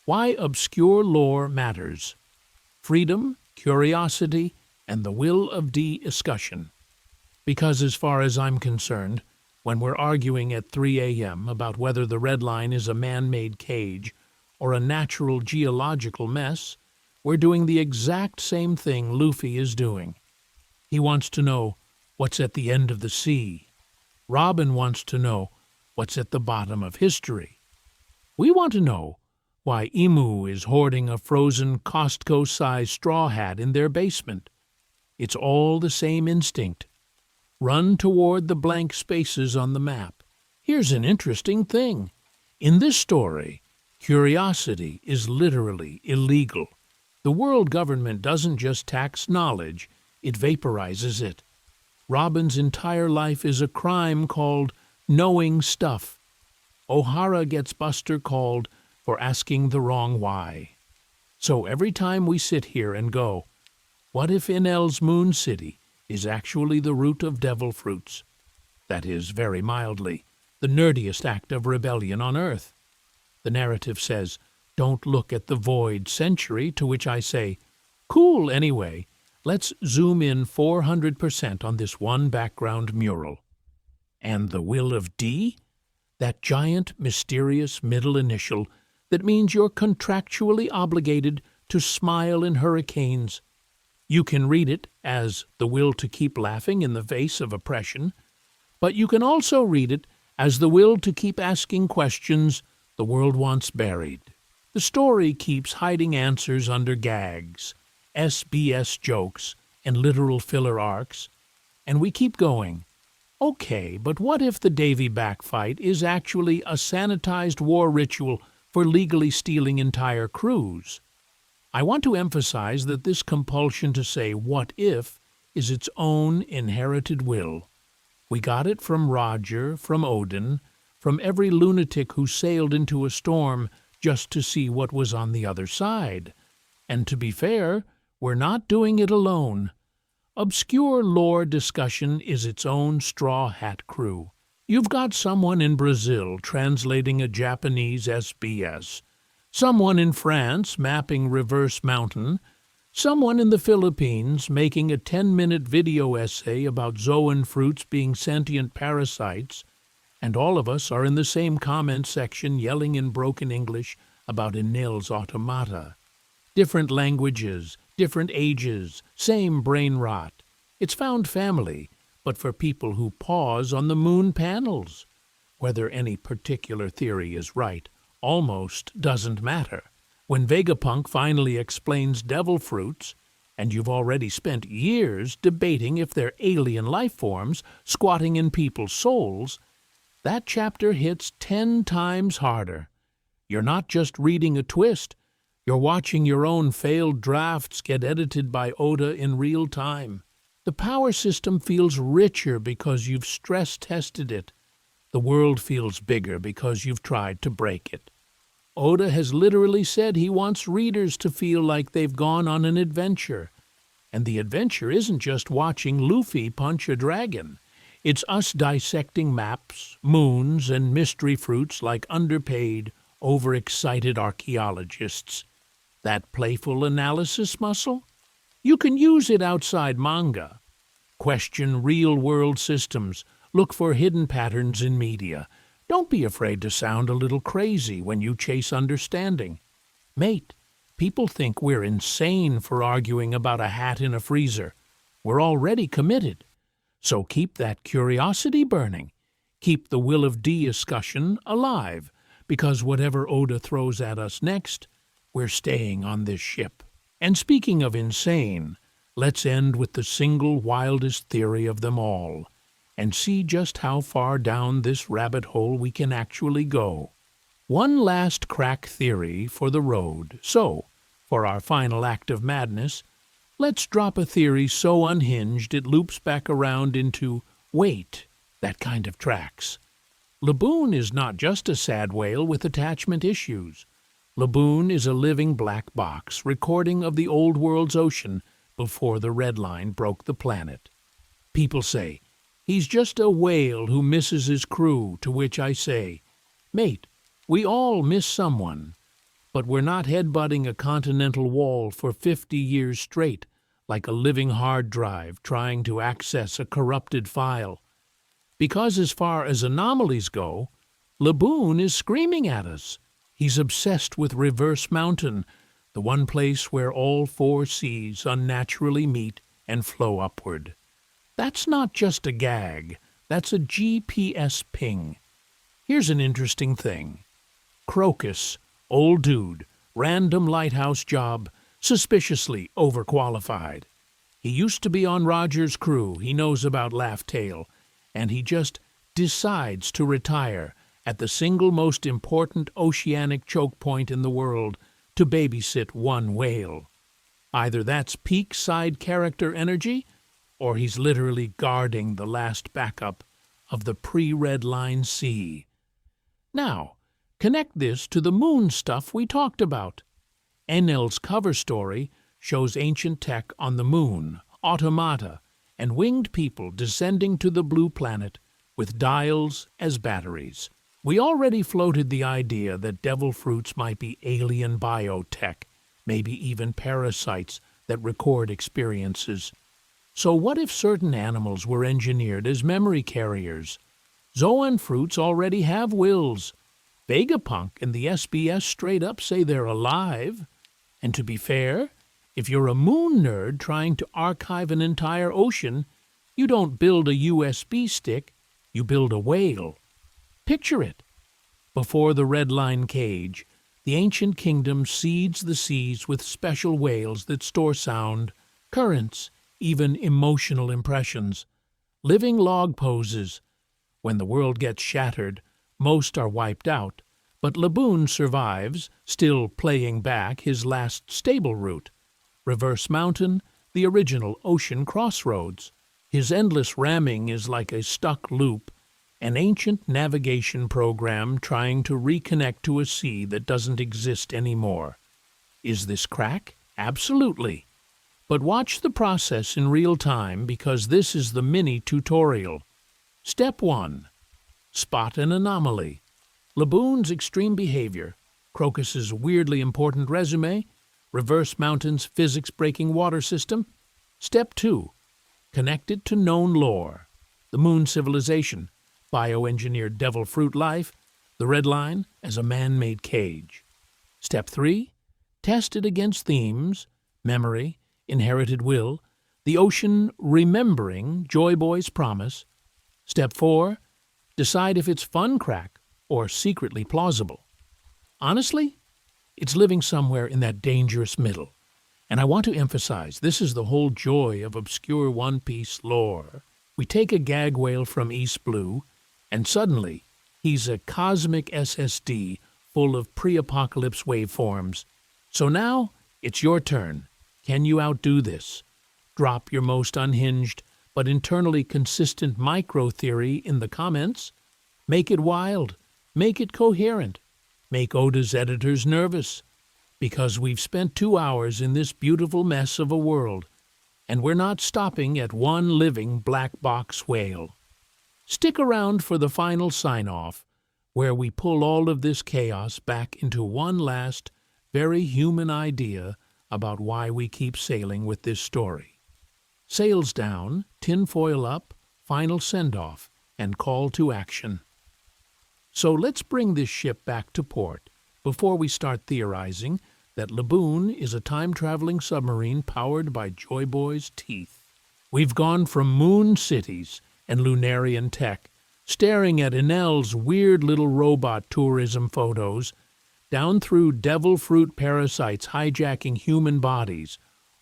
Why obscure lore matters. Freedom, curiosity, and the will of discussion. Because as far as I'm concerned, when we're arguing at 3 a.m. about whether the red line is a man-made cage or a natural geological mess, we're doing the exact same thing Luffy is doing. He wants to know what's at the end of the sea. Robin wants to know what's at the bottom of history. We want to know why Emu is hoarding a frozen Costco-sized straw hat in their basement. It's all the same instinct. Run toward the blank spaces on the map. Here's an interesting thing. In this story, curiosity is literally illegal. The world government doesn't just tax knowledge, it vaporizes it. Robin's entire life is a crime called knowing stuff. O'Hara gets Buster called for asking the wrong why. So every time we sit here and go, what if Enel's Moon City is actually the root of devil fruits? That is, very mildly, the nerdiest act of rebellion on Earth. The narrative says, don't look at the void century, to which I say, cool anyway, let's zoom in 400% on this one background mural. And the will of D? That giant, mysterious middle initial that means you're contractually obligated to smile in hurricanes. You can read it as the will to keep laughing in the face of oppression, but you can also read it as the will to keep asking questions the world wants buried. The story keeps hiding answers under gags, SBS jokes, and literal filler arcs, and we keep going. Okay, but what if the Davy Backfight is actually a sanitized war ritual for legally stealing entire crews? I want to emphasize that this compulsion to say what if is its own inherited will. We got it from Roger, from Odin, from every lunatic who sailed into a storm just to see what was on the other side. And to be fair, we're not doing it alone. Obscure lore discussion is its own straw hat crew. You've got someone in Brazil translating a Japanese SBS, someone in France mapping Reverse Mountain, Someone in the Philippines making a 10-minute video essay about zoan fruits being sentient parasites, and all of us are in the same comment section yelling in broken English about Enel's automata. Different languages, different ages, same brain rot. It's found family, but for people who pause on the moon panels. Whether any particular theory is right almost doesn't matter. When Vegapunk finally explains devil fruits, and you've already spent years debating if they're alien life forms squatting in people's souls, that chapter hits 10 times harder. You're not just reading a twist, you're watching your own failed drafts get edited by Oda in real time. The power system feels richer because you've stress-tested it. The world feels bigger because you've tried to break it. Oda has literally said he wants readers to feel like they've gone on an adventure. And the adventure isn't just watching Luffy punch a dragon. It's us dissecting maps, moons, and mystery fruits like underpaid, overexcited archaeologists. That playful analysis muscle? You can use it outside manga. Question real-world systems. Look for hidden patterns in media. Don't be afraid to sound a little crazy when you chase understanding. Mate, people think we're insane for arguing about a hat in a freezer. We're already committed. So keep that curiosity burning. Keep the Will of D discussion alive, because whatever Oda throws at us next, we're staying on this ship. And speaking of insane, let's end with the single wildest theory of them all, and see just how far down this rabbit hole we can actually go. One last crack theory for the road. So, for our final act of madness, let's drop a theory so unhinged it loops back around into, wait, that kind of tracks. Laboon is not just a sad whale with attachment issues. Laboon is a living black box, recording of the old world's ocean before the red line broke the planet. People say, he's just a whale who misses his crew, to which I say, mate, we all miss someone, but we're not headbutting a continental wall for 50 years straight, like a living hard drive trying to access a corrupted file. Because as far as anomalies go, Laboon is screaming at us. He's obsessed with Reverse Mountain, the one place where all 4 seas unnaturally meet and flow upward. That's not just a gag, that's a GPS ping. Here's an interesting thing. Crocus, old dude, random lighthouse job, suspiciously overqualified. He used to be on Roger's crew, he knows about Laugh Tale, and he just decides to retire at the single most important oceanic choke point in the world to babysit one whale. Either that's peak side character energy, or he's literally guarding the last backup of the pre-Red Line Sea. Now, connect this to the moon stuff we talked about. Enel's cover story shows ancient tech on the moon, automata, and winged people descending to the blue planet with dials as batteries. We already floated the idea that devil fruits might be alien biotech, maybe even parasites that record experiences. So what if certain animals were engineered as memory carriers? Zoan fruits already have wills. Vegapunk and the SBS straight up say they're alive. And to be fair, if you're a moon nerd trying to archive an entire ocean, you don't build a USB stick, you build a whale. Picture it. Before the Red Line cage, the ancient kingdom seeds the seas with special whales that store sound, currents, even emotional impressions, living log poses. When the world gets shattered, most are wiped out, but Laboon survives, still playing back his last stable route. Reverse Mountain, the original ocean crossroads. His endless ramming is like a stuck loop, an ancient navigation program trying to reconnect to a sea that doesn't exist anymore. Is this crack? Absolutely. But watch the process in real time because this is the mini tutorial. Step 1. Spot an anomaly. Laboon's extreme behavior, Crocus's weirdly important resume, Reverse Mountain's physics-breaking water system. Step 2. Connect it to known lore. The Moon civilization, bioengineered devil fruit life, the red line as a man-made cage. Step 3. Test it against themes, memory, inherited will, the ocean remembering Joy Boy's promise. Step 4. Decide if it's fun crack or secretly plausible. Honestly, it's living somewhere in that dangerous middle. And I want to emphasize, this is the whole joy of obscure One Piece lore. We take a gag whale from East Blue, and suddenly he's a cosmic SSD full of pre-apocalypse waveforms. So now, it's your turn. Can you outdo this? Drop your most unhinged but internally consistent micro-theory in the comments. Make it wild. Make it coherent. Make Oda's editors nervous. Because we've spent 2 hours in this beautiful mess of a world, and we're not stopping at one living black box whale. Stick around for the final sign-off, where we pull all of this chaos back into one last, very human idea about why we keep sailing with this story. Sails down, tinfoil up, final send-off, and call to action. So let's bring this ship back to port before we start theorizing that Laboon is a time-traveling submarine powered by Joy Boy's teeth. We've gone from moon cities and Lunarian tech, staring at Enel's weird little robot tourism photos, down through devil fruit parasites hijacking human bodies,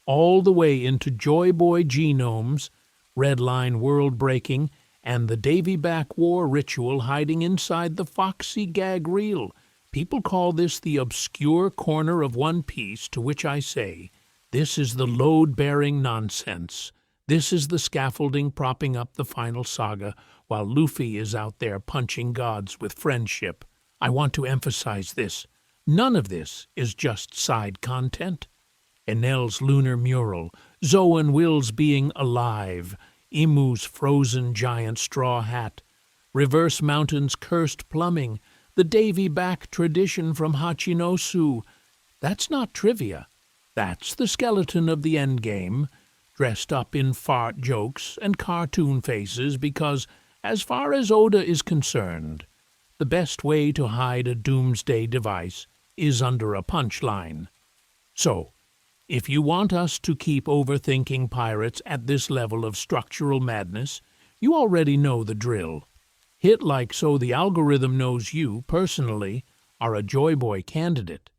all the way into Joy Boy genomes, Red Line world-breaking, and the Davy Back War ritual hiding inside the foxy gag reel. People call this the obscure corner of One Piece, to which I say, this is the load-bearing nonsense. This is the scaffolding propping up the final saga, while Luffy is out there punching gods with friendship. I want to emphasize this. None of this is just side content. Enel's lunar mural, Zoe and Will's being alive, Imu's frozen giant straw hat, Reverse Mountain's cursed plumbing, the Davy Back tradition from Hachinosu. That's not trivia. That's the skeleton of the endgame, dressed up in fart jokes and cartoon faces because, as far as Oda is concerned, the best way to hide a doomsday device is under a punchline. So, if you want us to keep overthinking pirates at this level of structural madness, you already know the drill. Hit like so the algorithm knows you, personally, are a Joy Boy candidate.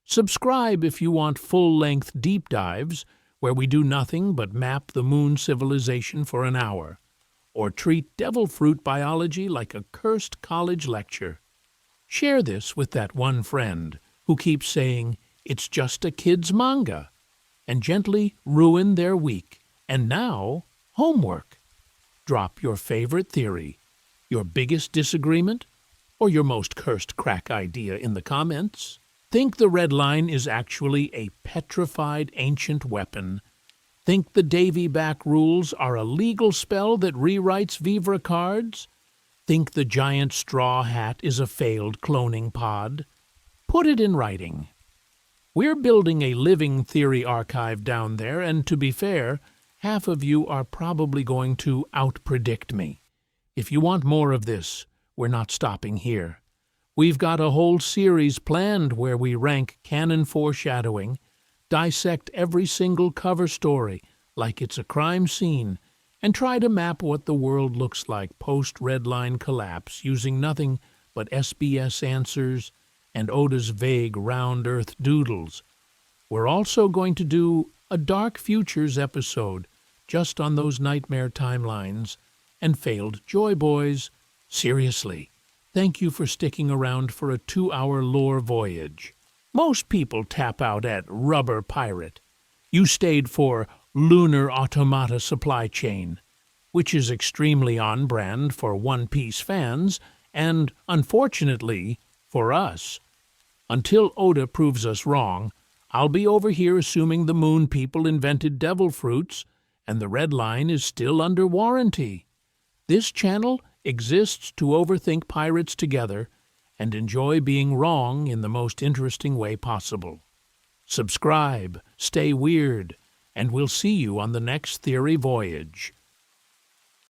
Subscribe if you want full-length deep dives where we do nothing but map the moon civilization for an hour, or treat devil fruit biology like a cursed college lecture. Share this with that one friend who keeps saying, it's just a kid's manga, and gently ruin their week. And now, homework. Drop your favorite theory, your biggest disagreement, or your most cursed crack idea in the comments. Think the red line is actually a petrified ancient weapon. Think the Davy Back rules are a legal spell that rewrites Vivre cards. Think the giant straw hat is a failed cloning pod. Put it in writing. We're building a living theory archive down there, and to be fair, half of you are probably going to outpredict me. If you want more of this, we're not stopping here. We've got a whole series planned where we rank canon foreshadowing, dissect every single cover story like it's a crime scene, and try to map what the world looks like post-Red Line collapse using nothing but SBS answers and Oda's vague round Earth doodles. We're also going to do a Dark Futures episode just on those nightmare timelines and failed Joy Boys. Seriously, thank you for sticking around for a 2-hour lore voyage. Most people tap out at Rubber Pirate. You stayed for Lunar Automata Supply Chain, which is extremely on-brand for One Piece fans and, unfortunately, for us. Until Oda proves us wrong, I'll be over here assuming the moon people invented devil fruits and the red line is still under warranty. This channel exists to overthink pirates together and enjoy being wrong in the most interesting way possible. subscribe, stay weird, and we'll see you on the next theory voyage.